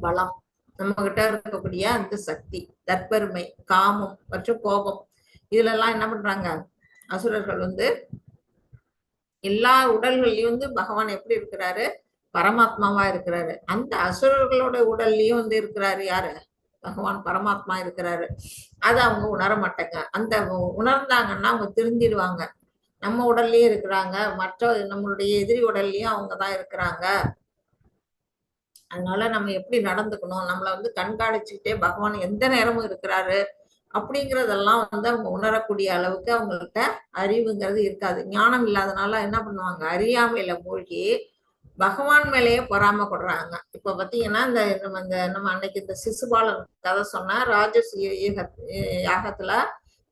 பலம், நம்ம கிட்ட இருக்கக்கூடிய அந்த சக்தி, தற்பெருமை, காமம் மற்றும் கோபம், இதுல எல்லாம் என்ன பண்றாங்க அசுரர்கள் வந்து எல்லா உடல்கள்லயும் வந்து பகவான் எப்படி இருக்கிறாரு, பரமாத்மாவா இருக்கிறாரு. அந்த அசுரர்களோட உடல்லயும் வந்து இருக்கிறாரு யாரு, பகவான் பரமாத்மா இருக்கிறாரு. அதை அவங்க உணர மாட்டாங்க. அந்த உணர்ந்தாங்கன்னா அவங்க திருந்திடுவாங்க. நம்ம உடல்லயே இருக்கிறாங்க, மற்ற நம்மளுடைய எதிரி உடல்லயும் அவங்கதான் இருக்கிறாங்க. அதனால நம்ம எப்படி நடந்துக்கணும், நம்மளை வந்து கண்காணிச்சுக்கிட்டே பகவான் எந்த நேரமும் இருக்கிறாரு அப்படிங்கிறதெல்லாம் வந்து அவங்க உணரக்கூடிய அளவுக்கு அவங்கள்ட்ட அறிவுங்கிறது இருக்காது. ஞானம் இல்லாதனால என்ன பண்ணுவாங்க, அறியாமையில மூழ்கி பகவான் மேலேயே பொறாமப்படுறாங்க. இப்ப பாத்தீங்கன்னா நம்ம அன்னைக்கு இந்த சிசுபாலன் கதை சொன்னா, யாகத்துல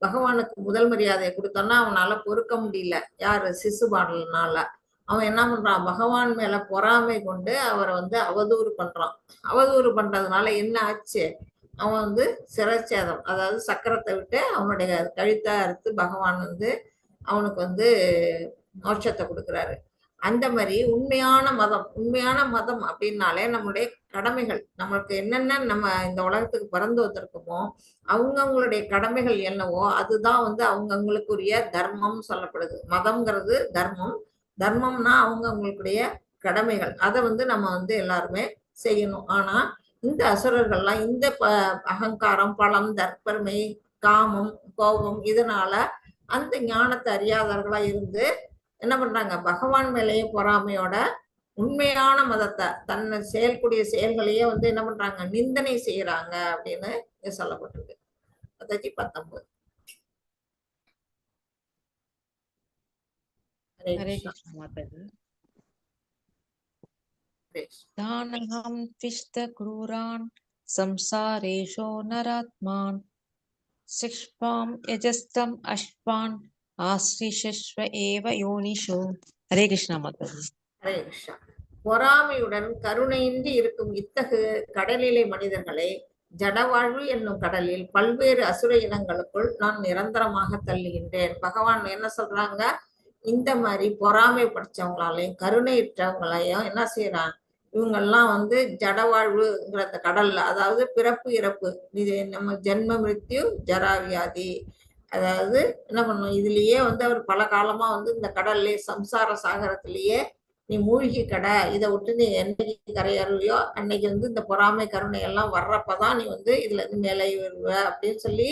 பகவானுக்கு முதல் மரியாதையை கொடுத்தோன்னா அவனால பொறுக்க முடியல. யாரு, சிசுபாலனால. அவன் என்ன பண்றான், பகவான் மேல பொறாமை கொண்டு அவரை வந்து அவதூறு பண்றான். அவதூறு பண்றதுனால என்ன ஆச்சு, அவன் வந்து சிரச்சேதம், அதாவது சக்கரத்தை விட்டு அவனுடைய கழுத்தை அறுத்து பகவான் வந்து அவனுக்கு வந்து மோட்சத்தை கொடுக்குறாரு. அந்த மாதிரி உண்மையான மதம் அப்படின்னாலே நம்மளுடைய கடமைகள், நம்மளுக்கு என்னென்ன நம்ம இந்த உலகத்துக்கு பிறந்து வந்திருக்கோமோ அவங்கவுங்களுடைய கடமைகள் என்னவோ அதுதான் வந்து அவங்கவுங்களுக்குரிய தர்மம் சொல்லப்படுது. மதம்ங்கிறது தர்மம், தர்மம்னா அவங்கவுங்களுடைய கடமைகள். அதை வந்து நம்ம வந்து எல்லாருமே செய்யணும். ஆனா இந்த அசுரர்கள்லாம் இந்த அகங்காரம், பலம், தற்பெருமை, காமம், கோபம், இதனால அந்த ஞானத்தை அறியாதவர்களா இருந்து என்ன பண்றாங்க, பகவான் மேலேயே பொறாமையோட உண்மையான மதத்தை, தன்னை செயல்கூடிய செயல்களையே வந்து என்ன பண்றாங்க, நிந்தனை செய்யறாங்க அப்படின்னு சொல்லப்பட்டிருக்கு. 19. हरे कृष्णा माताजी। दानहं त्विष्ट क्रूरान् संसारेषु नरात्मान् शिक्ष्पां यजस्तम् अश्वान् आश्रिषस्व एव योनिषु। हरे कृष्णा माताजी। ஹரே கிருஷ்ணா. பொறாமையுடன் கருணையின்றி இருக்கும் இத்தகு கடலிலை மனிதர்களை ஜடவாழ்வு என்னும் கடலில் பல்வேறு அசுர இனங்களுக்குள் நான் நிரந்தரமாக தள்ளுகின்றேன். பகவான் என்ன சொல்றாங்க, இந்த மாதிரி பொறாமை படிச்சவங்களாலையும் கருணையற்றவங்களையும் என்ன செய்யறான், இவங்கெல்லாம் வந்து ஜடவாழ்வுங்கிற அந்த கடல்ல, அதாவது பிறப்பு இறப்பு, இது நம்ம ஜென்ம மிருத்யு ஜராவியாதி, அதாவது என்ன பண்ணும், இதுலயே வந்து அவர் பல காலமா வந்து இந்த கடல்லே சம்சார சாகரத்திலேயே நீ மூழ்கி கடை, இதை விட்டு நீ என்னைக்கு கரையறிவியோ அன்னைக்கு வந்து இந்த பொறாமை கருணை எல்லாம் வர்றப்பதான் நீ வந்து இதுல இருந்து மேலே வருவ அப்படின்னு சொல்லி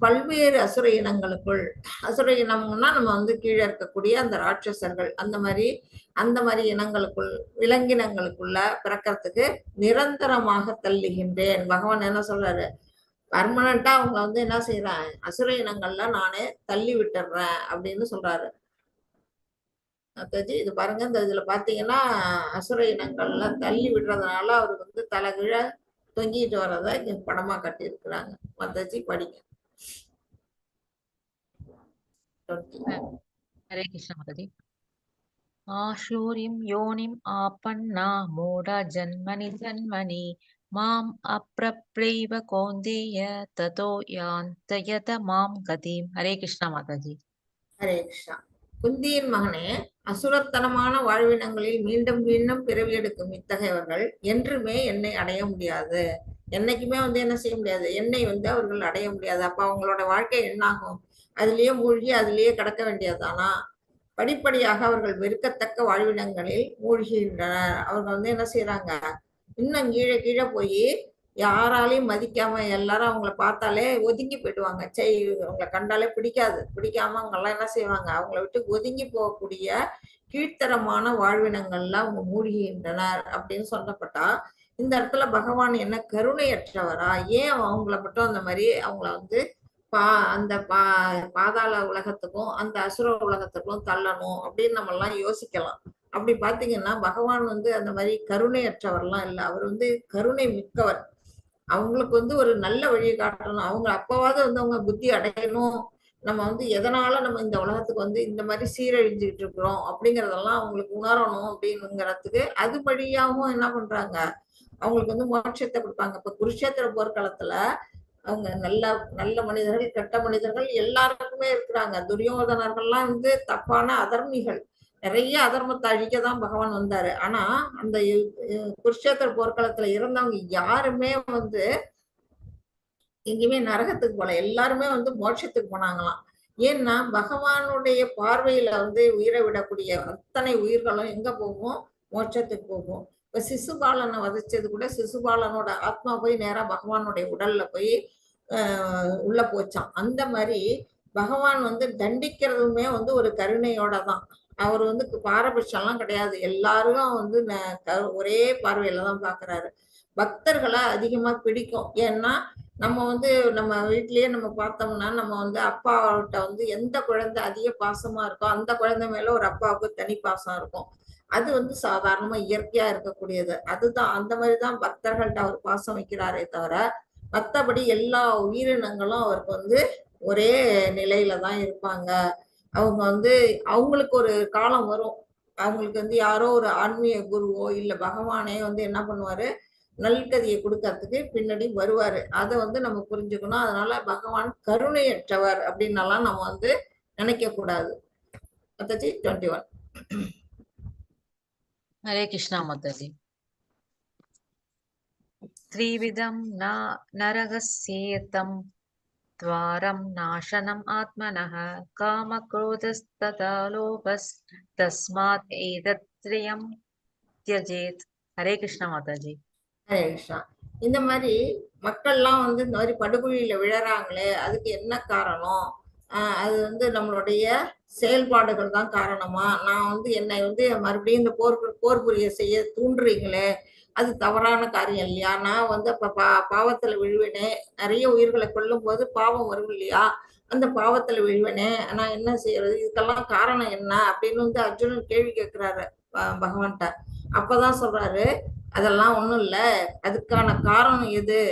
பல்வேறு அசுர இனங்களுக்குள், அசுர இனம்னா நம்ம வந்து கீழே இருக்கக்கூடிய அந்த ராட்சசர்கள், அந்த மாதிரி இனங்களுக்குள் விலங்கினங்களுக்குள்ள பிறக்கிறதுக்கு நிரந்தரமாக தள்ளுகின்றேன். பகவான் என்ன சொல்றாரு, பர்மனண்டா அவங்க வந்து என்ன செய்யறேன், அசுர இனங்கள்ல நானே தள்ளி விட்டுறேன் அப்படின்னு சொல்றாரு. இது பாருங்க, இந்த இதுல பாத்தீங்கன்னா அசுர இனங்கள்ல தள்ளி விடுறதுனால அவருக்கு வந்து தலைகீழ தொங்கிட்டு வர்றத இங்க படமா கட்டி இருக்கிறாங்க. மத்தாச்சி படிங்க. हरे कृष्णा माताजी। आशूरिं योनिम् आपन्ना मूढा जन्मनि जन्मनि माम् अप्रप्रैव कौन्तेय ततो यान्त्ययत मां गतिम्। हरे कृष्णा माताजी। ஹரே கிருஷ்ணா. குந்தியின் மகனே, அசுரத்தனமான வாழ்வினங்களில் மீண்டும் மீண்டும் பிறவி எடுக்கும் இத்தகையவர்கள் என்றுமே என்னை அடைய முடியாது. என்னைக்குமே வந்து என்ன செய்ய முடியாது, என்னை வந்து அவர்கள் அடைய முடியாது. அப்ப அவங்களோட வாழ்க்கை என்னாகும், அதுலயே மூழ்கி அதுலயே கிடக்க வேண்டியதுதானா? படிப்படியாக அவர்கள் வெறுக்கத்தக்க வாழ்விடங்களில் மூழ்கின்றனர். அவங்க வந்து என்ன செய்யறாங்க, இன்னும் கீழே கீழே போய் யாராலையும் மதிக்காம எல்லாரும் அவங்கள பார்த்தாலே ஒதுங்கி போயிடுவாங்க. சரி, அவங்கள கண்டாலே பிடிக்காம அவங்க எல்லாம் என்ன செய்வாங்க, அவங்கள விட்டு ஒதுங்கி போகக்கூடிய கீழ்த்தரமான வாழ்வினங்கள்ல அவங்க மூழ்கின்றனர் அப்படின்னு சொல்லப்பட்டா, இந்த இடத்துல பகவான் என்ன கருணையற்றவரா? ஏன் அவங்கள மட்டும் அந்த மாதிரி அவங்கள வந்து அந்த பாதாள உலகத்துக்கும் அந்த அசுர உலகத்துக்கும் தள்ளணும் அப்படின்னு நம்ம எல்லாம் யோசிக்கலாம். அப்படி பாத்தீங்கன்னா பகவான் வந்து அந்த மாதிரி கருணையற்றவர்லாம் இல்லை, அவர் வந்து கருணை மிக்கவர். அவங்களுக்கு வந்து ஒரு நல்ல வழியை காட்டணும், அவங்க அப்பவாவது வந்து அவங்க புத்தி அடையணும், நம்ம வந்து எதனால நம்ம இந்த உலகத்துக்கு வந்து இந்த மாதிரி சீரழிஞ்சுக்கிட்டு இருக்கிறோம் அப்படிங்கறதெல்லாம் அவங்களுக்கு உணரணும் அப்படிங்கிறதுக்கு அது வழியாகவும் என்ன பண்றாங்க, அவங்களுக்கு வந்து மோட்சத்தை கொடுப்பாங்க. இப்ப குருஷேத்திர போர்க்களத்துல அவங்க நல்ல நல்ல மனிதர்கள் கெட்ட மனிதர்கள் எல்லாருக்குமே இருக்கிறாங்க. துரியோதனர்கள்லாம் வந்து தப்பான அதர்மிகள், நிறைய அதர்மத்தை அழிக்கதான் பகவான் வந்தாரு. ஆனா அந்த குருஷேத்திர போர்க்களத்துல இருந்தவங்க யாருமே வந்து எங்கேயுமே நரகத்துக்கு போல, எல்லாருமே வந்து மோட்சத்துக்கு போனாங்களாம். ஏன்னா பகவானுடைய பார்வையில வந்து உயிரை விடக்கூடிய அத்தனை உயிர்களும் எங்க போகும், மோட்சத்துக்கு போகும். இப்ப சிசுபாலனை வதைச்சது கூட சிசுபாலனோட ஆத்மா போய் நேரா பகவானுடைய உடல்ல போய் உள்ள போச்சான். அந்த மாதிரி பகவான் வந்து தண்டிக்கிறதுமே வந்து ஒரு கருணையோட தான். அவர் வந்து பாரபட்சம் எல்லாம் கிடையாது, எல்லாரும் வந்து ஒரே பார்வையில தான் பாக்குறாரு. பக்தர்களை அதிகமா பிடிக்கும். ஏன்னா நம்ம வந்து நம்ம வீட்லயே நம்ம பார்த்தோம்னா, நம்ம வந்து அப்பாவிட்ட வந்து எந்த குழந்தை அதிக பாசமா இருக்கோ அந்த குழந்தை மேல ஒரு அப்பாவுக்கு தனி பாசம் இருக்கும். அது வந்து சாதாரணமா இயற்கையா இருக்கக்கூடியது. அதுதான் அந்த மாதிரிதான் பக்தர்கள்ட்ட அவர் பாசம் வைக்கிறாரே தவிர, மற்றபடி எல்லா உயிரினங்களும் அவருக்கு வந்து ஒரே நிலையில தான் இருப்பாங்க. அவங்க வந்து அவங்களுக்கு ஒரு காலம் வரும், அவங்களுக்கு வந்து யாரோ ஒரு ஆன்மீக குருவோ இல்ல பகவானே வந்து என்ன பண்ணுவாரு, நல்கதியை கொடுக்கறதுக்கு பின்னாடி வருவாரு. அதை வந்து நம்ம புரிஞ்சுக்கணும். அதனால பகவான் கருணையற்றவர் அப்படின்னலாம் நம்ம வந்து நினைக்க கூடாது. 21. हरे कृष्णा माताजी। त्रिविधं नरकस्येतं द्वारं नाशनम् आत्मनः कामक्रोधस्तथा लोभस्तस्मात् एतत्त्रयं त्यजेत्। हरे कृष्णा माताजी। ஹரே கிருஷ்ணா. இந்த மாதிரி மக்கள்லாம் வந்து இந்த மாதிரி படுகொழியில விழறாங்களே, அதுக்கு என்ன காரணம்? அது வந்து நம்மளுடைய செயல்பாடுகள் தான் காரணமா? நான் வந்து என்னை வந்து மறுபடியும் இந்த போர் புரிய செய்ய தூண்டுறீங்களே, அது தவறான காரியம் இல்லையா? நான் வந்து அப்ப பாவத்துல விழுவேனே, நிறைய உயிர்களை கொல்லும் போது பாவம் வரும் இல்லையா? அந்த பாவத்துல விழுவேனே, நான் என்ன செய்யறது? இதுக்கெல்லாம் காரணம் என்ன அப்படின்னு வந்து அர்ஜுனன் கேள்வி கேட்கிறாரு பகவான்கிட்ட. அப்பதான் சொல்றாரு, அதெல்லாம் ஒண்ணும் இல்ல, அதுக்கான காரணம் எது?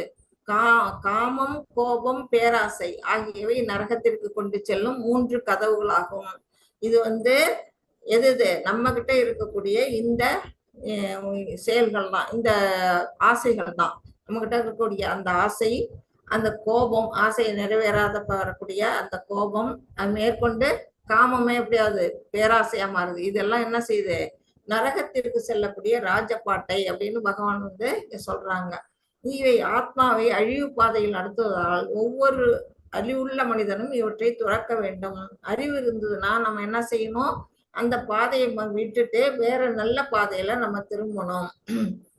காமம், கோபம், பேராசை ஆகியவை நரகத்திற்கு கொண்டு செல்லும் 3 கதவுகளாகும். இது வந்து எது நம்ம கிட்ட இருக்கக்கூடிய இந்த செயல்கள் தான், இந்த ஆசைகள் தான். நம்மகிட்ட இருக்கக்கூடிய அந்த ஆசை, அந்த கோபம், ஆசையை நிறைவேறாத வரக்கூடிய அந்த கோபம், அது மேற்கொண்டு காமமே எப்படியாவது பேராசையா மாறுது. இதெல்லாம் என்ன செய்யுது? நரகத்திற்கு செல்லக்கூடிய ராஜபாட்டை அப்படின்னு பகவான் வந்து இங்க சொல்றாங்க. இவை ஆத்மாவை அழிவு பாதையில் நடத்துவதால் ஒவ்வொரு அறிவுள்ள மனிதனும் இவற்றை துறக்க வேண்டும். அறிவு இருந்ததுன்னா நம்ம என்ன செய்யணும்? அந்த பாதையை விட்டுட்டு வேற நல்ல பாதையில நம்ம திரும்பணும்.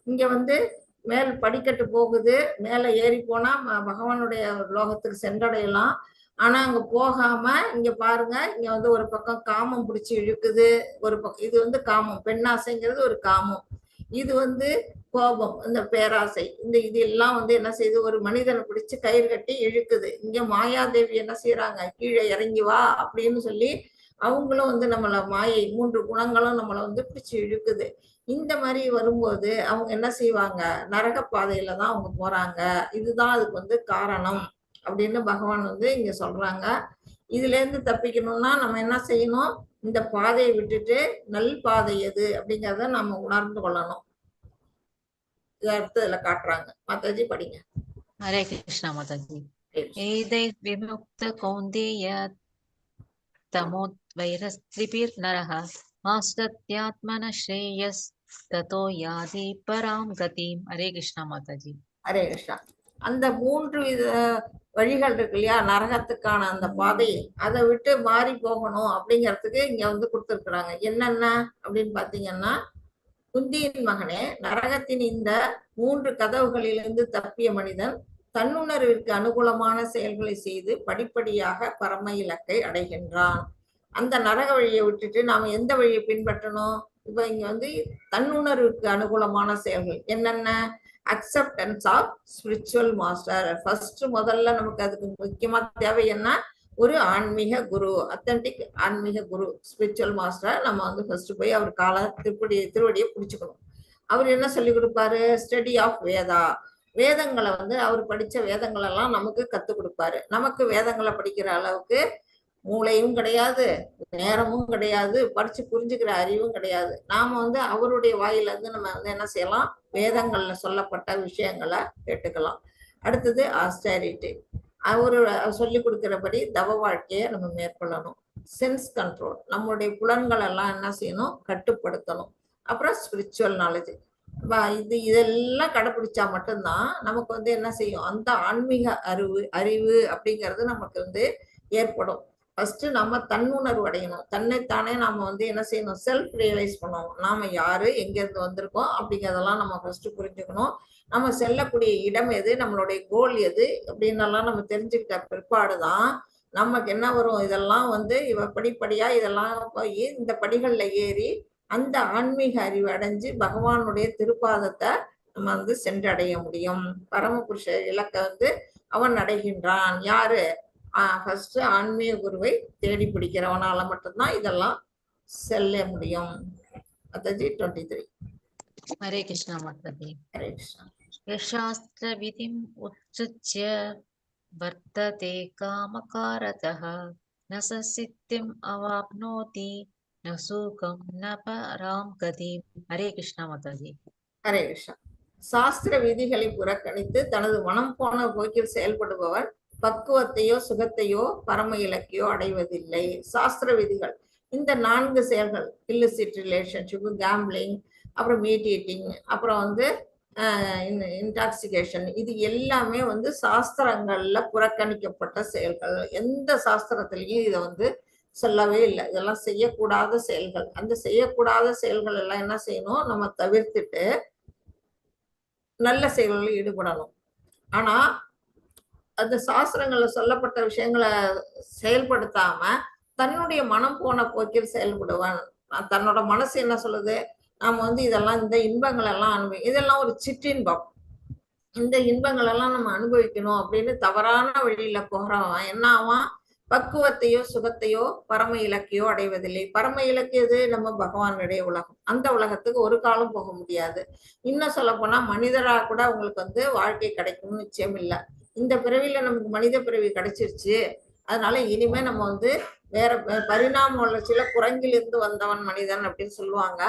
இங்க வந்து மேல் படிக்கட்டு போகுது, மேல ஏறி போனா பகவானுடைய லோகத்துக்கு சென்றடையலாம். ஆனா அங்க போகாம இங்க பாருங்க, இங்க வந்து ஒரு பக்கம் காமம் பிடிச்சி இழுக்குது, ஒரு பக்கம் இது வந்து காமம், பெண்ணாசைங்கிறது ஒரு காமம், இது வந்து கோபம், இந்த பேராசை, இந்த இது எல்லாம் வந்து என்ன செய்யுது? ஒரு மனிதனை பிடிச்சு கயிறு கட்டி இழுக்குது. இங்க மாயாதேவி என்ன செய்யறாங்க? கீழே இறங்கி வா அப்படின்னு சொல்லி அவங்களும் வந்து நம்மளை மாயை 3 குணங்களும் நம்மளை வந்து பிடிச்சு இழுக்குது. இந்த மாதிரி வரும்போது அவங்க என்ன செய்வாங்க? நரக பாதையில தான் அவங்க போறாங்க. இதுதான் அதுக்கு வந்து காரணம் அப்படின்னு பகவான் வந்து இங்க சொல்றாங்க. இதுல இருந்து தப்பிக்கணும்னா நம்ம என்ன செய்யணும்? இந்த பாதையை விட்டுட்டு நல் பாதை எது அப்படிங்கிறத நம்ம உணர்ந்து கொள்ளணும். இதை அடுத்து இதுல காட்டுறாங்க. மாதாஜி படிங்க. हरे कृष्णा माताजी। एदै विमुक्त कौन्तेय तमोद्वैरस्त्रिभिर्नरः आश्रित्यात्मनः श्रेयस् ततो याति परां गतिम्। हरे कृष्णा माताजी। ஹரே கிருஷ்ணா. அந்த 3 வித வழிகள் இருக்கு இல்லையா? நரகத்துக்கான அந்த பாதை, அதை விட்டு மாறி போகணும் அப்படிங்கிறதுக்கு இங்க வந்து கொடுத்துருக்குறாங்க. என்னென்ன அப்படின்னு பாத்தீங்கன்னா, குந்தியின் மகனே, நரகத்தின் இந்த 3 கதவுகளிலிருந்து தப்பிய மனிதன் தன்னுணர்விற்கு அனுகூலமான செயல்களை செய்து படிப்படியாக பரம இலக்கை அடைகின்றான். அந்த நரக வழியை விட்டுட்டு நாம எந்த வழியை பின்பற்றணும்? இப்ப இங்க வந்து தன்னுணர்வுக்கு அனுகூலமான செயல்கள் என்னென்ன? Acceptance of spiritual master. First முதல்ல நமக்கு அதுக்கு முக்கியமா தேவை என்ன? ஒரு ஆன்மீக குரு, அத்தன்டிக் ஆன்மீக குரு, ஸ்பிரிச்சுவல் மாஸ்டர். நம்ம வந்து ஃபர்ஸ்ட் போய் அவர் திருவடியை பிடிச்சுக்கணும். அவர் என்ன சொல்லி கொடுப்பாரு? Study of Veda. வேதங்களை வந்து அவர் படிச்ச வேதங்கள் எல்லாம் நமக்கு கத்து கொடுப்பாரு. நமக்கு வேதங்களை படிக்கிற அளவுக்கு மூளையும் கிடையாது, நேரமும் கிடையாது, படிச்சு புரிஞ்சுக்கிற அறிவும் கிடையாது. நாம வந்து அவருடைய வாயில இருந்து நம்ம வந்து என்ன செய்யலாம்? வேதங்கள்ல சொல்லப்பட்ட விஷயங்களை கேட்டுக்கலாம். அடுத்தது ஆஸ்டரிட்டி. அவரு சொல்லி கொடுக்கிறபடி தவ வாழ்க்கையை நம்ம மேற்கொள்ளணும். சென்ஸ் கண்ட்ரோல், நம்மளுடைய புலன்கள் எல்லாம் என்ன செய்யணும்? கட்டுப்படுத்தணும். அப்புறம் ஸ்பிரிச்சுவல் நாலேஜ். இதெல்லாம் கடைபிடிச்சா மட்டும்தான் நமக்கு வந்து என்ன செய்யும்? அந்த ஆன்மீக அறிவு அப்படிங்கிறது நமக்கு வந்து ஏற்படும். ஃபர்ஸ்ட் நம்ம தன்னுணர்வு அடையணும். தன்னைத்தானே நாம வந்து என்ன செய்யணும்? செல்ஃப் ரியலைஸ் பண்ணணும். நாம யாரு, எங்க இருந்து வந்திருக்கோம் அப்படிங்கிறதெல்லாம் நம்ம ஃபர்ஸ்ட் புரிஞ்சுக்கணும். நம்ம செல்லக்கூடிய இடம் எது, நம்மளுடைய கோல் எது அப்படின்னு எல்லாம் நம்ம தெரிஞ்சுக்கிட்ட பிற்பாடுதான் நமக்கு என்ன வரும்? இதெல்லாம் வந்து படிப்படியா இதெல்லாம் போய் இந்த படிகள்ல ஏறி அந்த ஆன்மீக அறிவு அடைஞ்சு பகவானுடைய திருப்பாதத்தை நம்ம வந்து சென்றடைய முடியும். பரமபுருஷ இலக்க வந்து அவன் அடைகின்றான். யாரு? ஃபர்ஸ்ட் ஆன்மீக குருவை தேடி பிடிக்கிறவனால மட்டும்தான் இதெல்லாம் செல்ல முடியும். மாதாஜி 23. हरे कृष्णा माताजी। ஹரே கிருஷ்ணா. यशास्त्र विधिम् उत्सृज्य वर्तते कामकारतः न स सिद्धिम् अवाप्नोति न सुखं न परां गतिम्। हरे कृष्णा माताजी। ஹரே கிருஷ்ணா. சாஸ்திர விதிகளை புறக்கணித்து தனது மனம் போன போக்கில் செயல்படுபவன் பக்குவத்தையோ சுகத்தையோ பரம இலக்கையோ அடைவதில்லை. சாஸ்திர விதிகள், இந்த 4 செயல்கள், இல்லிசிட் ரிலேஷன்ஷிப், கேம்பிளிங், அப்புறம் மீட் ஈட்டிங், அப்புறம் வந்து இன்டாக்சிகேஷன், இது எல்லாமே வந்து சாஸ்திரங்கள்ல புறக்கணிக்கப்பட்ட செயல்கள். எந்த சாஸ்திரத்திலையும் இதை வந்து சொல்லவே இல்லை. இதெல்லாம் செய்யக்கூடாத செயல்கள். அந்த செய்யக்கூடாத செயல்கள் எல்லாம் என்ன செய்யணும்? நம்ம தவிர்த்துட்டு நல்ல செயல்களில் ஈடுபடணும். ஆனா அந்த சாஸ்திரங்கள்ல சொல்லப்பட்ட விஷயங்களை செயல்படுத்தாம தன்னுடைய மனம் போன போக்கில் செயல்படுவான். தன்னோட மனசு என்ன சொல்லுது? நாம வந்து இதெல்லாம், இந்த இன்பங்கள் எல்லாம் இதெல்லாம் ஒரு சிற்றின்பம், இந்த இன்பங்கள் எல்லாம் நம்ம அனுபவிக்கணும் அப்படின்னு தவறான வழியில போகிறவன் என்ன ஆவான்? பக்குவத்தையோ சுகத்தையோ பரம இலக்கையோ அடைவதில்லை. பரம இலக்கியது நம்ம பகவானுடைய உலகம். அந்த உலகத்துக்கு ஒரு காலம் போக முடியாது. இன்னும் சொல்ல போனா மனிதராக கூட உங்களுக்கு வந்து வாழ்க்கை கிடைக்கும்னு நிச்சயம் இல்லை. இந்த பிறவியில நமக்கு மனித பிறவி கிடைச்சிருச்சு, அதனால இனிமே நம்ம வந்து வேற பரிணாம வளர்ச்சியில குரங்கிலிருந்து வந்தவன் மனிதன் அப்படின்னு சொல்லுவாங்க.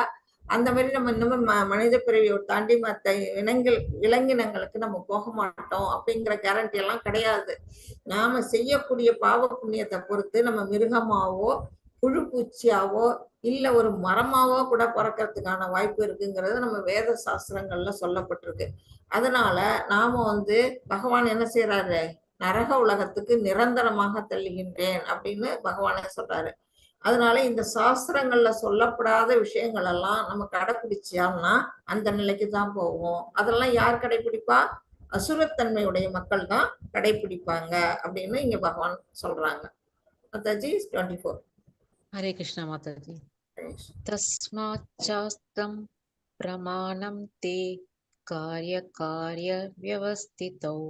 அந்த மாதிரி நம்ம இன்னமும் மனித பிறவியை தாண்டி மற்ற விலங்கினங்களுக்கு நம்ம போக மாட்டோம் அப்படிங்கிற கேரண்டி எல்லாம் கிடையாது. நாம செய்யக்கூடிய பாவ புண்ணியத்தை பொறுத்து நம்ம மிருகமாவோ புழு பூச்சியாவோ இல்ல ஒரு மரமாவோ கூட பிறக்கிறதுக்கான வாய்ப்பு இருக்குங்கிறது நம்ம வேத சாஸ்திரங்கள்ல சொல்லப்பட்டிருக்கு. அதனால நாம பகவான் என்ன செய்யறாரு, நரக உலகத்துக்கு நிரந்தரமாக தள்ளுகின்றேன் அப்படின்னு பகவானே சொல்றாரு. அதனால இந்த சாஸ்திரங்கள்ல சொல்லப்படாத விஷயங்கள் எல்லாம் நம்ம கடைபிடிச்சோம்னா அந்த நிலைக்கு தான் போவோம். அதெல்லாம் யார் கடைபிடிப்பா? அசுரத்தன்மையுடைய மக்கள் தான் கடைபிடிப்பாங்க அப்படின்னு இங்க பகவான் சொல்றாங்க. மாதாஜி 24. हरे कृष्णा माताजी। तस्मात् चास्तं प्रमाणं ते कार्य व्यवस्थितौ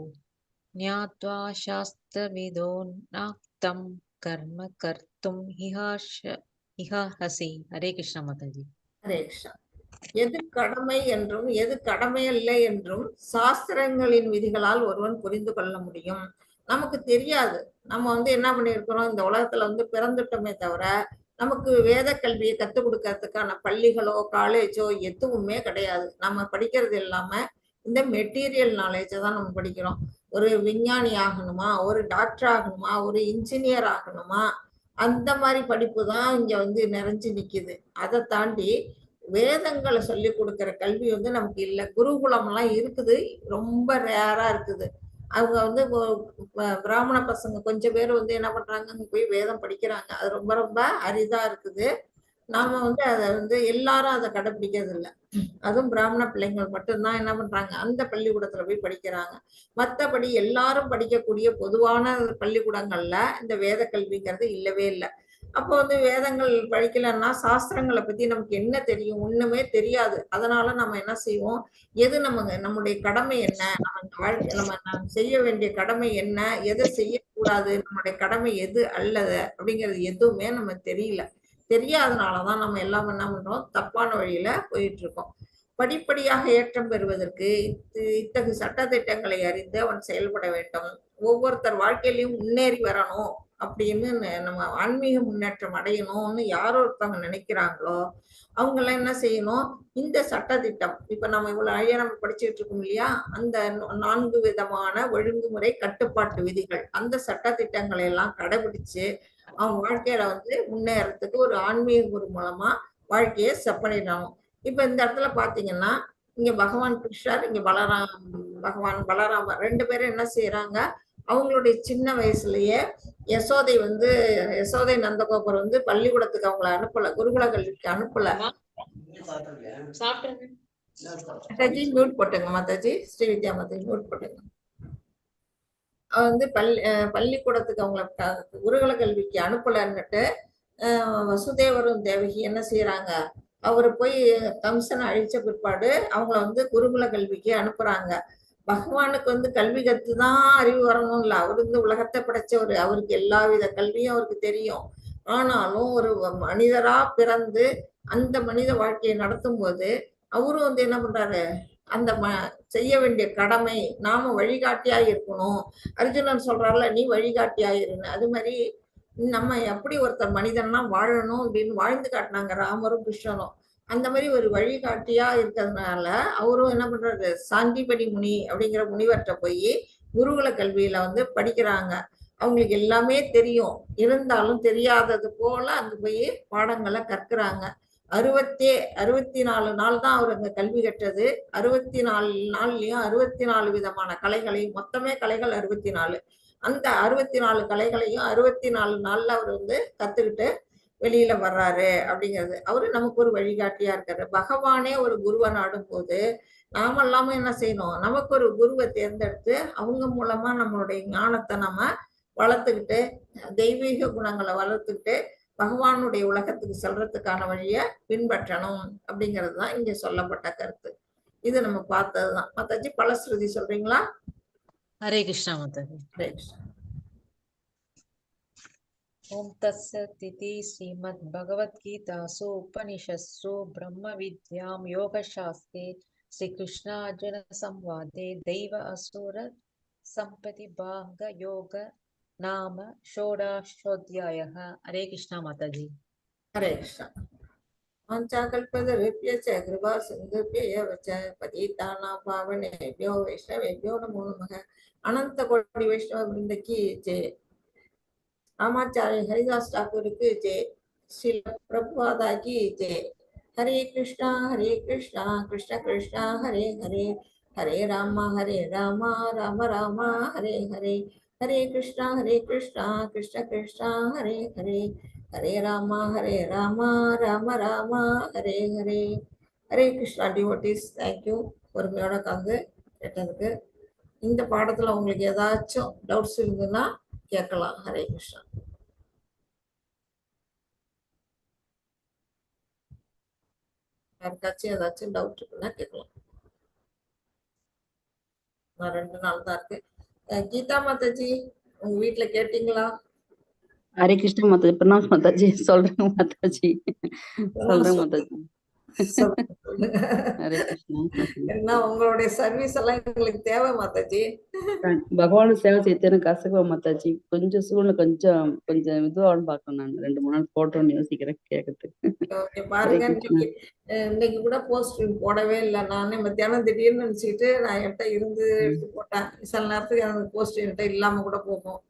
ज्ञात्वा शास्त्रविदो नाक्तं कर्म कर्तुं इहार्हसि। हरे कृष्णा माताजी। ஹரே கிருஷ்ணா. எது கடமை என்றும் எது கடமை இல்லை என்றும் சாஸ்திரங்களின் விதிகளால் ஒருவன் புரிந்து கொள்ள முடியும். நமக்கு தெரியாது. நம்ம என்ன பண்ணியிருக்கிறோம், இந்த உலகத்துல பிறந்துட்டோமே தவிர நமக்கு வேத கல்வியை கத்துக் கொடுக்கறதுக்கான பள்ளிகளோ காலேஜோ எதுவுமே கிடையாது. நம்ம படிக்கிறது இல்லாம இந்த மெட்டீரியல் நாலேஜை தான் நம்ம படிக்கிறோம். ஒரு விஞ்ஞானி ஆகணுமா, ஒரு டாக்டர் ஆகணுமா, ஒரு இன்ஜினியர் ஆகணுமா, அந்த மாதிரி படிப்பு தான் இங்க நிறைஞ்சு நிக்குது. அதை தாண்டி வேதங்களை சொல்லி கொடுக்கிற கல்வி நமக்கு இல்லை. குருகுலம் எல்லாம் இருக்குது, ரொம்ப ரேரா இருக்குது. அவங்க பிராமண பசங்க கொஞ்சம் பேர் என்ன பண்றாங்க, அங்க போய் வேதம் படிக்கிறாங்க. அது ரொம்ப ரொம்ப அரிதா இருக்குது. நாம அதை எல்லாரும் அதை கடைபிடிக்கிறது இல்லை. அதுவும் பிராமண பிள்ளைங்கள் மட்டும்தான் என்ன பண்றாங்க, அந்த பள்ளிக்கூடத்துல போய் படிக்கிறாங்க. மற்றபடி எல்லாரும் படிக்கக்கூடிய பொதுவான பள்ளிக்கூடங்கள்ல இந்த வேத கல்விங்கிறது இல்லவே இல்லை. அப்போ வேதங்கள் படிக்கலன்னா சாஸ்திரங்களை பத்தி நமக்கு என்ன தெரியும்? ஒண்ணுமே தெரியாது. அதனால நம்ம என்ன செய்வோம், எது நம்முடைய கடமை என்ன, நம்ம செய்ய வேண்டிய கடமை என்ன, எதை செய்யக்கூடாது, நம்முடைய கடமை எது அல்லது அப்படிங்கிறது எதுவுமே நம்ம தெரியல. தெரியாதனாலதான் நம்ம எல்லாம் என்ன பண்றோம், தப்பான வழியில போயிட்டு இருக்கோம். படிப்படியாக ஏற்றம் பெறுவதற்கு இத்தகைய சட்டத்திட்டங்களை அறிந்து அவன் செயல்பட வேண்டும். ஒவ்வொருத்தர் வாழ்க்கையிலையும் முன்னேறி வரணும் அப்படின்னு நம்ம ஆன்மீக முன்னேற்றம் அடையணும்னு யாரோ ஒருத்தவங்க நினைக்கிறாங்களோ அவங்க எல்லாம் என்ன செய்யணும், இந்த சட்டத்திட்டம் இப்ப நம்ம இவ்வளவு அழிய நம்ம படிச்சுட்டு இருக்கோம் இல்லையா, அந்த 4 விதமான ஒழுங்குமுறை கட்டுப்பாட்டு விதிகள், அந்த சட்டத்திட்டங்களை எல்லாம் கடைபிடிச்சு அவன் வாழ்க்கையில முன்னேறதுக்கு ஒரு ஆன்மீக குரு மூலமா வாழ்க்கையை செப்பனிடணும். இப்ப இந்த இடத்துல பாத்தீங்கன்னா இங்க பகவான் கிருஷ்ணர், இங்க பகவான் பலராமர் 2 பேரும் என்ன செய்யறாங்க, அவங்களுடைய சின்ன வயசுலயே யசோதை நந்தகோபர் பள்ளிக்கூடத்துக்கு அவங்கள அனுப்பல, குருகுல கல்விக்கு அனுப்பல. மாதாஜி மியூட் போட்டுங்க, மாதாஜி ஸ்ரீவித்யா மாதாஜி மியூட் போட்டுங்க. பள்ளிக்கூடத்துக்கு அவங்கள குருகுல கல்விக்கு அனுப்பலன்னுட்டு வசுதேவரும் தேவகி என்ன செய்யறாங்க, அவரு போய் கம்சனை அழிச்ச பிற்பாடு அவங்கள குருகுல கல்விக்கு அனுப்புறாங்க. பகவானுக்கு கல்வி கத்துதான் அறிவு வரணும் இல்ல, அவரு உலகத்தை படைச்சவரு, அவருக்கு எல்லா வித கல்வியும் அவருக்கு தெரியும். ஆனாலும் ஒரு மனிதரா பிறந்து அந்த மனித வாழ்க்கையை நடத்தும் போது அவரும் என்ன பண்றாரு, அந்த செய்ய வேண்டிய கடமை, நாம வழிகாட்டியா இருக்கணும். அர்ஜுனன் சொல்றாருல, நீ வழிகாட்டியா இருன்னு. அது மாதிரி நம்ம எப்படி ஒருத்தர் மனிதன்னா வாழணும் அப்படின்னு வாழ்ந்து காட்டினாங்க ராமரும் கிருஷ்ணரும். அந்த மாதிரி ஒரு வழிகாட்டியா இருக்கிறதுனால அவரும் என்ன பண்றாரு, சாந்திபடி முனி அப்படிங்கிற முனிவர்கிட்ட போய் குருகுல கல்வியில படிக்கிறாங்க. அவங்களுக்கு எல்லாமே தெரியும், இருந்தாலும் தெரியாதது போல அங்க போய் பாடங்களை கற்கிறாங்க. 64 நாள் தான் அவர் அங்க கல்வி கற்றது. 64 நாள்லயும் 64 விதமான கலைகளையும், மொத்தமே கலைகள் 64, அந்த 64 கலைகளையும் 64 நாள்ல அவர் கத்துக்கிட்டு வெளியில வர்றாரு அப்படிங்கிறது. அவரு நமக்கு ஒரு வழிகாட்டியா இருக்காரு. பகவானே ஒரு குருவை நாடும் போது நாம எல்லாமே என்ன செய்யணும், நமக்கு ஒரு குருவை தேர்ந்தெடுத்து அவங்க மூலமா நம்மளுடைய ஞானத்தை நம்ம வளர்த்துக்கிட்டு, தெய்வீக குணங்களை வளர்த்துக்கிட்டு பகவானுடைய உலகத்துக்கு செல்றதுக்கான வழியை பின்பற்றணும் அப்படிங்கிறது தான் இங்க சொல்லப்பட்ட கருத்து. இது நம்ம பார்த்ததுதான். மாதாஜி பலஸ்ருதி சொல்றீங்களா? हरे कृष्णा माताजी। ஹரே கிருஷ்ணா. ओम तत्सत् इति श्रीमद्भगवद्गीतासु उपनिषत्सु ब्रह्मविद्यां योगशास्त्रे श्रीकृष्णार्जुन संवादे दैव असुर संपत्तिभाग योग नाम षोडशोऽध्यायः। हरे कृष्णा माताजी। ஹரே கிருஷ்ணா. वाञ्छाकल्पतरुभ्यश्च कृपा सिन्धुभ्येव च पतितानां पावनेभ्यो वैष्णवेभ्यो नमो नमः। अनंत कोटि वैष्णव वृंद की जय। रामाचार्य हरिदास ठाकुर की जय। श्री प्रभुपादा की जय। हरे कृष्णा कृष्ण कृष्ण हरे हरे, हरे राम राम राम हरे हरे, हरे कृष्णा कृष्ण कृष्ण हरे हरे, हरे राम राम राम हरे हरे. ஹரே கிருஷ்ணா டிவோட்டிஸ், தேங்க்யூ பொறுமையோட உட்காந்து கேட்டதுக்கு. இந்த பாடத்துல உங்களுக்கு ஏதாச்சும் டவுட்ஸ் இருந்ததுன்னா கேட்கலாம். ஹரே கிருஷ்ணா. யாருக்காச்சும் ஏதாச்சும் டவுட் இருக்குன்னா கேட்கலாம். நான் 2 நாள் தான் இருக்கு. கீதா மாதாஜி, உங்க வீட்டுல கேட்டீங்களா? ஹரே கிருஷ்ணா மாதாஜி. பிரணாம் மாதாஜி. சொல்றேங்க மாதாஜி. சொல்றேங்க மாதாஜி. ஹரே கிருஷ்ணா. என்ன உங்களுடைய சர்வீஸ் எல்லாம் எங்களுக்கு தேவை மாதாஜி. பகவான சேவை செய்து எனக்கு கசக்குவா மாதாஜி. கொஞ்சம் சூழ்நிலை கொஞ்சம் இதுவான்னு பாக்கணும். நான் 2-3 நாள் போட்டோன்னு யோசிக்கிறேன் கேட்கறதுக்கு. பாருங்க, இன்னைக்கு கூட போஸ்ட் போடவே இல்லை. நானே மத்தியானம் திடீர்னு நினைச்சுக்கிட்டு நான் என்கிட்ட இருந்து எடுத்து போட்டேன். சில நேரத்துக்கு எனக்கு போஸ்ட் என்கிட்ட இல்லாம கூட போகும்.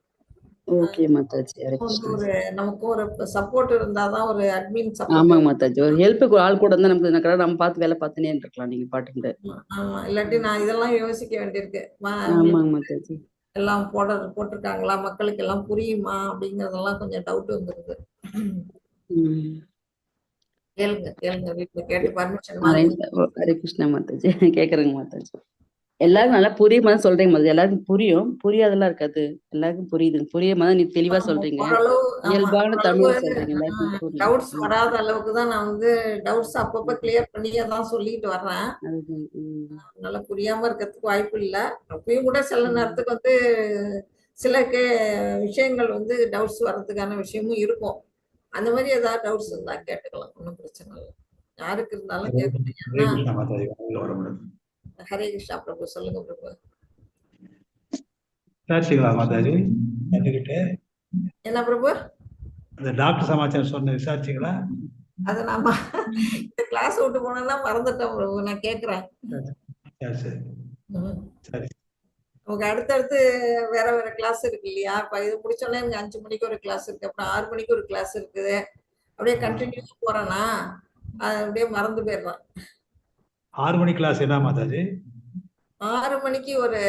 ஓகே மாதாஜி. ஹரே கிருஷ்ணா. நமக்கு ஒரு சப்போர்ட் இருந்தாதான், ஒரு அட்மின் சப்போர்ட். ஆமாங்க மாதாஜி. ஒரு ஹெல்ப்புக்கு ஆள் கூட இருந்தா நமக்கு நம்ம பார்த்து வேலை பார்த்துனே இருக்கலாம். நீங்க பாட்டுட்டு. ஆமா, இல்லாட்டி நான் இதெல்லாம் யோசிக்க வேண்டியிருக்கு. ஆமாங்க மாதாஜி. எல்லாம் போட்டிருக்காங்களா, மக்களுக்கு எல்லாம் புரியுமா அப்படிங்கறதெல்லாம் கொஞ்சம் டவுட் வந்துருது. கேளுங்க வீட்டுல கேட்டு பர்மிஷன். ஹரே கிருஷ்ணா மாதாஜி. கேக்குறேங்க மாதாஜி. எல்லாரும் நல்லா புரியுற மாதிரி சொல்றீங்க மாதாஜி. எல்லாருக்கும் புரியும், புரியாதெல்லாம் இருக்காது. எல்லாருக்கும் புரியுது. புரியுற மாதிரி நீ தெளிவா சொல்றீங்க. இயல்பான தமிழ் சொல்றீங்க. எல்லாருக்கும் புரியும். டவுட்ஸ் வராத அளவுக்கு தான் நான் டவுட்ஸ் அப்பப்ப கிளியர் பண்ணியே தான் சொல்லிட்டு வர்றேன். அதனால புரியாம இருக்கிறதுக்கு வாய்ப்பு இல்லை. அப்பயும் கூட சில நேரத்துக்கு சில விஷயங்கள் டவுட்ஸ் வர்றதுக்கான விஷயமும் இருக்கும். அந்த மாதிரி ஏதாவது டவுட்ஸ் இருந்தா கேட்டுக்கலாம், ஒன்றும் பிரச்சனை இல்லை. யாருக்கு இருந்தாலும் கேட்கலாம். ஹரே கிருஷ்ணா பிரபு. சொல்லுங்க பிரபு. மாதாஜி என்ன பிரபு? அந்த டாக்டர் சமாச்சாரம் சொன்ன விசாரிச்சீங்களா? அது நாம இந்த கிளாஸ் விட்டு போனா மறந்துட்டோம் பிரபு. நான் கேக்குறேன். நமக்கு அடுத்தடுத்து வேற வேற கிளாஸ் இருக்கு இல்லையா? இப்ப இது முடிச்சோன்னா எனக்கு 5 மணிக்கு ஒரு கிளாஸ் இருக்கு, அப்புறம் 6 மணிக்கு ஒரு கிளாஸ் இருக்குது. அப்படியே கண்டினியூ போறேன்னா அது அப்படியே மறந்து போயிடுறேன். 6 மணி கிளாஸ் என்ன மாதாஜி? 6 மணிக்கு ஒரு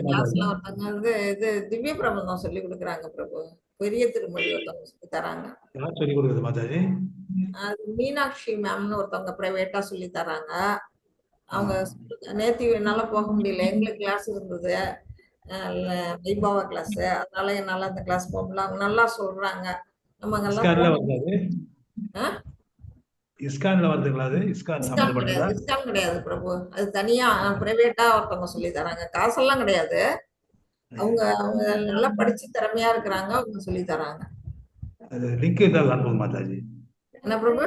கிளாஸ்ல ஒருத்தவங்க இது திவ்ய பிரபந்தம் சொல்லி கொடுக்குறாங்க பிரபு. பெரிய திருமொழி ஒருத்தவங்க சொல்லி தராங்க. சொல்லி கொடுக்குறது மாதாஜி? அது மீனாட்சி மேம்னு ஒருத்தவங்க பிரைவேட்டா சொல்லி தராங்க. அவங்க நேத்தி என்னால போக முடியல, எங்களுக்கு கிளாஸ் இருந்தது, வைபவா கிளாஸ். அதனால என்னால அந்த கிளாஸ் போக முடியல. அவங்க நல்லா சொல்றாங்க. நம்ம இஸ்கான்ல வருதுங்களா? அது இஸ்கான் கிடையாது பிரபு. அது தனியா பிரைவேட்டா ஒருத்தவங்க சொல்லி தராங்க. காசெல்லாம் கிடையாது. அவங்க நல்லா படிச்சு திறமையா இருக்கிறாங்க, அவங்க சொல்லி தராங்க. அது லிங்க் இருந்தால் அனுப்புங்க மாதாஜி. என்ன பிரபு?